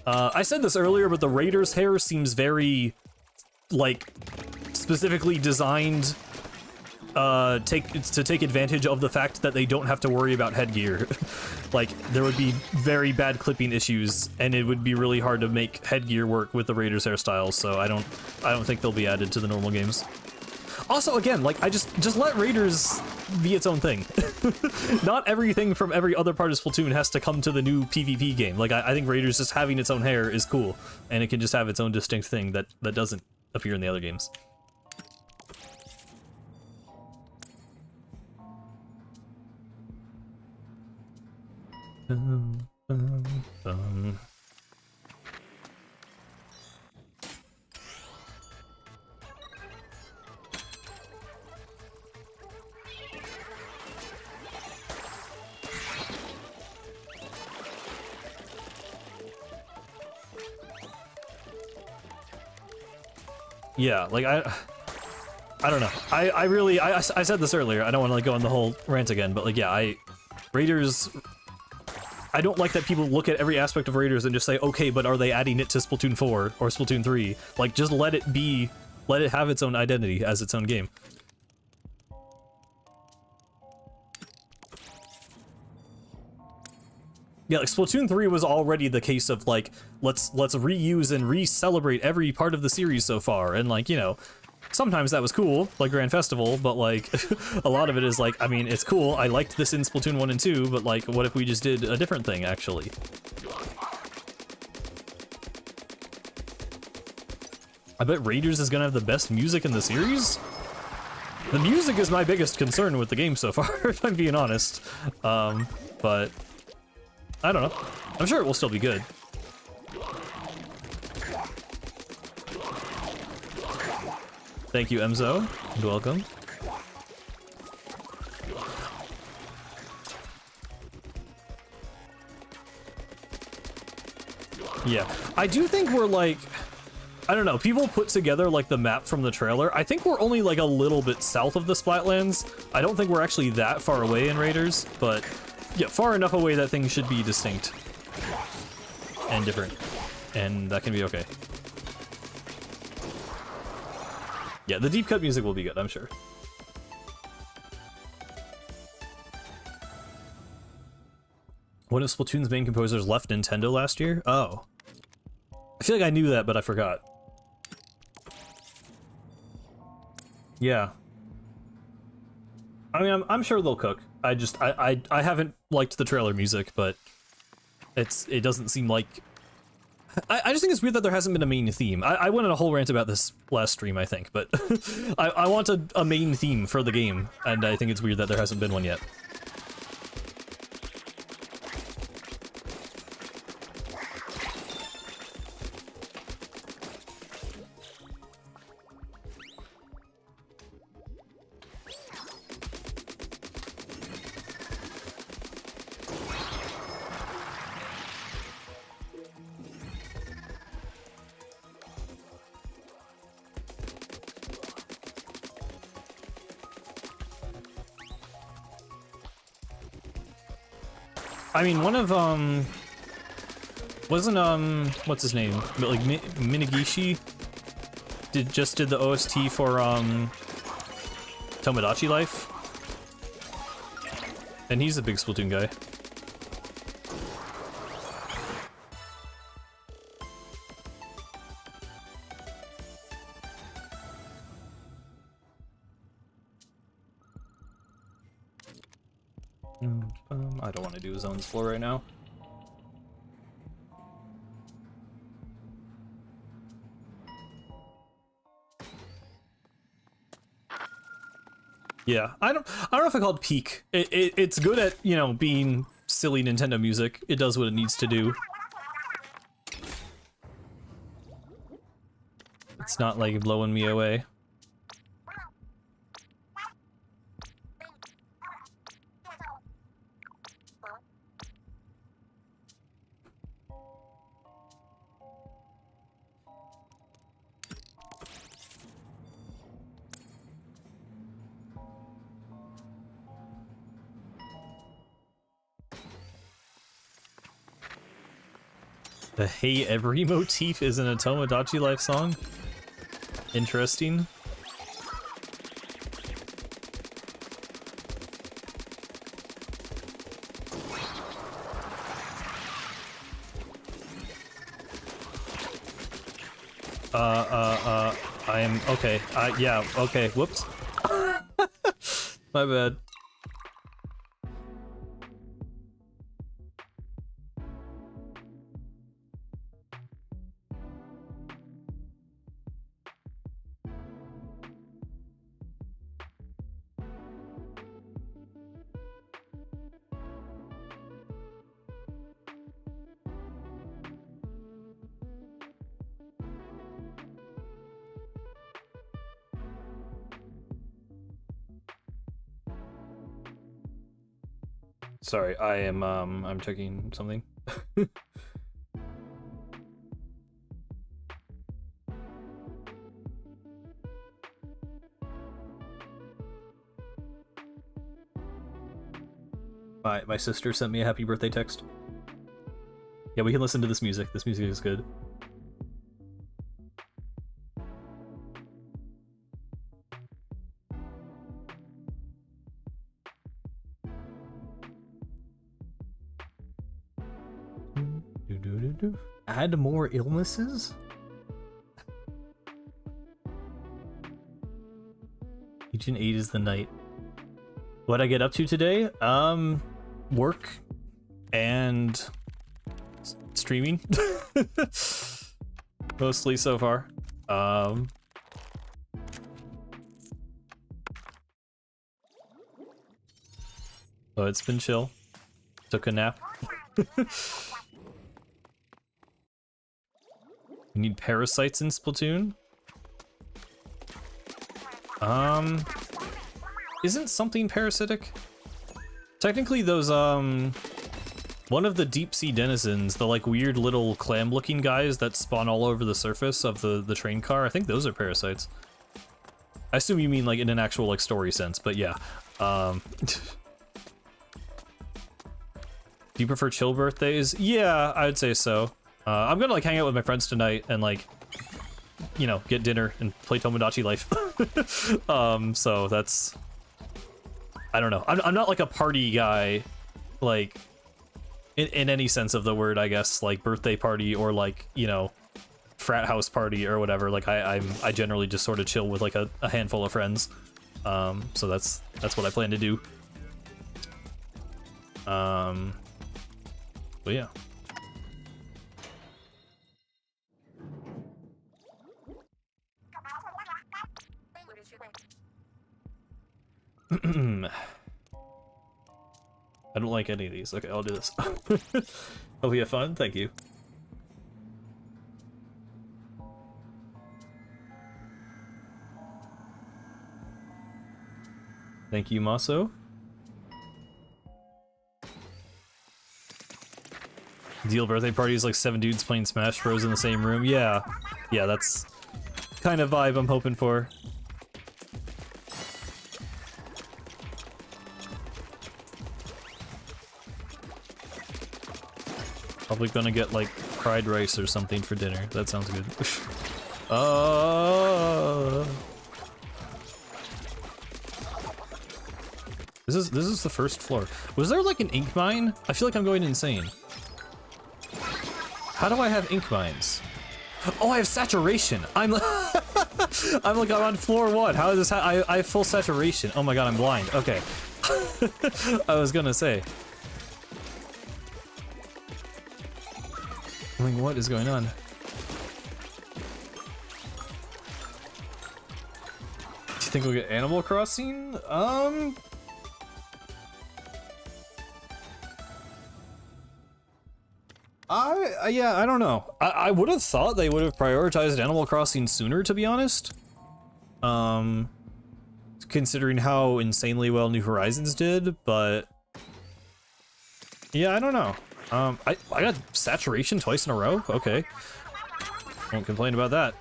I said this earlier, but the Raiders' hair seems very, like, specifically designed to take advantage of the fact that they don't have to worry about headgear. Like, there would be very bad clipping issues, and it would be really hard to make headgear work with the Raiders' hairstyles, so I don't think they'll be added to the normal games. Also, again, like, I just let Raiders be its own thing. Not everything from every other part of Splatoon has to come to the new PvP game. Like, I think Raiders just having its own hair is cool, and it can just have its own distinct thing that doesn't appear in the other games. Yeah, like, I don't know. I said this earlier, I don't want to, like, go on the whole rant again, but, like, yeah, Raiders, I don't like that people look at every aspect of Raiders and just say, okay, but are they adding it to Splatoon 4 or Splatoon 3? Like, just let it have its own identity as its own game. Yeah, like, Splatoon 3 was already the case of, like, let's reuse and re-celebrate every part of the series so far, and, like, you know, sometimes that was cool, like Grand Festival, but, like, a lot of it is, like, I mean, it's cool, I liked this in Splatoon 1 and 2, but, like, what if we just did a different thing, actually? I bet Raiders is gonna have the best music in the series? The music is my biggest concern with the game so far, if I'm being honest. But I don't know. I'm sure it will still be good. Thank you, Emzo. And welcome. Yeah, I do think we're, like, I don't know, people put together, like, the map from the trailer. I think we're only, like, a little bit south of the Splatlands. I don't think we're actually that far away in Raiders, but yeah, far enough away that things should be distinct and different, and that can be okay. Yeah, the deep cut music will be good, I'm sure. One of Splatoon's main composers left Nintendo last year? Oh. I feel like I knew that, but I forgot. Yeah. I mean, I'm sure they'll cook. I haven't liked the trailer music, but it doesn't seem like... I just think it's weird that there hasn't been a main theme. I went on a whole rant about this last stream, I think, but I want a main theme for the game, and I think it's weird that there hasn't been one yet. I mean, one of, wasn't, what's his name? Like, Minagishi just did the OST for, Tomodachi Life. And he's a big Splatoon guy. I don't want to do Zone's floor right now. Yeah, I don't know if I call it peak. It's good at, you know, being silly Nintendo music. It does what it needs to do. It's not like blowing me away. The Hey Every motif is in a Tomodachi Life song? Interesting. I am, okay, yeah, okay, whoops. My bad. Sorry, I'm checking something. My sister sent me a happy birthday text. Yeah, we can listen to this music. This music is good. Add more illnesses? Agent 8 is the night. What I get up to today? Work and streaming. Mostly so far. So it's been chill. Took a nap. You need parasites in Splatoon? Isn't something parasitic? Technically those, one of the deep sea denizens, the like weird little clam looking guys that spawn all over the surface of the train car, I think those are parasites. I assume you mean like in an actual like story sense, but yeah. Do you prefer chill birthdays? Yeah, I would say so. I'm gonna like hang out with my friends tonight and like, you know, get dinner and play Tomodachi Life. So that's, I don't know. I'm not like a party guy, like in any sense of the word, I guess, like birthday party or like, you know, frat house party or whatever. Like I generally just sort of chill with like a handful of friends. So that's what I plan to do. But yeah. I don't like any of these. Okay, I'll do this. Hope you have fun. Thank you. Thank you, Maso. Deal birthday party is like 7 dudes playing Smash Bros in the same room. Yeah, that's kind of vibe I'm hoping for. Probably gonna get like fried rice or something for dinner. That sounds good. This is the first floor. Was there like an ink mine? I feel like I'm going insane. How do I have ink mines? Oh, I have saturation. I'm I'm on floor 1. How is this? I have full saturation. Oh my god, I'm blind. Okay. I was gonna say. I mean, what is going on? Do you think we'll get Animal Crossing? Yeah, I don't know. I would have thought they would have prioritized Animal Crossing sooner, to be honest. Considering how insanely well New Horizons did, but yeah, I don't know. I got saturation twice in a row. Okay, won't complain about that.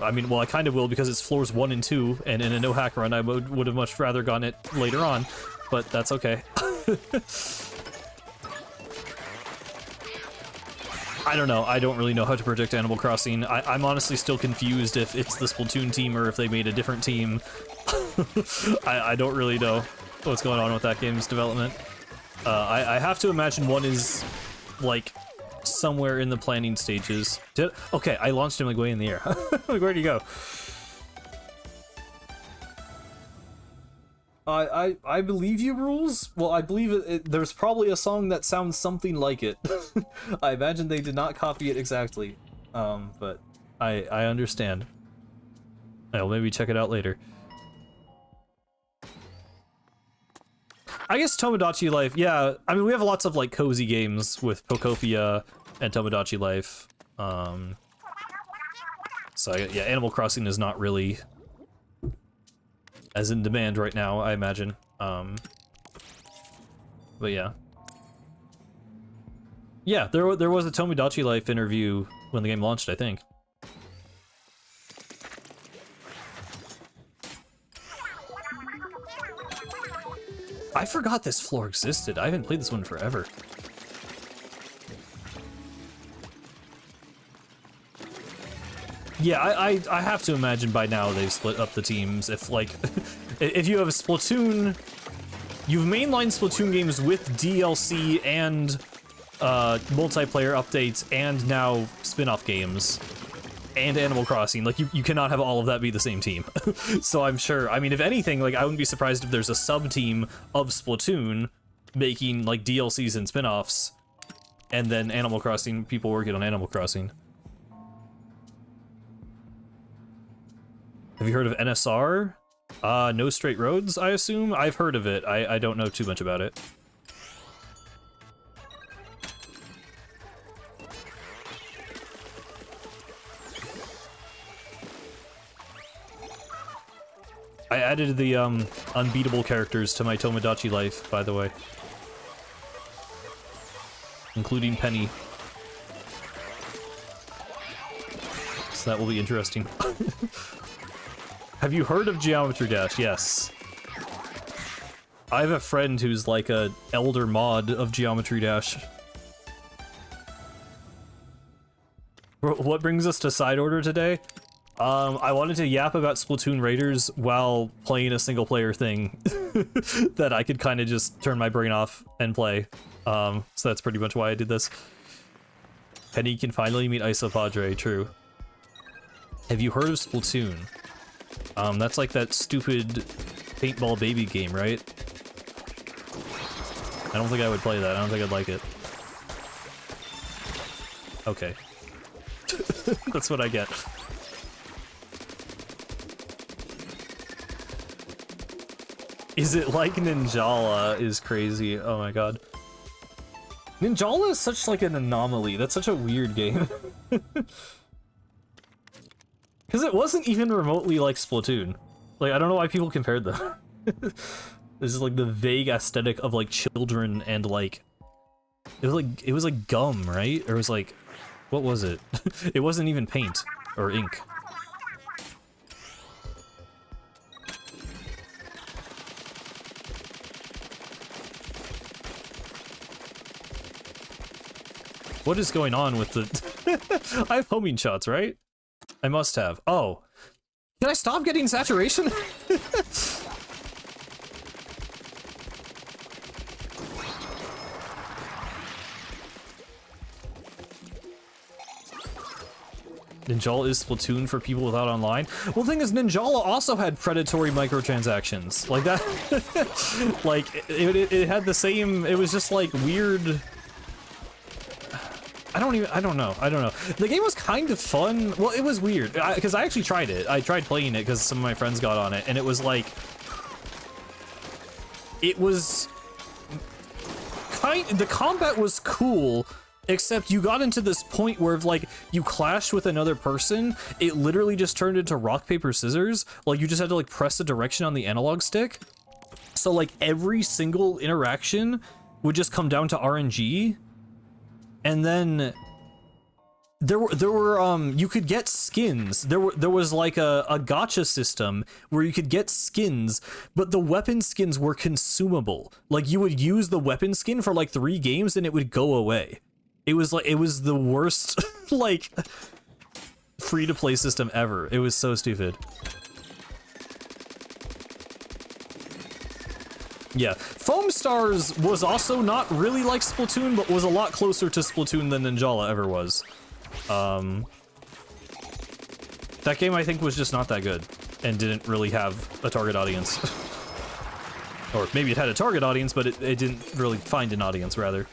I mean, well, I kind of will because it's floors 1 and 2, and in a no hack run, I would have much rather gotten it later on, but that's okay. I don't know. I don't really know how to predict Animal Crossing. I'm honestly still confused if it's the Splatoon team or if they made a different team. I don't really know what's going on with that game's development. I have to imagine one is, like, somewhere in the planning stages. Okay, I launched him like way in the air. Like, where'd he go? I believe you, Rules. Well, I believe there's probably a song that sounds something like it. I imagine they did not copy it exactly. But I understand. I'll maybe check it out later. I guess Tomodachi Life, yeah, I mean, we have lots of, like, cozy games with Pokopia and Tomodachi Life. So, yeah, Animal Crossing is not really as in demand right now, I imagine. But yeah. Yeah, there was a Tomodachi Life interview when the game launched, I think. I forgot this floor existed. I haven't played this one forever. Yeah, I have to imagine by now they've split up the teams. If, like, if you have a Splatoon, you've mainlined Splatoon games with DLC and multiplayer updates and now spin-off games and Animal Crossing. Like, you cannot have all of that be the same team. So I'm sure, I mean, if anything, like, I wouldn't be surprised if there's a sub-team of Splatoon making, like, DLCs and spin-offs, and then Animal Crossing, people working on Animal Crossing. Have you heard of NSR? No Straight Roads, I assume? I've heard of it. I don't know too much about it. I added the unbeatable characters to my Tomodachi Life, by the way. Including Penny. So that will be interesting. Have you heard of Geometry Dash? Yes. I have a friend who's like a elder mod of Geometry Dash. What brings us to side order today? I wanted to yap about Splatoon Raiders while playing a single player thing that I could kind of just turn my brain off and play. So that's pretty much why I did this. Penny can finally meet Isopadre, true. Have you heard of Splatoon? That's like that stupid paintball baby game, right? I don't think I would play that. I don't think I'd like it. Okay. That's what I get. Is it like Ninjala is crazy? Oh my god. Ninjala is such like an anomaly. That's such a weird game. Because it wasn't even remotely like Splatoon. Like, I don't know why people compared them. This is like the vague aesthetic of like children and like... It was like gum, right? Or it was like... What was it? It wasn't even paint or ink. What is going on with the... I have homing shots, right? I must have. Oh. Can I stop getting saturation? Ninjala is Splatoon for people without online. Well, the thing is, Ninjala also had predatory microtransactions. Like that, like, it had the same, it was just like weird. I don't know. The game was kind of fun. Well, it was weird, because I actually tried it. I tried playing it because some of my friends got on it, and it was like, it was the combat was cool, except you got into this point where if, like, you clashed with another person, it literally just turned into rock, paper, scissors. Like, you just had to, like, press the direction on the analog stick. So, like, every single interaction would just come down to RNG. And then there were you could get skins. There was like a gacha system where you could get skins, but the weapon skins were consumable. Like, you would use the weapon skin for like 3 games and it would go away. It was like, it was the worst like free to play system ever. It was so stupid. Yeah, Foam Stars was also not really like Splatoon, but was a lot closer to Splatoon than Ninjala ever was. That game, I think, was just not that good, and didn't really have a target audience. Or maybe it had a target audience, but it didn't really find an audience, rather.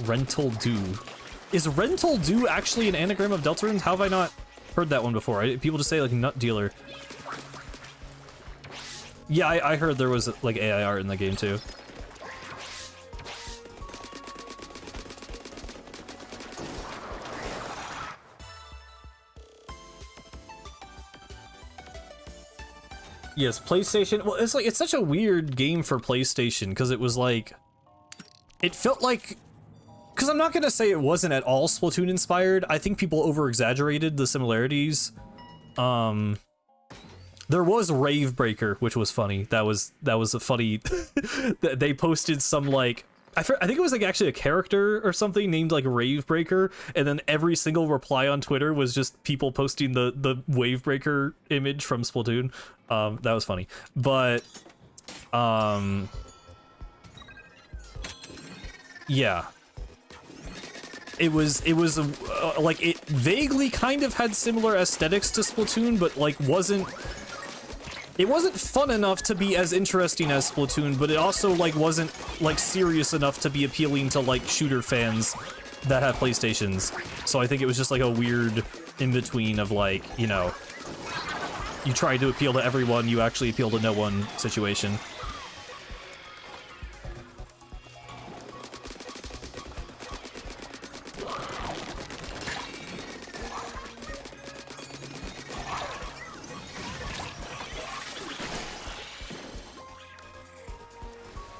Rental Do. Is Rental Do actually an anagram of Deltarune? How have I not heard that one before? People just say, like, nut dealer. Yeah, I heard there was, like, AI art in the game, too. Yes, PlayStation. Well, it's like, it's such a weird game for PlayStation, because it was like, it felt like, because I'm not gonna say it wasn't at all Splatoon inspired. I think people over-exaggerated the similarities. There was Rave Breaker, which was funny. That was a funny. They posted some, like, I think it was like actually a character or something named like Rave Breaker, and then every single reply on Twitter was just people posting the Wave Breaker image from Splatoon. That was funny, but yeah. It was like, it vaguely kind of had similar aesthetics to Splatoon, but like it wasn't fun enough to be as interesting as Splatoon, but it also like wasn't like serious enough to be appealing to like shooter fans that have PlayStations. So I think it was just like a weird in between of, like, you know, you try to appeal to everyone, you actually appeal to no one situation.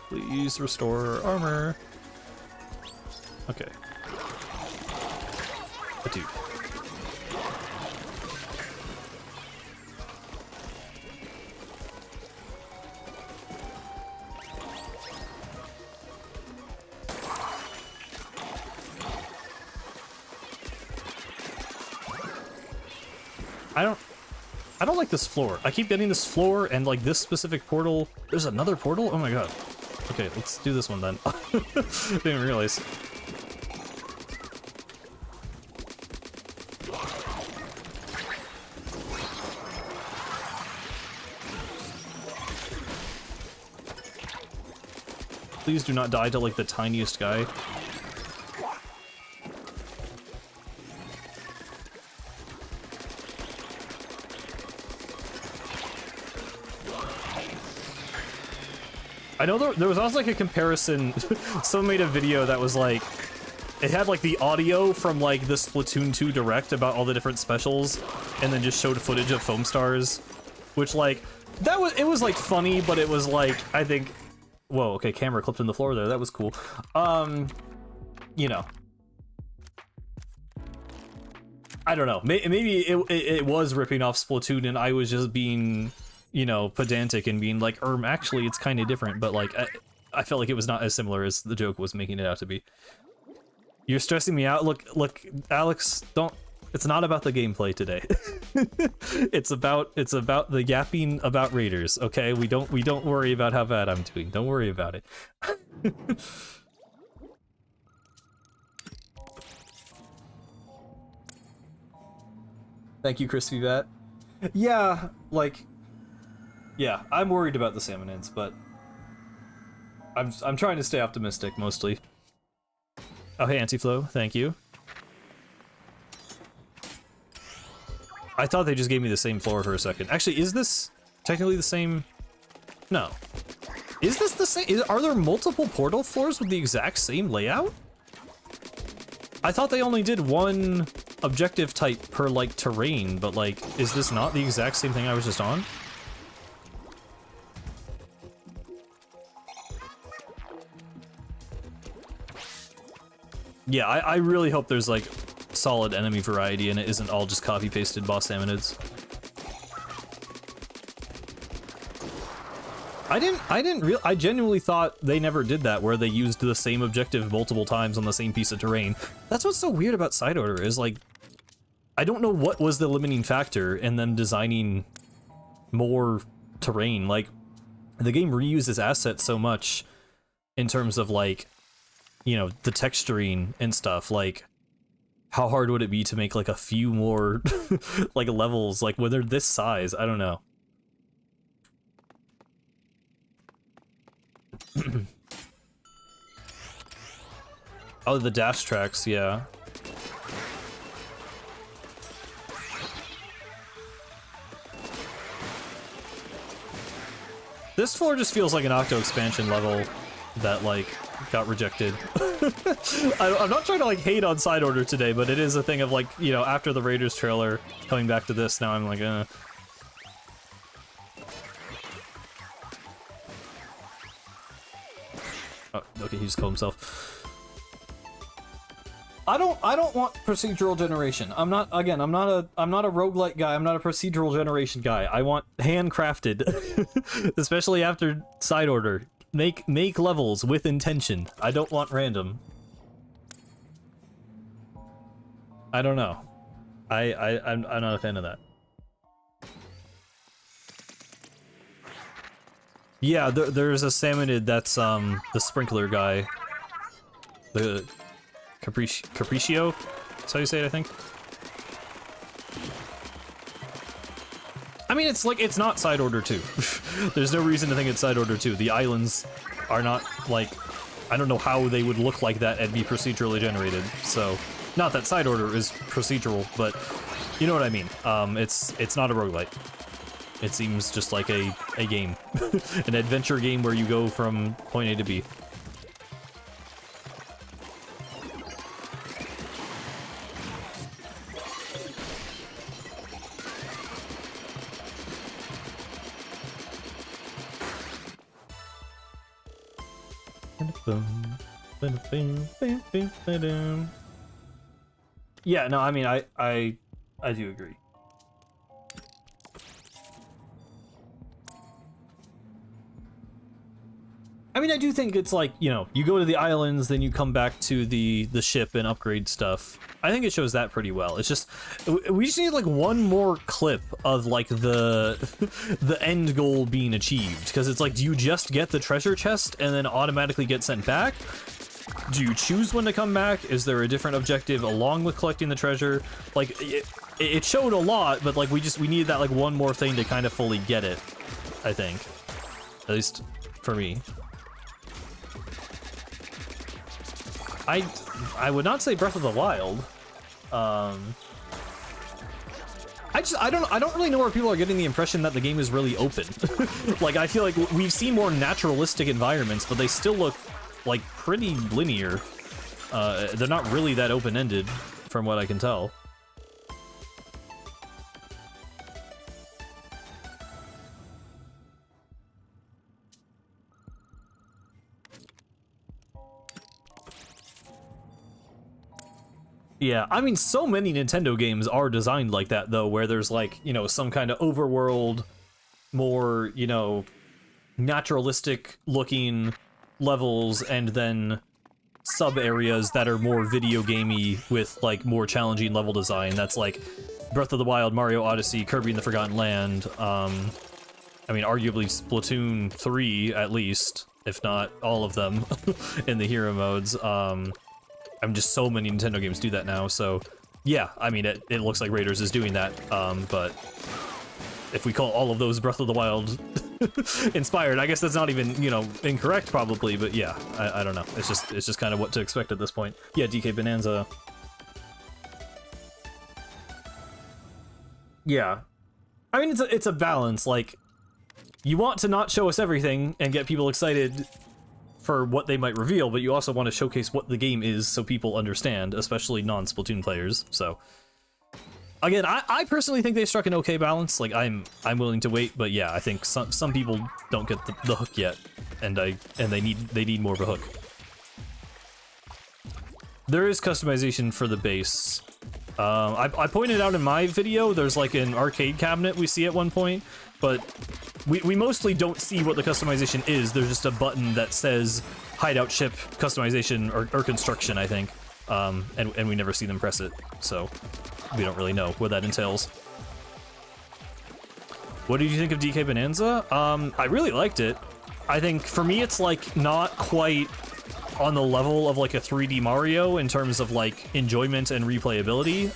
Please restore armor. Okay. Dude. I don't like this floor. I keep getting this floor and like this specific portal. There's another portal? Oh my god. Okay, let's do this one then. Didn't realize. Please do not die to like the tiniest guy. I know there was also like a comparison. Someone made a video that was like, it had like the audio from like the Splatoon 2 Direct about all the different specials, and then just showed footage of Foam Stars, which like, it was like funny, but it was like, I think, whoa, okay, camera clipped in the floor there, that was cool. You know. I don't know, maybe it was ripping off Splatoon and I was just being you know, pedantic and being like, actually it's kind of different, but like, I felt like it was not as similar as the joke was making it out to be. You're stressing me out. Look, Alex, don't, it's not about the gameplay today. it's about the yapping about Raiders, okay? We don't worry about how bad I'm doing. Don't worry about it. Thank you, Crispy Bat. Yeah, like, yeah, I'm worried about the Salmonids, but I'm trying to stay optimistic mostly. Oh, hey, Antiflow, thank you. I thought they just gave me the same floor for a second. Actually, is this technically the same? No. Is this the same? Are there multiple portal floors with the exact same layout? I thought they only did one objective type per, like, terrain, but, like, is this not the exact same thing I was just on? Yeah, I really hope there's, like, solid enemy variety and it isn't all just copy-pasted boss Salmonids. I genuinely thought they never did that, where they used the same objective multiple times on the same piece of terrain. That's what's so weird about Side Order, is like, I don't know what was the limiting factor in them designing more terrain. Like, the game reuses assets so much in terms of, like, you know, the texturing and stuff. Like, how hard would it be to make, like, a few more, like, levels, like, when they're this size? I don't know. Oh, the dash tracks, yeah. This floor just feels like an Octo expansion level that, like, got rejected. I'm not trying to, like, hate on Side Order today, but it is a thing of, like, you know, after the Raiders trailer, coming back to this, now I'm like, Oh, okay, he just killed himself. I don't want procedural generation. I'm not a roguelike guy. I'm not a procedural generation guy. I want handcrafted, especially after Side Order. Make levels with intention. I don't want random. I don't know. I'm not a fan of that. Yeah, there's a Salmonid that's the sprinkler guy. The Capriccio? That's how you say it, I think. I mean, it's like, it's not Side Order 2. There's no reason to think it's Side Order 2. The islands are not, like, I don't know how they would look like that and be procedurally generated, so, not that Side Order is procedural, but you know what I mean. It's not a roguelite. It seems just like a game. An adventure game where you go from point A to B. Yeah, no, I mean, I do agree. I mean, I do think it's like, you know, you go to the islands, then you come back to the ship and upgrade stuff. I think it shows that pretty well. It's just, we just need like one more clip of like the end goal being achieved. Because it's like, do you just get the treasure chest and then automatically get sent back? Do you choose when to come back? Is there a different objective along with collecting the treasure? Like, it showed a lot, but like we need that like one more thing to kind of fully get it, I think. At least for me. I would not say Breath of the Wild. I don't really know where people are getting the impression that the game is really open. Like, I feel like we've seen more naturalistic environments, but they still look like pretty linear. They're not really that open-ended, from what I can tell. Yeah, I mean, so many Nintendo games are designed like that, though, where there's, like, you know, some kind of overworld more, you know, naturalistic looking levels, and then sub areas that are more video gamey with like more challenging level design. That's like Breath of the Wild, Mario Odyssey, Kirby and the Forgotten Land. I mean, arguably Splatoon 3 at least, if not all of them in the hero modes. I mean, just so many Nintendo games do that now, so yeah, I mean, it looks like Raiders is doing that, but if we call all of those Breath of the Wild inspired, I guess that's not even, you know, incorrect probably, but yeah, I don't know. It's just kind of what to expect at this point. Yeah, DK Bonanza. Yeah. I mean, it's a balance. Like, you want to not show us everything and get people excited for what they might reveal, but you also want to showcase what the game is so people understand, especially non-Splatoon players. So again, I personally think they struck an okay balance. Like, I'm willing to wait, but yeah, I think some people don't get the hook yet, and they need more of a hook. There is customization for the base. I pointed out in my video, there's like an arcade cabinet we see at one point, but we mostly don't see what the customization is. There's just a button that says hideout ship customization or construction, I think, and we never see them press it, so we don't really know what that entails. What did you think of DK Bonanza? I really liked it. I think for me it's like not quite on the level of like a 3D Mario in terms of like enjoyment and replayability,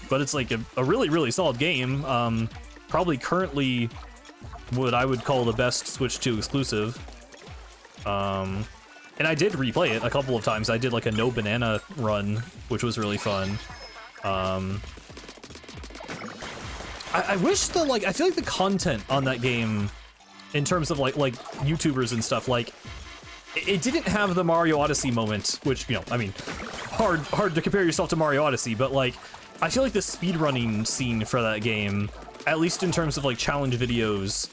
but it's like a really, really solid game. Probably currently what I would call the best Switch 2 exclusive. And I did replay it a couple of times. I did like a no banana run, which was really fun. I wish the, like, I feel like the content on that game in terms of like YouTubers and stuff, like, it didn't have the Mario Odyssey moment, which, you know, I mean, hard to compare yourself to Mario Odyssey, but like, I feel like the speedrunning scene for that game, at least in terms of like challenge videos,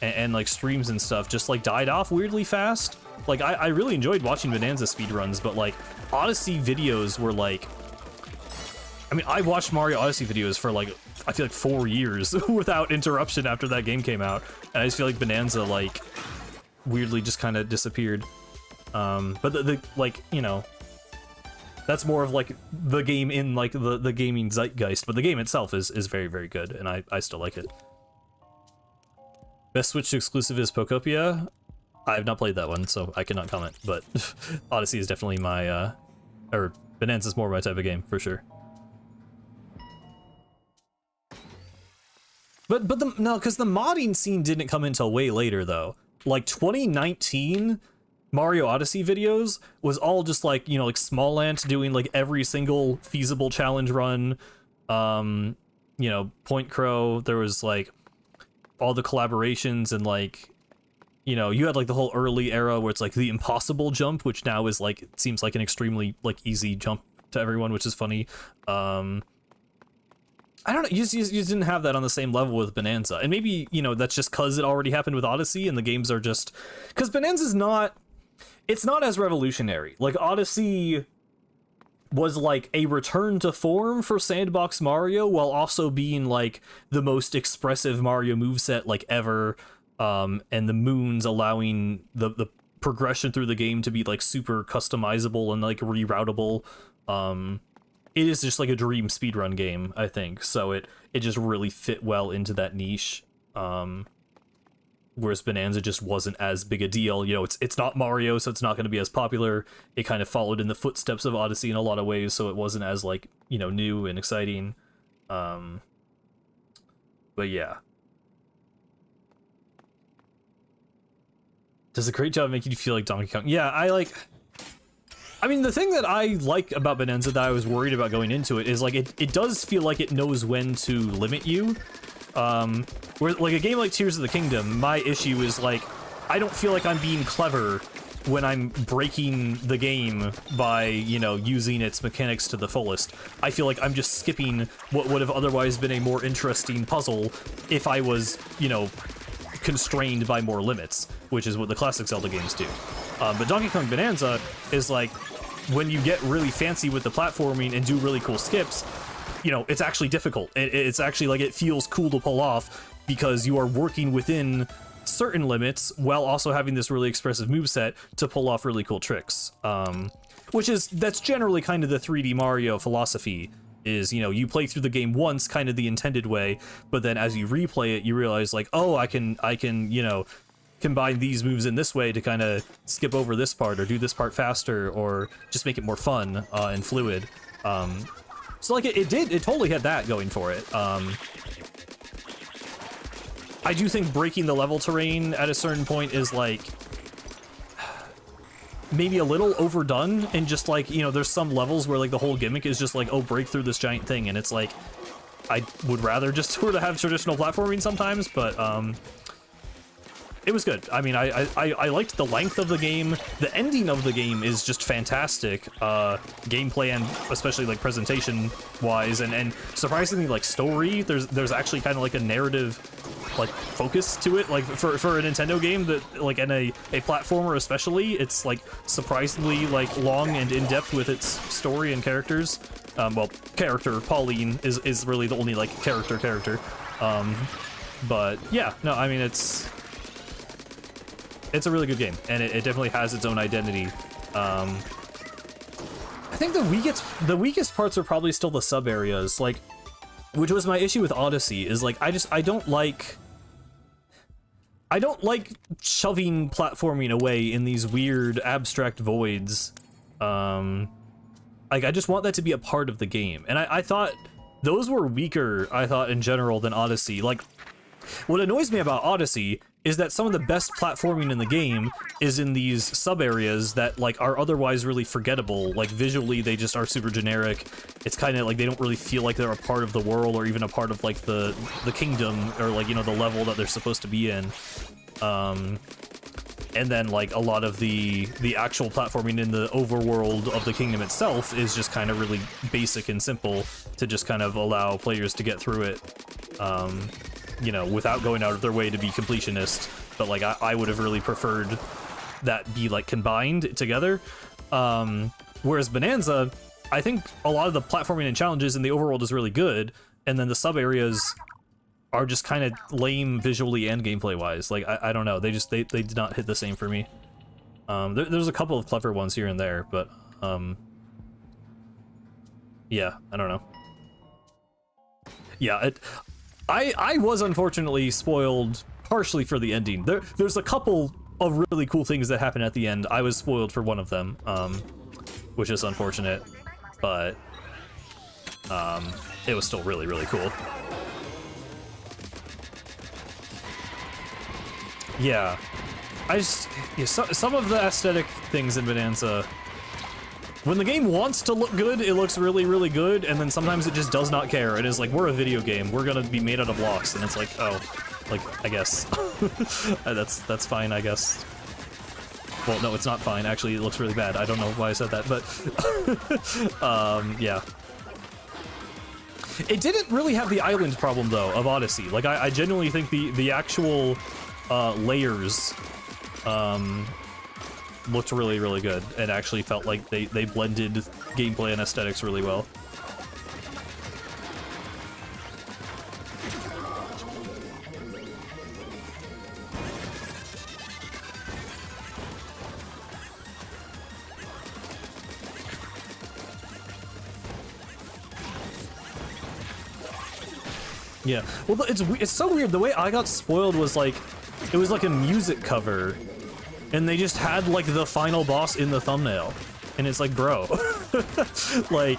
and like streams and stuff, just like died off weirdly fast. Like, I really enjoyed watching Bonanza speedruns, but like Odyssey videos were like, I mean, I watched Mario Odyssey videos for like, I feel like 4 years without interruption after that game came out, and I just feel like Bonanza like weirdly just kind of disappeared. But the like, you know, that's more of like the game in like the gaming zeitgeist, but the game itself is very, very good, and I still like it. Best Switch exclusive is Pokopia. I have not played that one, so I cannot comment, but Odyssey is definitely my, or Bonanza's more my type of game, for sure. But no, because the modding scene didn't come until way later, though. Like, 2019 Mario Odyssey videos was all just like, you know, like Smallant doing like every single feasible challenge run. You know, Point Crow, there was like all the collaborations, and like, you know, you had like the whole early era where it's like the impossible jump, which now is like, it seems like an extremely like easy jump to everyone, which is funny. I don't know, you didn't have that on the same level with Bonanza, and maybe, you know, that's just because it already happened with Odyssey, and the games are just, because Bonanza's not, it's not as revolutionary. Like, Odyssey was like a return to form for Sandbox Mario, while also being like the most expressive Mario moveset like ever, and the moons allowing the progression through the game to be like super customizable and like reroutable. It is just like a dream speedrun game, I think, so it just really fit well into that niche. Whereas Bonanza just wasn't as big a deal. You know, it's not Mario, so it's not going to be as popular. It kind of followed in the footsteps of Odyssey in a lot of ways, so it wasn't as like, you know, new and exciting. But yeah. Does a great job making you feel like Donkey Kong? Yeah, I mean, the thing that I like about Bonanza that I was worried about going into it is like it does feel like it knows when to limit you. Where like a game like Tears of the Kingdom, my issue is like, I don't feel like I'm being clever when I'm breaking the game by, you know, using its mechanics to the fullest. I feel like I'm just skipping what would have otherwise been a more interesting puzzle if I was, you know, constrained by more limits, which is what the classic Zelda games do. But Donkey Kong Bonanza is like, when you get really fancy with the platforming and do really cool skips, you know, it's actually difficult. It's actually like, it feels cool to pull off, because you are working within certain limits while also having this really expressive moveset to pull off really cool tricks. That's generally kind of the 3D Mario philosophy, is, you know, you play through the game once kind of the intended way, but then as you replay it, you realize like, oh, I can, you know, combine these moves in this way to kind of skip over this part or do this part faster or just make it more fun and fluid. So like it totally had that going for it. I do think breaking the level terrain at a certain point is like maybe a little overdone, and just like, you know, there's some levels where like the whole gimmick is just like, oh, break through this giant thing, and it's like, I would rather just sort of have traditional platforming sometimes, but it was good. I mean, I liked the length of the game. The ending of the game is just fantastic, gameplay and especially like presentation wise, and surprisingly like story. There's actually kind of like a narrative like focus to it, like for a Nintendo game that like, and a platformer especially, it's like surprisingly like long and in-depth with its story and characters. Well, character Pauline is really the only like character. But yeah, no, I mean it's a really good game, and it definitely has its own identity. I think the weakest parts are probably still the sub areas, like, which was my issue with Odyssey, is like I don't like shoving platforming away in these weird abstract voids. Like I just want that to be a part of the game, and I thought those were weaker, I thought, in general than Odyssey. Like, what annoys me about Odyssey is that some of the best platforming in the game is in these sub areas that like are otherwise really forgettable. Like visually they just are super generic. It's kind of like they don't really feel like they're a part of the world or even a part of like the kingdom, or like, you know, the level that they're supposed to be in. And then like a lot of the actual platforming in the overworld of the kingdom itself is just kind of really basic and simple to just kind of allow players to get through it. You know, without going out of their way to be completionist, but like I would have really preferred that be like combined together. Whereas Bonanza, I think a lot of the platforming and challenges in the overworld is really good, and then the sub areas are just kind of lame visually and gameplay wise. Like I don't know, they did not hit the same for me. There's a couple of clever ones here and there, but yeah, I don't know. Yeah, I was unfortunately spoiled partially for the ending. There's a couple of really cool things that happen at the end. I was spoiled for one of them, which is unfortunate, but it was still really, really cool. Yeah, some of the aesthetic things in Bonanza, when the game wants to look good, it looks really, really good, and then sometimes it just does not care. It is like, we're a video game, we're gonna be made out of blocks, and it's like, oh, like, I guess. that's fine, I guess. Well, no, it's not fine, actually, it looks really bad. I don't know why I said that, but yeah. It didn't really have the island problem, though, of Odyssey. Like, I genuinely think the actual layers looked really, really good, and actually felt like they blended gameplay and aesthetics really well. Yeah, well, it's so weird. The way I got spoiled was like, it was like a music cover, and they just had like the final boss in the thumbnail, and it's like, bro, like,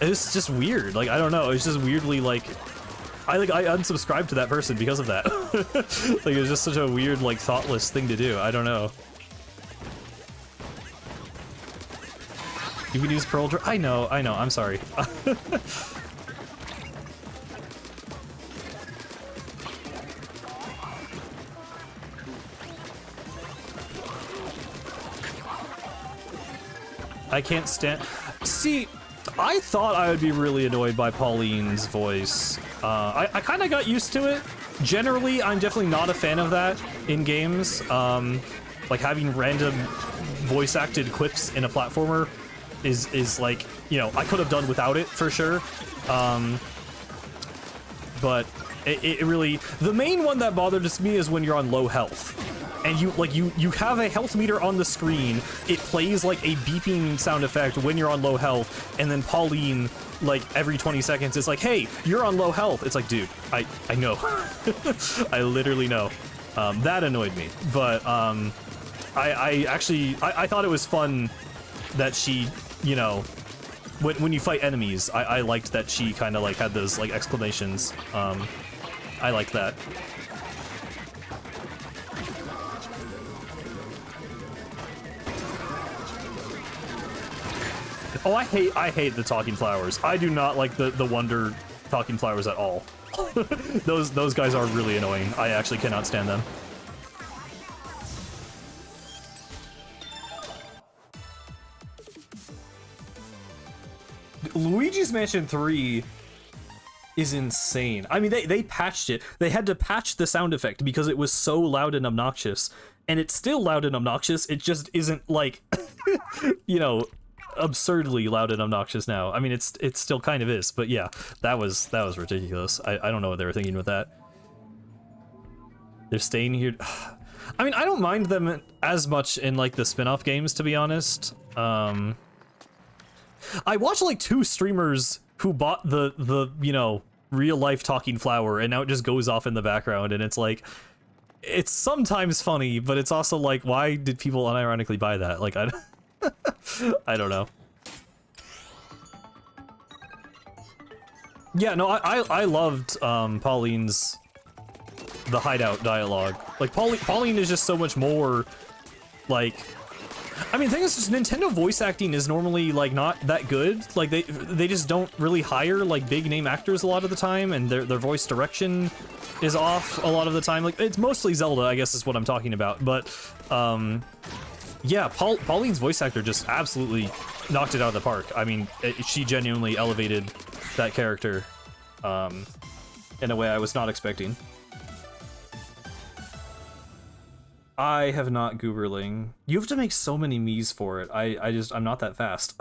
it's just weird. Like, I don't know, it's just weirdly like, I unsubscribed to that person because of that. Like, it was just such a weird, like, thoughtless thing to do. I don't know. You can use Pearl Dra- I know, I'm sorry. I can't stand... See, I thought I would be really annoyed by Pauline's voice. I kind of got used to it. Generally, I'm definitely not a fan of that in games. Like, having random voice-acted quips in a platformer is like, you know, I could have done without it, for sure. But It really, the main one that bothers me is when you're on low health. And you have a health meter on the screen, it plays like a beeping sound effect when you're on low health, and then Pauline, like every 20 seconds, is like, hey, you're on low health. It's like, dude, I know. I literally know. That annoyed me, but I actually thought it was fun that she, you know, when you fight enemies, I liked that she kind of like had those like exclamations. I liked that. Oh, I hate the talking flowers. I do not like the Wonder talking flowers at all. those guys are really annoying. I actually cannot stand them. Luigi's Mansion 3 is insane. I mean, they patched it. They had to patch the sound effect because it was so loud and obnoxious. And it's still loud and obnoxious. It just isn't like, you know, absurdly loud and obnoxious now. I mean, it still kind of is, but yeah, that was ridiculous. I don't know what they were thinking with that. They're staying here. I mean, I don't mind them as much in like the spin-off games, to be honest. I watched like 2 streamers who bought the you know, real life talking flower, and now it just goes off in the background, and it's like, it's sometimes funny, but it's also like, why did people unironically buy that? Like, I don't know. Yeah, no, I loved Pauline's the hideout dialogue. Like Pauline is just so much more like, I mean, the thing is, just Nintendo voice acting is normally like not that good. Like they just don't really hire like big name actors a lot of the time, and their voice direction is off a lot of the time. Like, it's mostly Zelda, I guess is what I'm talking about, but yeah, Pauline's voice actor just absolutely knocked it out of the park. I mean, she genuinely elevated that character in a way I was not expecting. I have not Gooberling. You have to make so many Miis for it. I'm not that fast.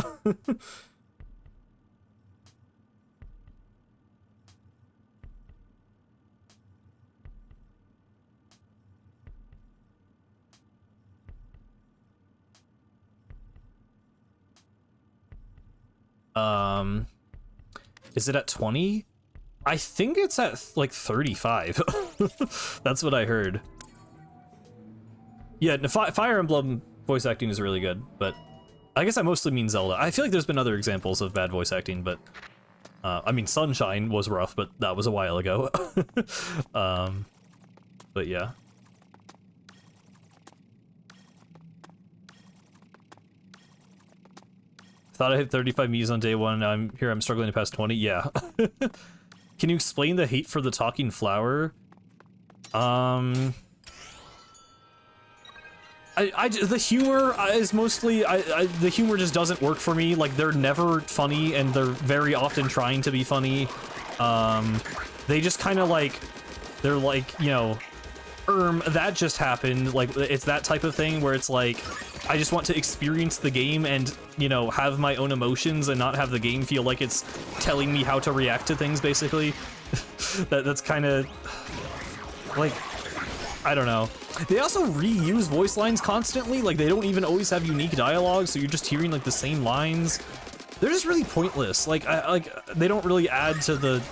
Is it at 20? I think it's at like 35. That's what I heard. Yeah, Fire Emblem voice acting is really good, but I guess I mostly mean Zelda. I feel like there's been other examples of bad voice acting, but I mean, Sunshine was rough, but that was a while ago. But yeah. Thought I hit 35 Miis on day 1, now I'm struggling to pass 20. Yeah. Can you explain the hate for the talking flower? The humor is mostly, the humor just doesn't work for me. Like, they're never funny, and they're very often trying to be funny. They just kind of like, they're like, you know, that just happened. Like, it's that type of thing where it's like, I just want to experience the game and, you know, have my own emotions and not have the game feel like it's telling me how to react to things, basically. That's kind of, like, I don't know. They also reuse voice lines constantly. Like, they don't even always have unique dialogue, so you're just hearing like the same lines. They're just really pointless. Like, they don't really add to the,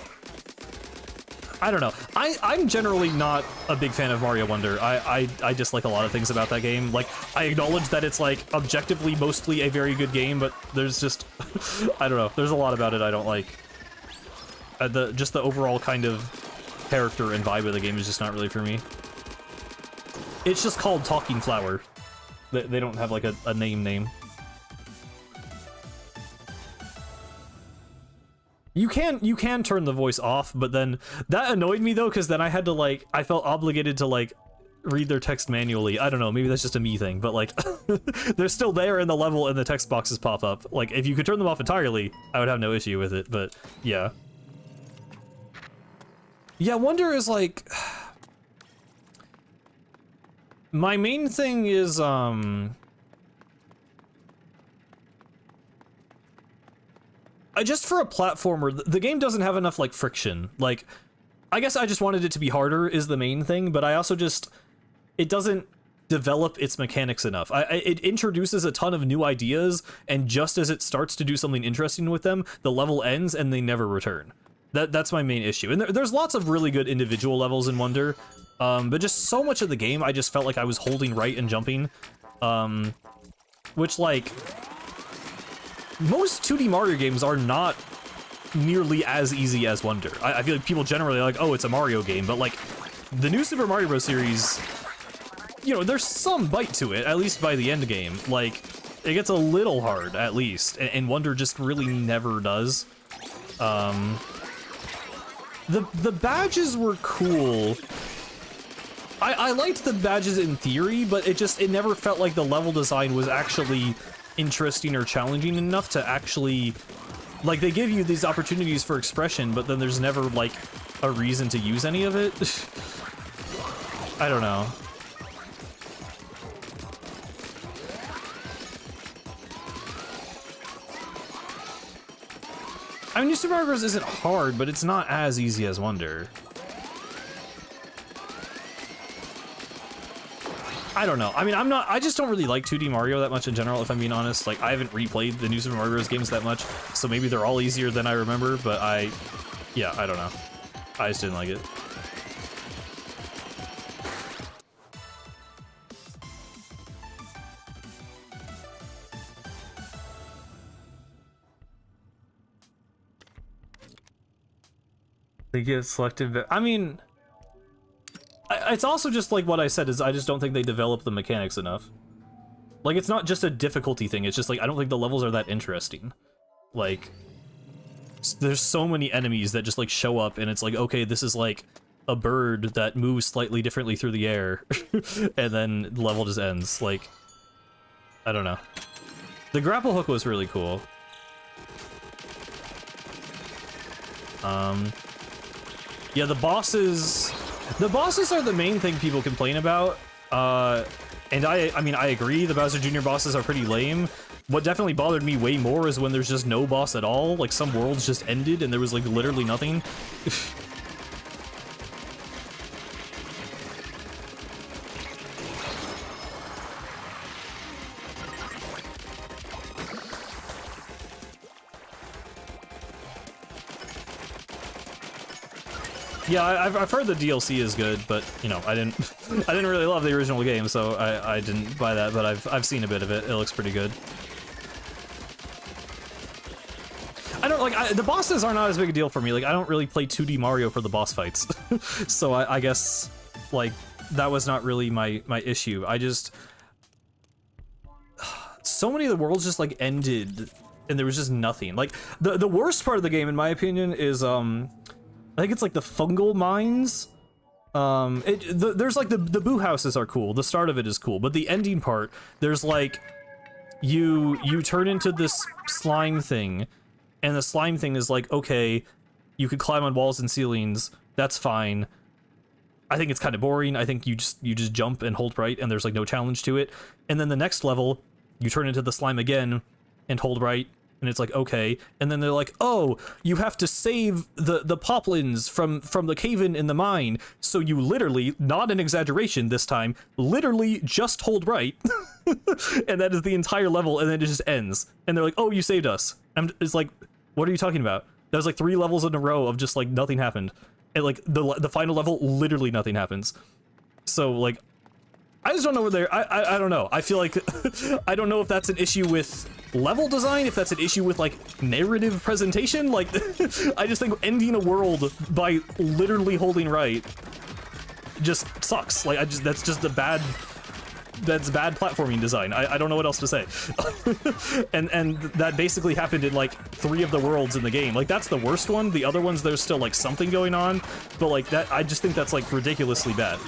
I don't know. I'm generally not a big fan of Mario Wonder. I dislike a lot of things about that game. Like, I acknowledge that it's like objectively mostly a very good game, but there's just I don't know. There's a lot about it I don't like. Just the overall kind of character and vibe of the game is just not really for me. It's just called Talking Flower. They don't have like a name. You can turn the voice off, but then that annoyed me though, because then I had to like, I felt obligated to like read their text manually. I don't know, maybe that's just a me thing, but like they're still there in the level and the text boxes pop up. Like, if you could turn them off entirely, I would have no issue with it, but yeah. Yeah, Wonder is like, my main thing is just for a platformer, the game doesn't have enough like friction. Like, I guess I just wanted it to be harder is the main thing, but I also just, it doesn't develop its mechanics enough. It introduces a ton of new ideas, and just as it starts to do something interesting with them, the level ends and they never return. That's my main issue. And there's lots of really good individual levels in Wonder, but just so much of the game I just felt like I was holding right and jumping, which, like, most 2D Mario games are not nearly as easy as Wonder. I feel like people generally are like, oh, it's a Mario game, but like, the new Super Mario Bros. Series, you know, there's some bite to it, at least by the end game. Like, it gets a little hard, at least, and Wonder just really never does. The badges were cool. I liked the badges in theory, but it never felt like the level design was actually interesting or challenging enough to actually, like, they give you these opportunities for expression, but then there's never, like, a reason to use any of it. I don't know. I mean, New Super Mario Bros. Isn't hard, but it's not as easy as Wonder. I don't know. I mean, I just don't really like 2D Mario that much in general, if I'm being honest. Like, I haven't replayed the New Super Mario Bros. Games that much, so maybe they're all easier than I remember, but yeah, I don't know. I just didn't like it. They get selective. I mean, it's also just like what I said, is I just don't think they develop the mechanics enough. Like, it's not just a difficulty thing, it's just like, I don't think the levels are that interesting. Like, there's so many enemies that just like show up and it's like, okay, this is like a bird that moves slightly differently through the air, and then the level just ends. Like, I don't know. The grapple hook was really cool. Yeah, the bosses are the main thing people complain about, and I mean, I agree, the Bowser Jr. bosses are pretty lame. What definitely bothered me way more is when there's just no boss at all, like some worlds just ended and there was like literally nothing. Yeah, I've heard the DLC is good, but you know, I didn't really love the original game, so I didn't buy that. But I've seen a bit of it. It looks pretty good. I don't like the bosses are not as big a deal for me. Like, I don't really play 2D Mario for the boss fights, so I guess like that was not really my issue. I just, so many of the worlds just like ended, and there was just nothing. Like the worst part of the game, in my opinion, is I think it's like the fungal mines. There's like the boo houses are cool. The start of it is cool, but the ending part, there's like you turn into this slime thing, and the slime thing is like, okay, you can climb on walls and ceilings. That's fine. I think it's kind of boring. I think you just jump and hold right, and there's like no challenge to it. And then the next level, you turn into the slime again and hold right. And it's like, okay, and then they're like, oh, you have to save the poplins from the cave-in in the mine, so you literally, not an exaggeration this time, literally just hold right, and that is the entire level, and then it just ends. And they're like, oh, you saved us. It's like, what are you talking about? That was like 3 levels in a row of just like nothing happened. And like the final level, literally nothing happens. So like, I just don't know where they're, I don't know. I feel like, I don't know if that's an issue with level design, if that's an issue with like narrative presentation. Like, I just think ending a world by literally holding right just sucks. Like, that's just bad platforming design. I don't know what else to say. and that basically happened in like 3 of the worlds in the game. Like, that's the worst one. The other ones, there's still like something going on, but like that, I just think that's like ridiculously bad.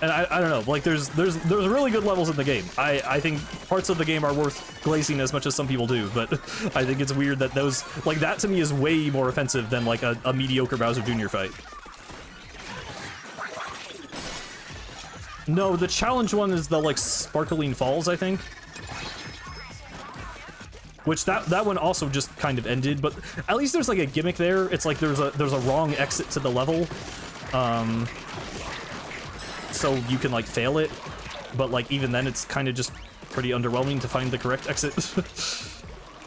And I don't know, like there's really good levels in the game. I think parts of the game are worth glazing as much as some people do, but I think it's weird that those, like that to me is way more offensive than like a mediocre Bowser Jr. fight. No, the challenge one is the like Sparkling Falls, I think. which that one also just kind of ended, but at least there's like a gimmick there. It's like there's a wrong exit to the level, so you can like fail it, but like even then it's kind of just pretty underwhelming to find the correct exit.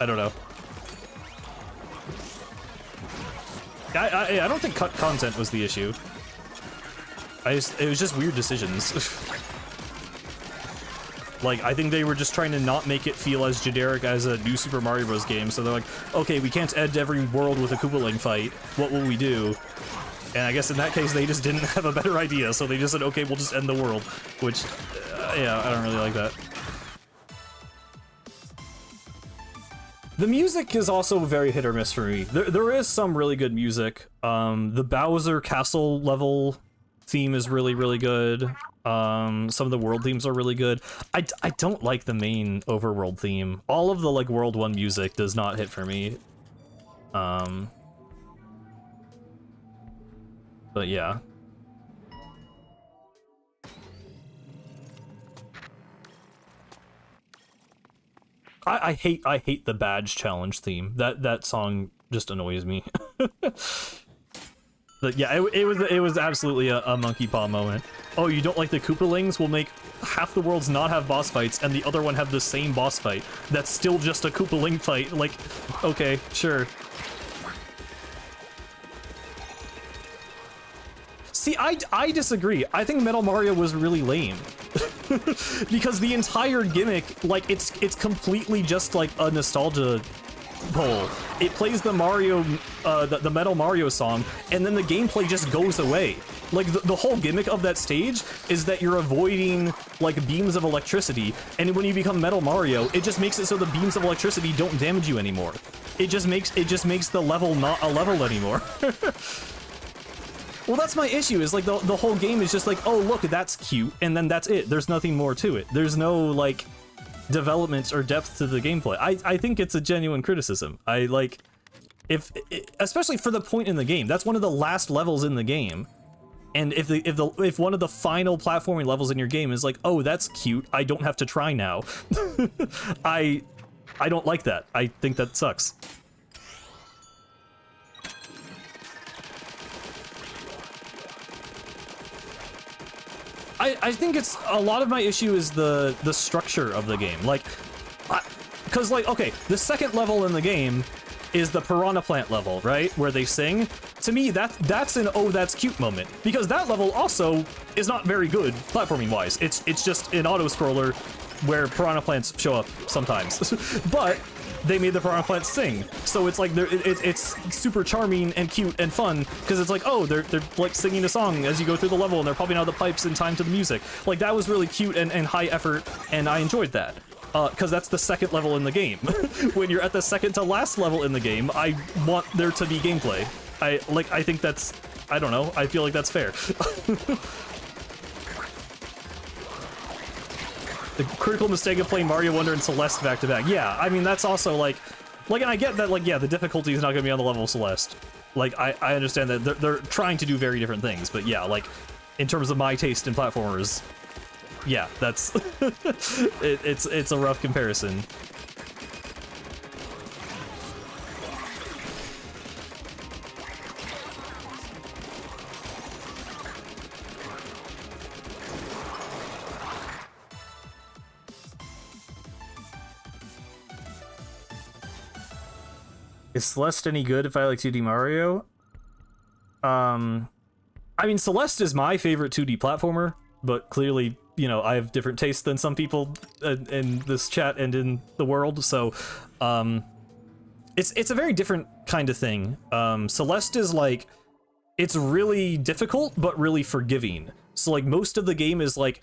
I don't know. I don't think cut content was the issue. It was just weird decisions. Like, I think they were just trying to not make it feel as generic as a new Super Mario Bros. Game, so they're like, okay, we can't end every world with a Koopaling fight, what will we do? And I guess in that case, they just didn't have a better idea, so they just said, okay, we'll just end the world, which, yeah, I don't really like that. The music is also very hit or miss for me. There is some really good music. The Bowser Castle level theme is really, really good. Some of the world themes are really good. I don't like the main overworld theme. All of the like World 1 music does not hit for me. But yeah. I hate the badge challenge theme. That song just annoys me. But yeah, it was absolutely a monkey paw moment. Oh, you don't like the Koopalings? We'll make half the worlds not have boss fights and the other one have the same boss fight. That's still just a Koopaling fight. Like, okay, sure. See, I disagree. I think Metal Mario was really lame. Because the entire gimmick, like, it's completely just like a nostalgia pull. It plays the Mario, the Metal Mario song, and then the gameplay just goes away. Like, the whole gimmick of that stage is that you're avoiding, like, beams of electricity, and when you become Metal Mario, it just makes it so the beams of electricity don't damage you anymore. It just makes the level not a level anymore. Well, that's my issue, is like the whole game is just like, oh, look, that's cute, and then that's it. There's nothing more to it. There's no, like, development or depth to the gameplay. I think it's a genuine criticism. I, like, especially for the point in the game. That's one of the last levels in the game. And if one of the final platforming levels in your game is like, oh, that's cute, I don't have to try now. I don't like that. I think that sucks. I think it's a lot of my issue is the structure of the game. Like, because like, okay, the second level in the game is the Piranha Plant level, right? Where they sing. To me, that's an oh, that's cute moment, because that level also is not very good platforming wise. It's just an auto scroller where Piranha Plants show up sometimes, but they made the Piranha Plants sing, so it's like it's super charming and cute and fun, because it's like, oh, they're like singing a song as you go through the level and they're popping out the pipes in time to the music. Like, that was really cute and high effort, and I enjoyed that. Because that's the second level in the game. When you're at the second to last level in the game, I want there to be gameplay. I think that's, I don't know, I feel like that's fair. The critical mistake of playing Mario Wonder and Celeste back to back. Yeah, I mean, that's also like, and I get that, like, yeah, the difficulty is not gonna be on the level of Celeste. Like, I understand that they're trying to do very different things, but yeah, like, in terms of my taste in platformers, yeah, that's, it's a rough comparison. Is Celeste any good if I like 2D Mario? I mean, Celeste is my favorite 2D platformer, but clearly, you know, I have different tastes than some people in this chat and in the world, so it's a very different kind of thing. Celeste is like, it's really difficult but really forgiving. So like, most of the game is like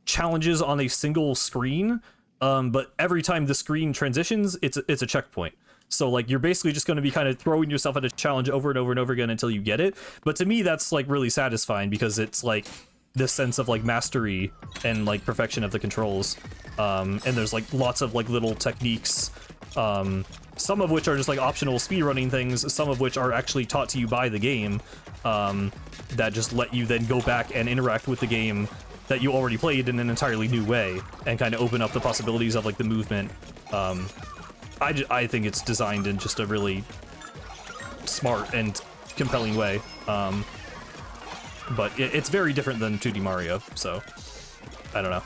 challenges on a single screen, but every time the screen transitions, it's a checkpoint. So like, you're basically just going to be kind of throwing yourself at a challenge over and over and over again until you get it. But to me, that's like really satisfying, because it's like this sense of like mastery and like perfection of the controls. And there's like lots of like little techniques, some of which are just like optional speedrunning things, some of which are actually taught to you by the game, that just let you then go back and interact with the game that you already played in an entirely new way, and kind of open up the possibilities of like the movement, I think it's designed in just a really smart and compelling way. But it's very different than 2D Mario, so I don't know.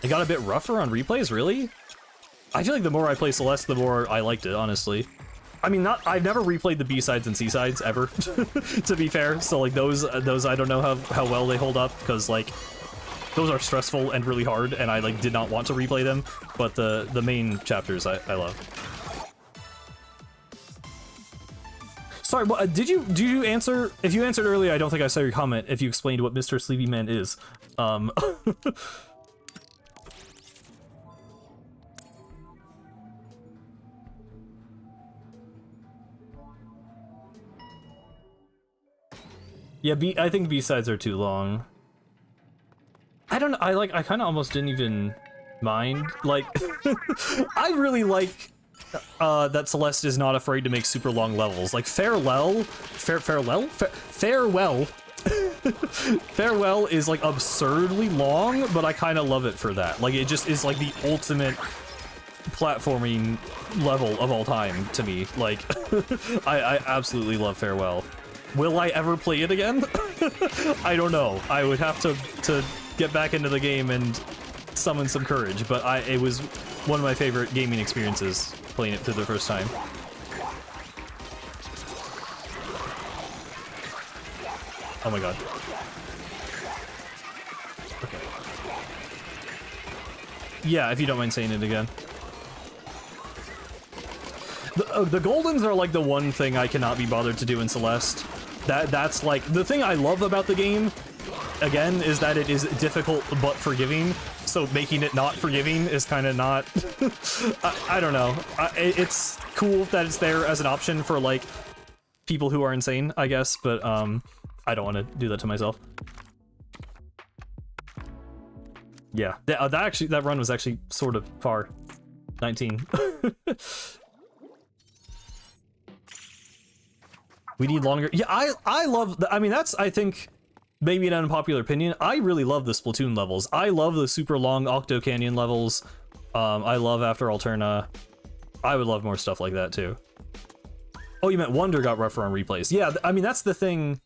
It got a bit rougher on replays, really? I feel like the more I play Celeste, the more I liked it, honestly. I mean, I've never replayed the B-sides and C-sides ever, to be fair. So like those I don't know how well they hold up, because like those are stressful and really hard, and I like did not want to replay them. But the main chapters I love. Sorry, did you answer? If you answered earlier, I don't think I saw your comment. If you explained what Mr. Sleepy Man is, yeah, I think B-sides are too long. I don't know, I kind of almost didn't even mind. Like, I really like that Celeste is not afraid to make super long levels. Like, Farewell Farewell is like absurdly long, but I kind of love it for that. Like, it just is like the ultimate platforming level of all time to me. Like, I absolutely love Farewell. Will I ever play it again? I don't know. I would have to get back into the game and summon some courage, but it was one of my favorite gaming experiences, playing it for the first time. Oh my god. Okay. Yeah, if you don't mind saying it again. The Goldens are like the one thing I cannot be bothered to do in Celeste. That's like the thing I love about the game, again, is that it is difficult but forgiving. So making it not forgiving is kind of not I don't know. It's cool that it's there as an option for like people who are insane, I guess, but I don't want to do that to myself. Yeah, that run was actually sort of far. 19. We need longer. Yeah, I love. I mean, that's, I think, maybe an unpopular opinion. I really love the Splatoon levels. I love the super long Octo Canyon levels. I love After Alterna. I would love more stuff like that too. Oh, you meant Wonder got rougher on replays. Yeah, I mean, that's the thing.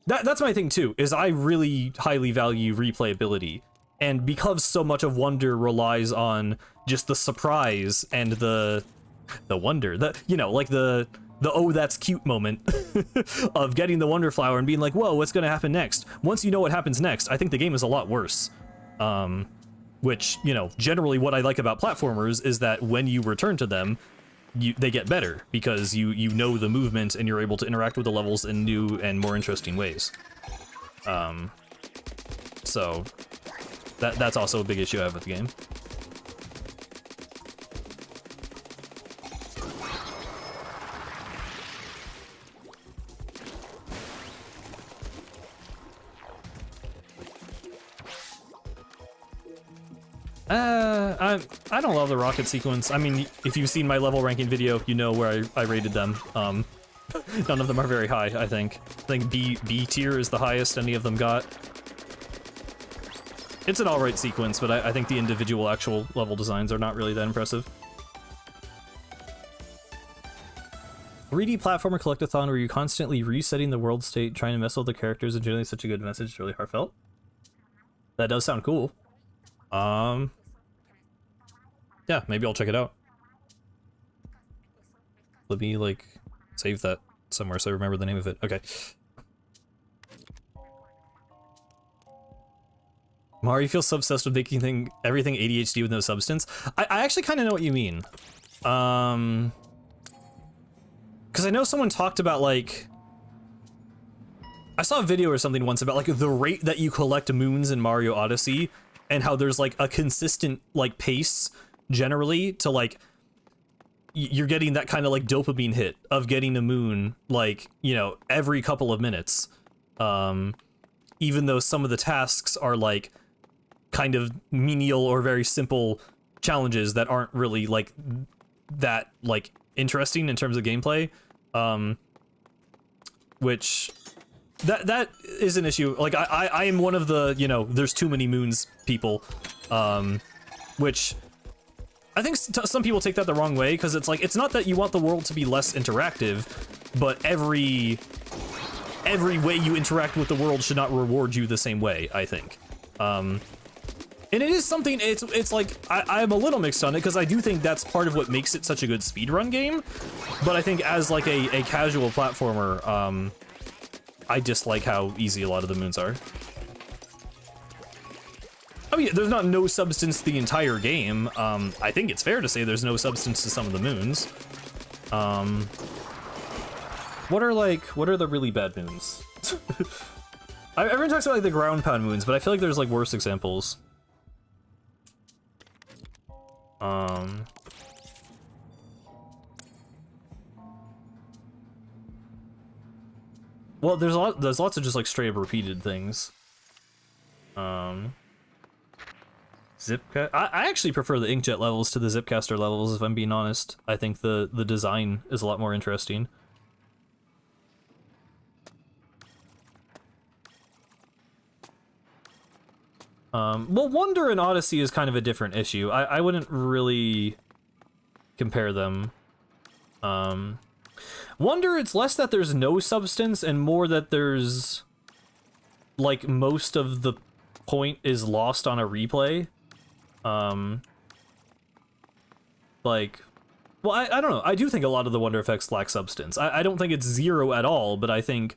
That's my thing too, is I really highly value replayability. And because so much of Wonder relies on just the surprise and the wonder, you know, like the oh, that's cute moment of getting the Wonder Flower and being like, whoa, what's gonna happen next? Once you know what happens next, I think the game is a lot worse. Which, you know, generally what I like about platformers is that when you return to them, they get better, because you know the movement and you're able to interact with the levels in new and more interesting ways. So that's also a big issue I have with the game. I don't love the rocket sequence. I mean, if you've seen my level ranking video, you know where I rated them. None of them are very high, I think. I think B tier is the highest any of them got. It's an alright sequence, but I think the individual actual level designs are not really that impressive. 3D platformer collectathon where you're constantly resetting the world state, trying to mess with the characters, and generally such a good message, really heartfelt. That does sound cool. Yeah, maybe I'll check it out. Let me, like, save that somewhere so I remember the name of it. Okay. Mario feels so obsessed with making everything ADHD with no substance. I actually kind of know what you mean. Because I know someone talked about, like... I saw a video or something once about, like, the rate that you collect moons in Mario Odyssey, and how there's, like, a consistent, like, pace, generally, to, like... You're getting that kind of, like, dopamine hit of getting a moon, like, you know, every couple of minutes. Even though some of the tasks are, like, kind of menial or very simple challenges that aren't really, like, that, like, interesting in terms of gameplay. which that is an issue. Like I am one of the, you know, there's too many moons people, which I think some people take that the wrong way, because it's like, it's not that you want the world to be less interactive, but every way you interact with the world should not reward you the same way, I think. And it is something, it's like, I'm a little mixed on it, because I do think that's part of what makes it such a good speedrun game, but I think as like a casual platformer, I dislike how easy a lot of the moons are. I mean, there's not no substance to the entire game. I think it's fair to say there's no substance to some of the moons. What are the really bad moons? Everyone talks about like the ground pound moons, but I feel like there's like worse examples. Well, there's lots of just like straight up repeated things. Zipcast. I actually prefer the Inkjet levels to the Zipcaster levels, if I'm being honest. I think the design is a lot more interesting. Well, Wonder and Odyssey is kind of a different issue. I wouldn't really compare them. Wonder, it's less that there's no substance and more that there's, like, most of the point is lost on a replay. Like, well, I don't know. I do think a lot of the Wonder effects lack substance. I don't think it's zero at all, but I think,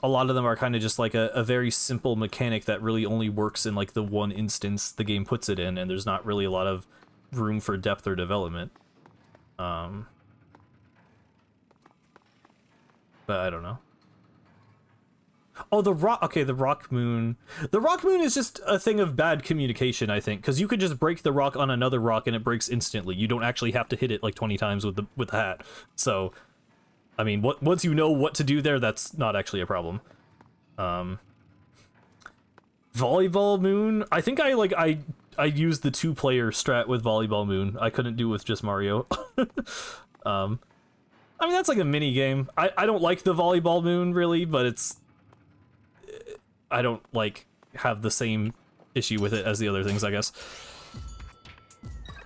a lot of them are kind of just like a very simple mechanic that really only works in like the one instance the game puts it in, and there's not really a lot of room for depth or development. But I don't know. Oh, the rock. Okay, the rock moon. The rock moon is just a thing of bad communication, I think, because you could just break the rock on another rock and it breaks instantly. You don't actually have to hit it like 20 times with the hat. So, I mean, once you know what to do there, that's not actually a problem. Volleyball moon. I think I used the 2-player strat with volleyball moon. I couldn't do with just Mario. I mean, that's like a mini game. I don't like the volleyball moon really, but it's, I don't like have the same issue with it as the other things, I guess.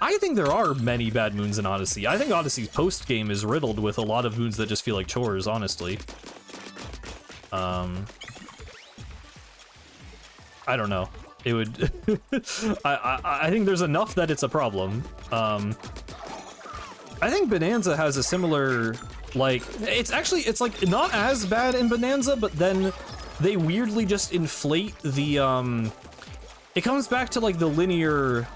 I think there are many bad moons in Odyssey. I think Odyssey's post game is riddled with a lot of moons that just feel like chores, honestly. I don't know. It would I think there's enough that it's a problem. I think Bonanza has a similar, like, it's like not as bad in Bonanza, but then they weirdly just inflate the it comes back to like the linear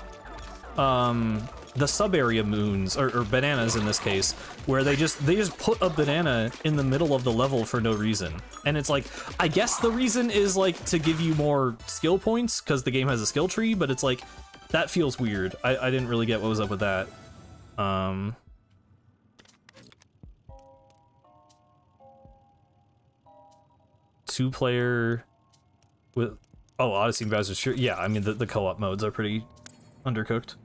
the sub-area moons, or bananas in this case, where they just put a banana in the middle of the level for no reason. And it's like, I guess the reason is like to give you more skill points because the game has a skill tree, but it's like, that feels weird. I didn't really get what was up with that. 2-player with, oh, Odyssey and Bowser's Fury. Yeah, I mean the co-op modes are pretty undercooked.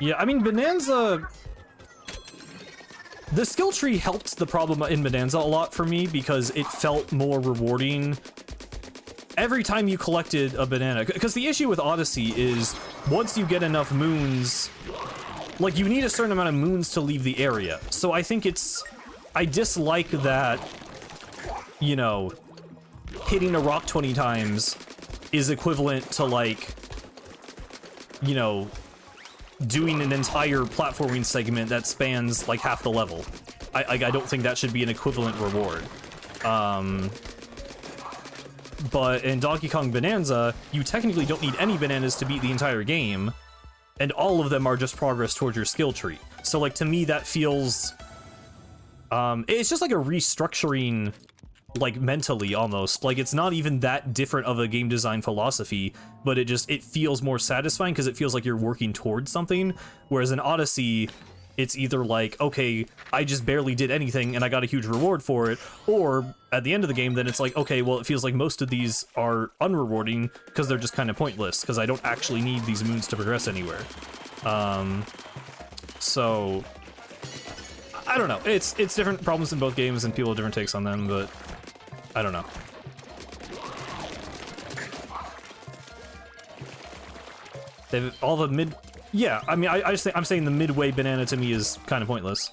Yeah, I mean Bonanza, the skill tree helped the problem in Bonanza a lot for me because it felt more rewarding every time you collected a banana, because the issue with Odyssey is once you get enough moons, like, you need a certain amount of moons to leave the area. So I think I dislike that, you know, hitting a rock 20 times is equivalent to, like, you know, doing an entire platforming segment that spans like half the level. I don't think that should be an equivalent reward. But in Donkey Kong Bonanza, you technically don't need any bananas to beat the entire game, and all of them are just progress towards your skill tree. So, like, to me, that feels, it's just like a restructuring, like, mentally, almost. Like, it's not even that different of a game design philosophy, but it feels more satisfying because it feels like you're working towards something, whereas in Odyssey, it's either like, okay, I just barely did anything and I got a huge reward for it, or at the end of the game, then it's like, okay, well, it feels like most of these are unrewarding because they're just kind of pointless, because I don't actually need these moons to progress anywhere. So I don't know. It's different problems in both games, and people have different takes on them, but I don't know. They've all the mid. Yeah, I mean, I just think I'm saying the midway banana to me is kind of pointless,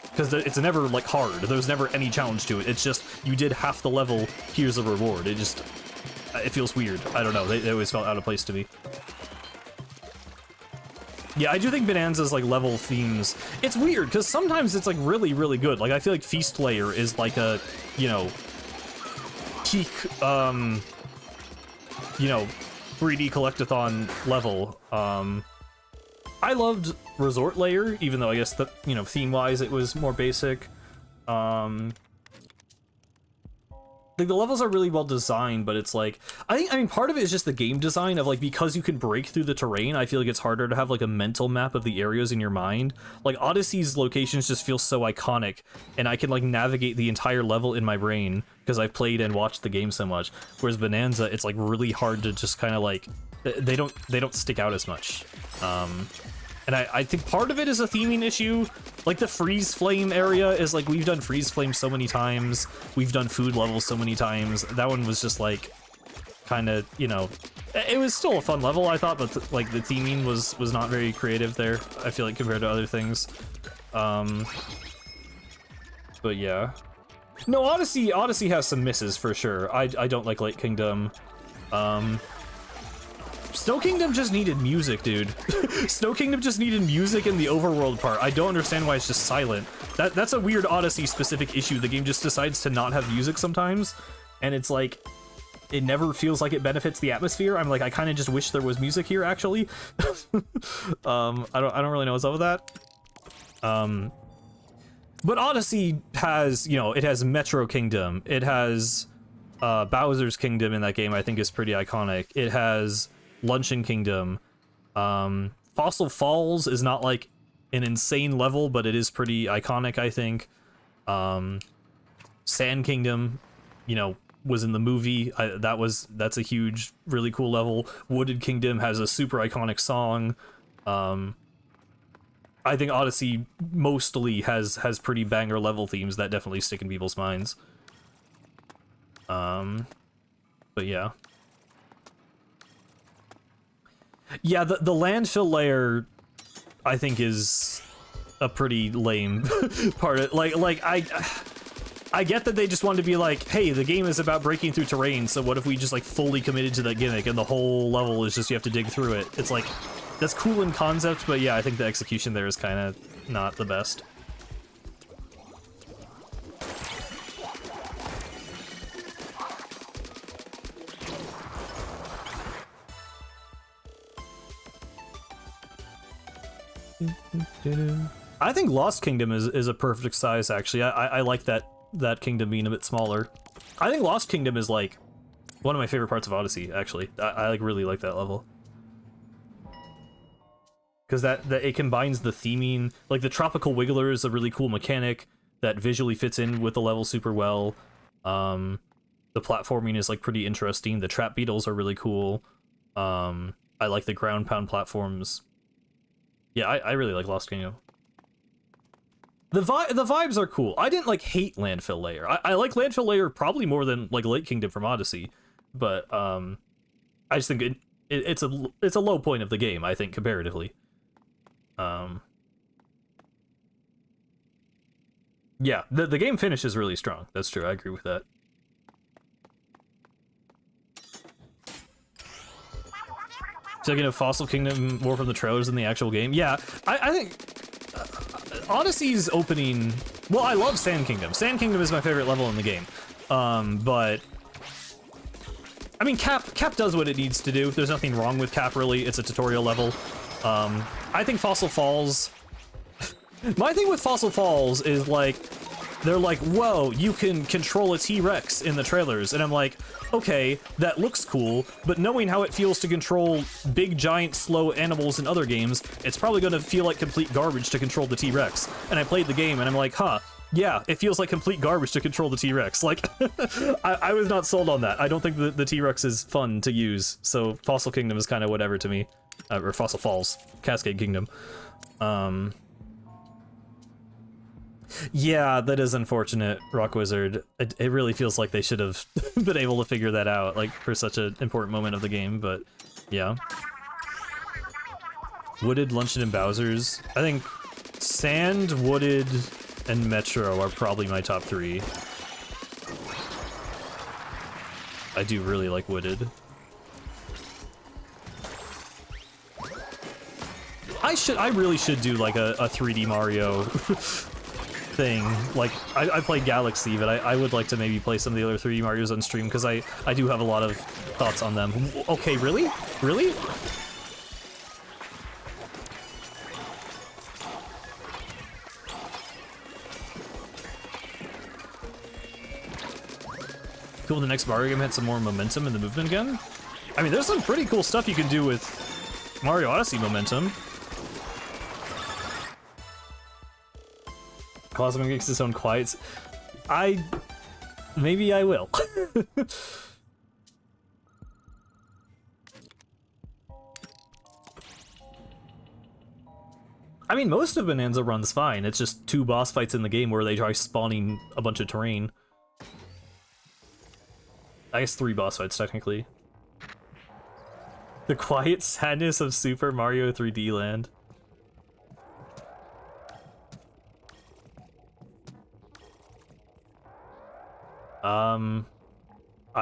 because it's never like hard. There's never any challenge to it. It's just you did half the level. Here's a reward. It feels weird. I don't know. They always felt out of place to me. Yeah, I do think Bonanza's like level themes. It's weird because sometimes it's like really, really good. Like I feel like Feast Layer is like a, you know, peak, you know, 3D collectathon level. I loved Resort Layer, even though I guess the, you know, theme-wise it was more basic. Like the levels are really well designed, but it's like I mean part of it is just the game design of like, because you can break through the terrain, I feel like it's harder to have like a mental map of the areas in your mind. Like Odyssey's locations just feel so iconic, and I can like navigate the entire level in my brain because I've played and watched the game so much. Whereas Bonanza, it's like really hard to just kind of like, they don't stick out as much. And I think part of it is a theming issue. Like the Freeze Flame area is like, we've done Freeze Flame so many times, we've done food levels so many times. That one was just like, kind of, you know, it was still a fun level, I thought, but like the theming was not very creative there, I feel like, compared to other things. But yeah. No, Odyssey has some misses for sure. I don't like Lake Kingdom. Snow Kingdom just needed music, dude. Snow Kingdom just needed music in the overworld part. I don't understand why it's just silent. That's a weird Odyssey specific issue. The game just decides to not have music sometimes, and it's like, it never feels like it benefits the atmosphere. I'm like, I kind of just wish there was music here, actually. I don't really know what's up with that. But Odyssey has, you know, it has Metro Kingdom. It has Bowser's Kingdom in that game, I think is pretty iconic. It has Luncheon Kingdom. Fossil Falls is not like an insane level, but it is pretty iconic, I think. Sand Kingdom, you know, was in the movie. That's a huge, really cool level. Wooded Kingdom has a super iconic song. I think Odyssey mostly has pretty banger level themes that definitely stick in people's minds. But yeah. Yeah, the landfill layer, I think, is a pretty lame part of it. Like I get that they just wanted to be like, hey, the game is about breaking through terrain, so what if we just like fully committed to that gimmick and the whole level is just you have to dig through it. It's like, that's cool in concept, but yeah, I think the execution there is kind of not the best. I think Lost Kingdom is a perfect size, actually. I like that kingdom being a bit smaller. I think Lost Kingdom is like one of my favorite parts of Odyssey, actually. I like really like that level. Because that it combines the theming, like the Tropical Wiggler is a really cool mechanic that visually fits in with the level super well. The platforming is like pretty interesting. The trap beetles are really cool. I like the ground pound platforms. Yeah, I really like Lost Kingdom. The vibes are cool. I didn't like hate Landfill Layer. I like Landfill Layer probably more than like Lake Kingdom from Odyssey, but I just think it's a low point of the game, I think, comparatively. Yeah, the game finish is really strong. That's true. I agree with that. Taking a Fossil Kingdom more from the trailers than the actual game. Yeah, I think Odyssey's opening. Well, I love Sand Kingdom. Sand Kingdom is my favorite level in the game. But I mean, Cap does what it needs to do. There's nothing wrong with Cap, really. It's a tutorial level. I think Fossil Falls. My thing with Fossil Falls is like, they're like, whoa, you can control a T-Rex in the trailers. And I'm like, okay, that looks cool, but knowing how it feels to control big, giant, slow animals in other games, it's probably gonna feel like complete garbage to control the T-Rex. And I played the game and I'm like, huh, yeah, it feels like complete garbage to control the T-Rex. Like, I was not sold on that. I don't think the T-Rex is fun to use, so Fossil Kingdom is kind of whatever to me. Or Fossil Falls, Cascade Kingdom. Yeah, that is unfortunate, Rock Wizard. It really feels like they should have been able to figure that out, like, for such an important moment of the game, but yeah. Wooded, Luncheon, and Bowser's. I think Sand, Wooded, and Metro are probably my top 3. I do really like Wooded. I really should do like a 3D Mario thing. Like, I played Galaxy, but I would like to maybe play some of the other 3D Marios on stream, because I do have a lot of thoughts on them. Okay, really? Really? Cool, the next Mario game had some more momentum in the movement again. I mean, there's some pretty cool stuff you can do with Mario Odyssey momentum. Cosmic makes its own quiets. Maybe I will. I mean, most of Bonanza runs fine. It's just 2 boss fights in the game where they try spawning a bunch of terrain. I guess 3 boss fights, technically. The quiet sadness of Super Mario 3D Land.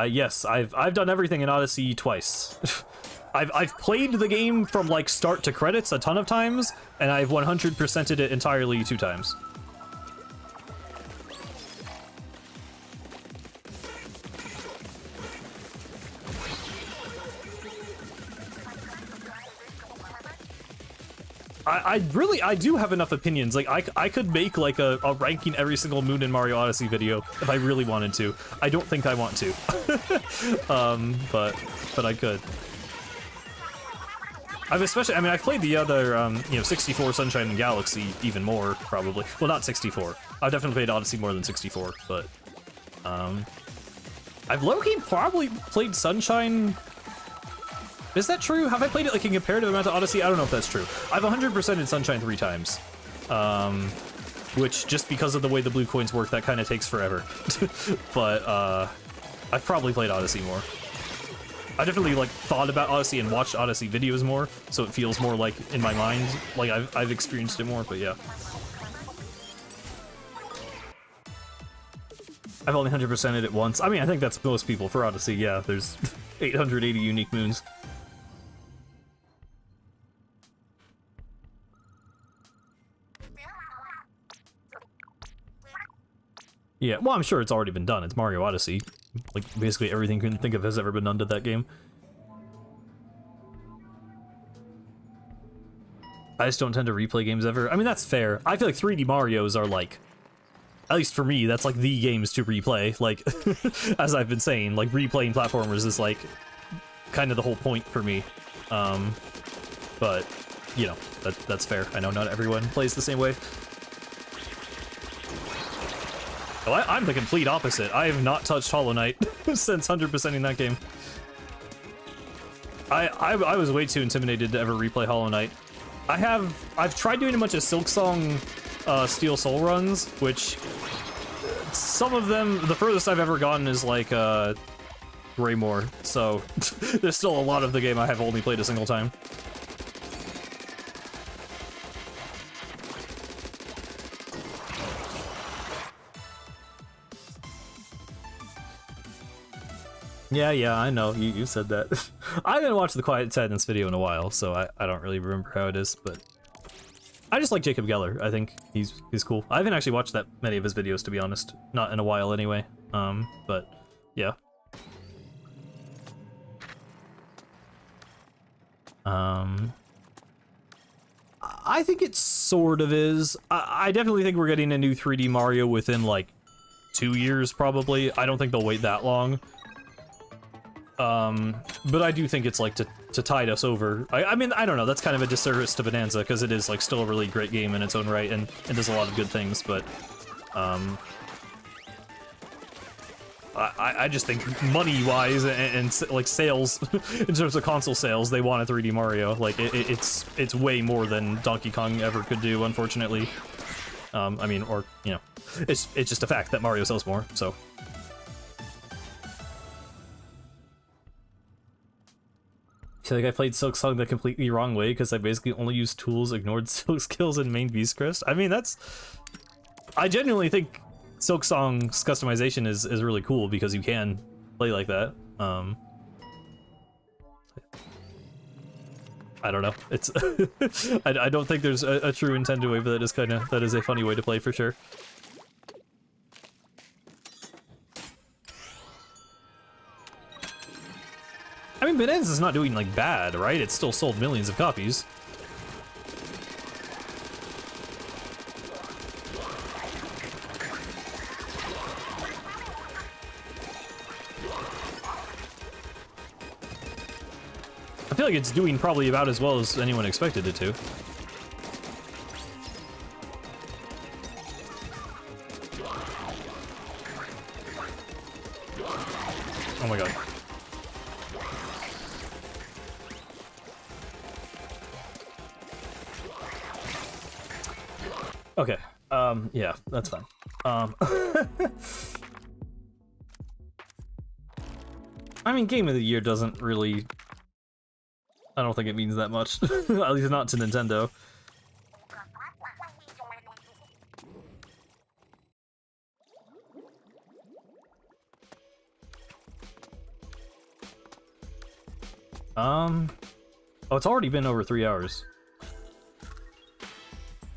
Yes, I've done everything in Odyssey twice. I've played the game from like start to credits a ton of times, and I've 100%ed it entirely 2 times. I do have enough opinions. Like, I could make like a ranking every single moon in Mario Odyssey video if I really wanted to. I don't think I want to. But I could. I mean, I've played the other, you know, 64, Sunshine, and Galaxy even more, probably. Well, not 64. I've definitely played Odyssey more than 64, but, I've low-key probably played Sunshine. Is that true? Have I played it like a comparative amount to Odyssey? I don't know if that's true. I've 100% in Sunshine 3 times. Which, just because of the way the blue coins work, that kind of takes forever. But, I've probably played Odyssey more. I definitely, like, thought about Odyssey and watched Odyssey videos more, so it feels more, like, in my mind, like I've experienced it more, but yeah. I've only 100%ed it once. I mean, I think that's most people for Odyssey, yeah. There's 880 unique moons. Yeah, well, I'm sure it's already been done. It's Mario Odyssey. Like, basically everything you can think of has ever been done to that game. I just don't tend to replay games ever. I mean, that's fair. I feel like 3D Marios are like, at least for me, that's like the games to replay. Like, as I've been saying, like replaying platformers is like kind of the whole point for me. But, you know, that's fair. I know not everyone plays the same way. Oh, I'm the complete opposite. I have not touched Hollow Knight since 100%ing that game. I was way too intimidated to ever replay Hollow Knight. I've tried doing a bunch of Silksong Steel Soul runs, which some of them, the furthest I've ever gotten is like Greymore, so there's still a lot of the game I have only played a single time. Yeah, I know, you said that. I haven't watched the Quiet Sadness video in a while, so I don't really remember how it is, but I just like Jacob Geller. I think he's cool. I haven't actually watched that many of his videos, to be honest. Not in a while anyway, but yeah. I think it sort of is. I definitely think we're getting a new 3D Mario within like 2 years, probably. I don't think they'll wait that long. But I do think it's like to tide us over. I mean, I don't know, that's kind of a disservice to Bonanza, because it is like still a really great game in its own right, and does a lot of good things, but I just think money-wise and like sales, in terms of console sales, they want a 3D Mario. Like, it's way more than Donkey Kong ever could do, unfortunately. I mean, or, you know, it's just a fact that Mario sells more, so. I feel like I played Silk Song the completely wrong way, because I basically only used tools, ignored Silk skills, and main Beast Crest. I mean, that's... I genuinely think Silk Song's customization is really cool, because you can play like that. I don't know. It's I don't think there's a true Nintendo way, but that is a funny way to play for sure. I mean, Bonanza's not doing like bad, right? It's still sold millions of copies. I feel like it's doing probably about as well as anyone expected it to. Oh my god. Okay, yeah, that's fine. I mean, Game of the Year doesn't really... I don't think it means that much. At least not to Nintendo. Oh, it's already been over 3 hours.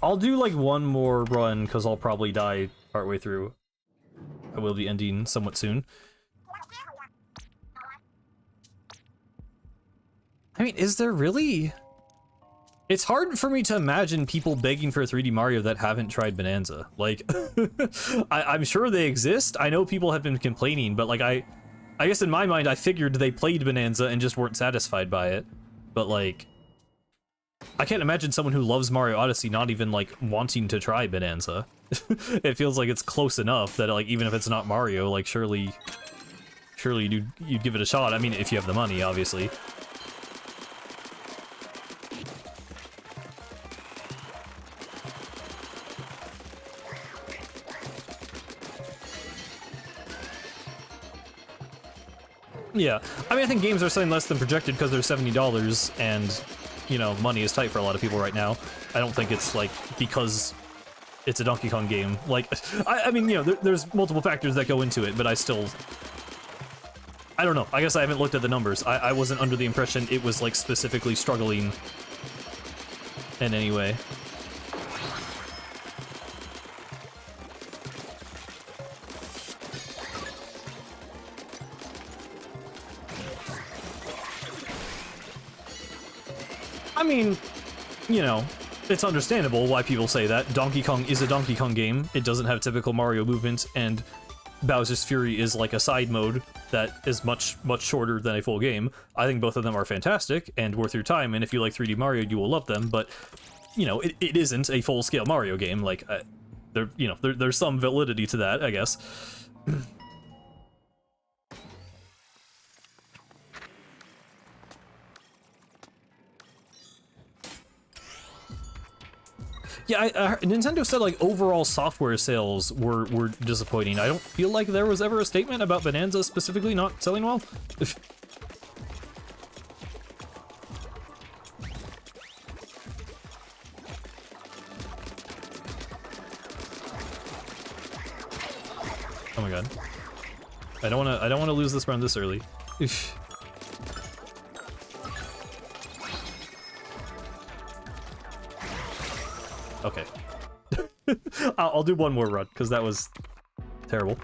I'll do like one more run, because I'll probably die partway through. I will be ending somewhat soon. I mean, is there really? It's hard for me to imagine people begging for a 3D Mario that haven't tried Bonanza. Like, I'm sure they exist. I know people have been complaining, but like, I guess in my mind, I figured they played Bonanza and just weren't satisfied by it. But like, I can't imagine someone who loves Mario Odyssey not even like wanting to try Bonanza. It feels like it's close enough that like, even if it's not Mario, like surely you'd give it a shot. I mean, if you have the money, obviously. Yeah, I mean, I think games are selling less than projected because they're $70, and, you know, money is tight for a lot of people right now. I don't think it's, like, because it's a Donkey Kong game. Like, I mean, you know, there's multiple factors that go into it, but I don't know. I guess I haven't looked at the numbers. I wasn't under the impression it was, like, specifically struggling in any way. I mean, you know, it's understandable why people say that. Donkey Kong is a Donkey Kong game. It doesn't have typical Mario movement, and Bowser's Fury is like a side mode that is much shorter than a full game. I think both of them are fantastic and worth your time, and if you like 3D Mario, you will love them, but, you know, it isn't a full-scale Mario game. Like, there's some validity to that, I guess. Yeah, Nintendo said, like, overall software sales were disappointing. I don't feel like there was ever a statement about Bonanza specifically not selling well. Oh my god. I don't wanna lose this round this early. Okay. I'll do one more run, because that was terrible.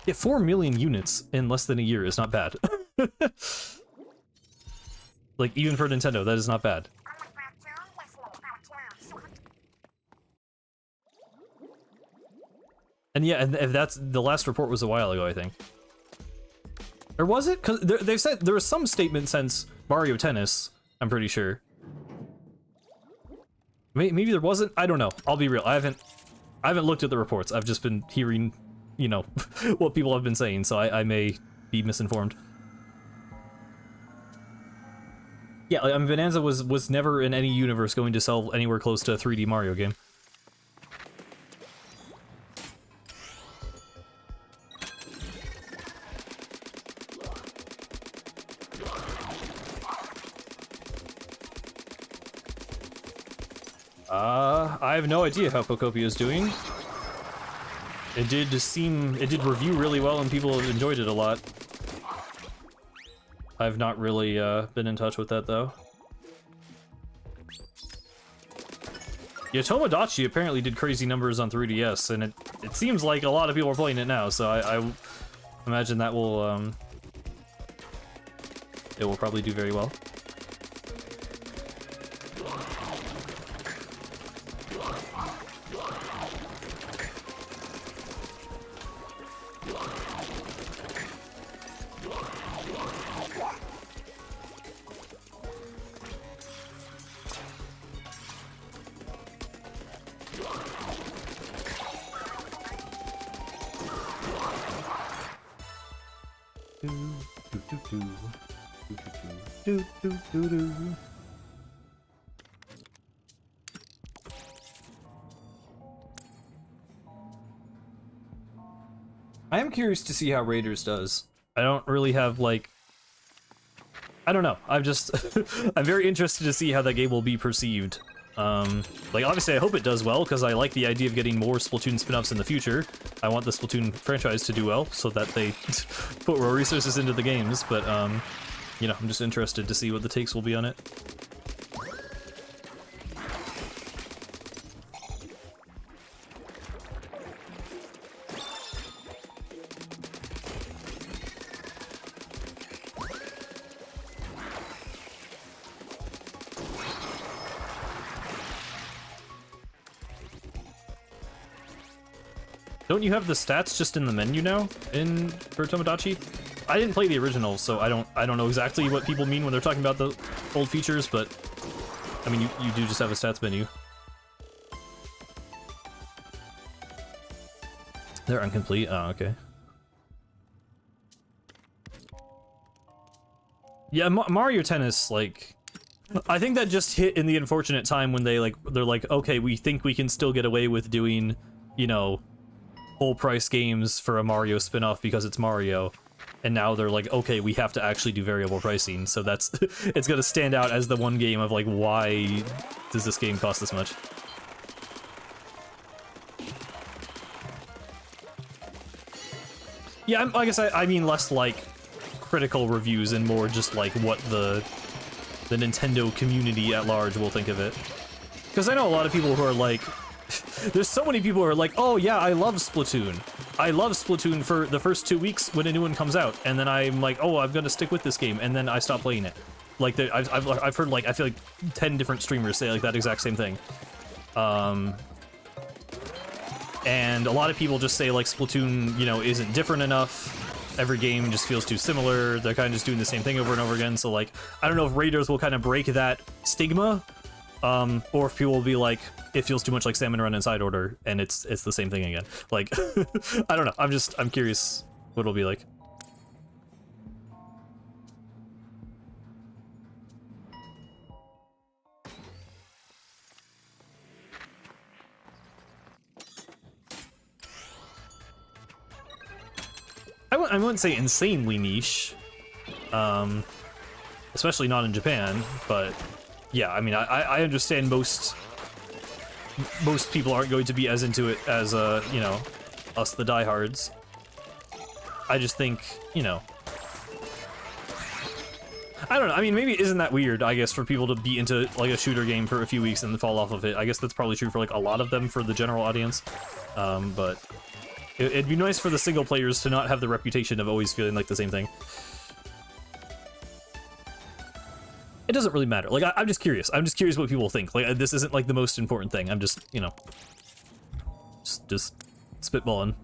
Yeah, 4 million units in less than a year is not bad. Like, even for Nintendo, that is not bad. And yeah, and if that's the last report was a while ago, I think. Or was it? Because they've said there was some statement since Mario Tennis, I'm pretty sure. Maybe there wasn't. I don't know. I'll be real. I haven't looked at the reports. I've just been hearing, you know, what people have been saying, so I may be misinformed. Yeah, I mean, Bonanza was never in any universe going to sell anywhere close to a 3D Mario game. I have no idea how Pokopia is doing. It did review really well and people enjoyed it a lot. I've not really been in touch with that though. Yeah, Tomodachi apparently did crazy numbers on 3DS, and it seems like a lot of people are playing it now, so I imagine that will it will probably do very well. I am curious to see how Raiders does. I don't really have, like... I don't know. I'm just... I'm very interested to see how that game will be perceived. Like, obviously I hope it does well, because I like the idea of getting more Splatoon spin-offs in the future. I want the Splatoon franchise to do well, so that they put more resources into the games, but, you know, I'm just interested to see what the takes will be on it. Don't you have the stats just in the menu now for Tomodachi? I didn't play the original, so I don't know exactly what people mean when they're talking about the old features, but I mean you do just have a stats menu. They're incomplete. Oh, okay. Yeah, Mario Tennis, like, I think that just hit in the unfortunate time when they're like, okay, we think we can still get away with doing, you know, full price games for a Mario spin-off because it's Mario, and now they're like, okay, we have to actually do variable pricing, so that's it's gonna stand out as the one game of like, why does this game cost this much? Yeah, I guess I mean less like critical reviews and more just like what the Nintendo community at large will think of it, because I know a lot of people who are like, there's so many people who are like, oh yeah, I love Splatoon. I love Splatoon for the first 2 weeks when a new one comes out, and then I'm like, oh, I'm gonna stick with this game, and then I stop playing it. Like, I've heard, like, I feel like 10 different streamers say like that exact same thing. And a lot of people just say like Splatoon, you know, isn't different enough. Every game just feels too similar. They're kind of just doing the same thing over and over again. So like, I don't know if Raiders will kind of break that stigma, or if people will be like, it feels too much like Salmon Run and Side Order, and it's the same thing again. Like, I don't know. I'm curious what it'll be like. I wouldn't say insanely niche, especially not in Japan, but yeah, I mean, I understand most people aren't going to be as into it as, you know, us the diehards. I just think, you know, I don't know, I mean, maybe it isn't that weird, I guess, for people to be into, like, a shooter game for a few weeks and then fall off of it. I guess that's probably true for, like, a lot of them for the general audience, but it'd be nice for the single players to not have the reputation of always feeling like the same thing. It doesn't really matter. Like, I'm just curious. I'm just curious what people think. Like, this isn't, like, the most important thing. I'm just, you know, just spitballing.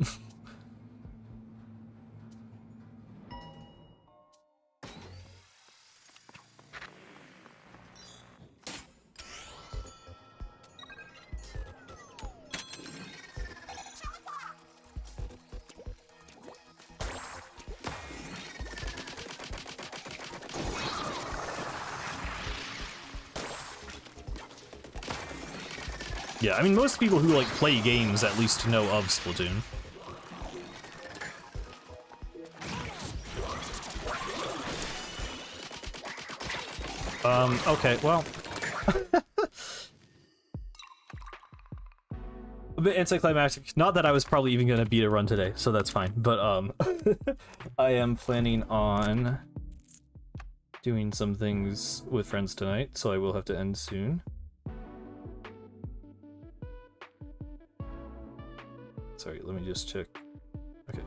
Yeah, I mean, most people who, like, play games at least know of Splatoon. Okay, well... a bit anticlimactic. Not that I was probably even gonna beat a run today, so that's fine. But, I am planning on doing some things with friends tonight, so I will have to end soon. Sorry, let me just check. Okay.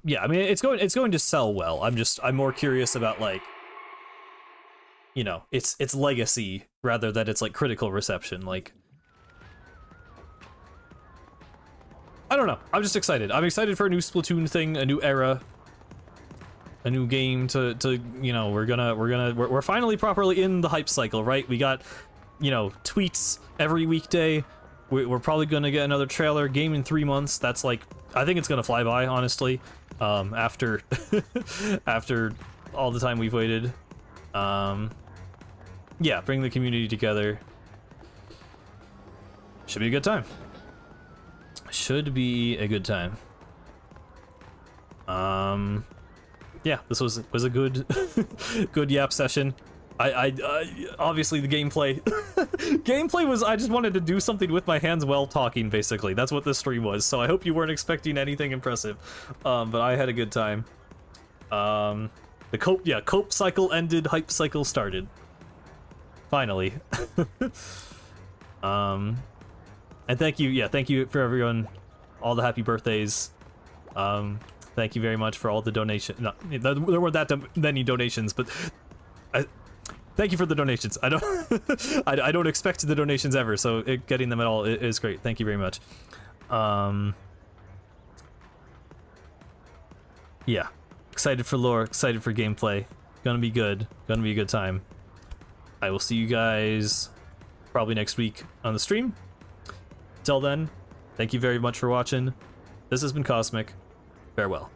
Yeah, I mean, it's going to sell well. I'm more curious about, like, you know, its legacy rather than its, like, critical reception. Like, I don't know. I'm just excited. I'm excited for a new Splatoon thing, a new era, a new game to you know, we're finally properly in the hype cycle, right? We got, you know, tweets every weekday. We're probably gonna get another trailer, game in 3 months. That's like, I think it's gonna fly by, honestly. After after all the time we've waited. Yeah, bring the community together. Should be a good time. Should be a good time. Yeah, this was a good good yap session. I obviously the gameplay gameplay was, I just wanted to do something with my hands while talking, basically. That's what this stream was. So I hope you weren't expecting anything impressive. But I had a good time. The cope cycle ended, hype cycle started. Finally. And thank you for everyone, all the happy birthdays. Thank you very much for all the donations. No, there weren't that many donations, but thank you for the donations. I don't I don't expect the donations ever, so getting them at all is great. Thank you very much. Yeah, excited for lore, excited for gameplay. Gonna be good. Gonna be a good time. I will see you guys probably next week on the stream. Till then, thank you very much for watching. This has been Cosmic. Farewell.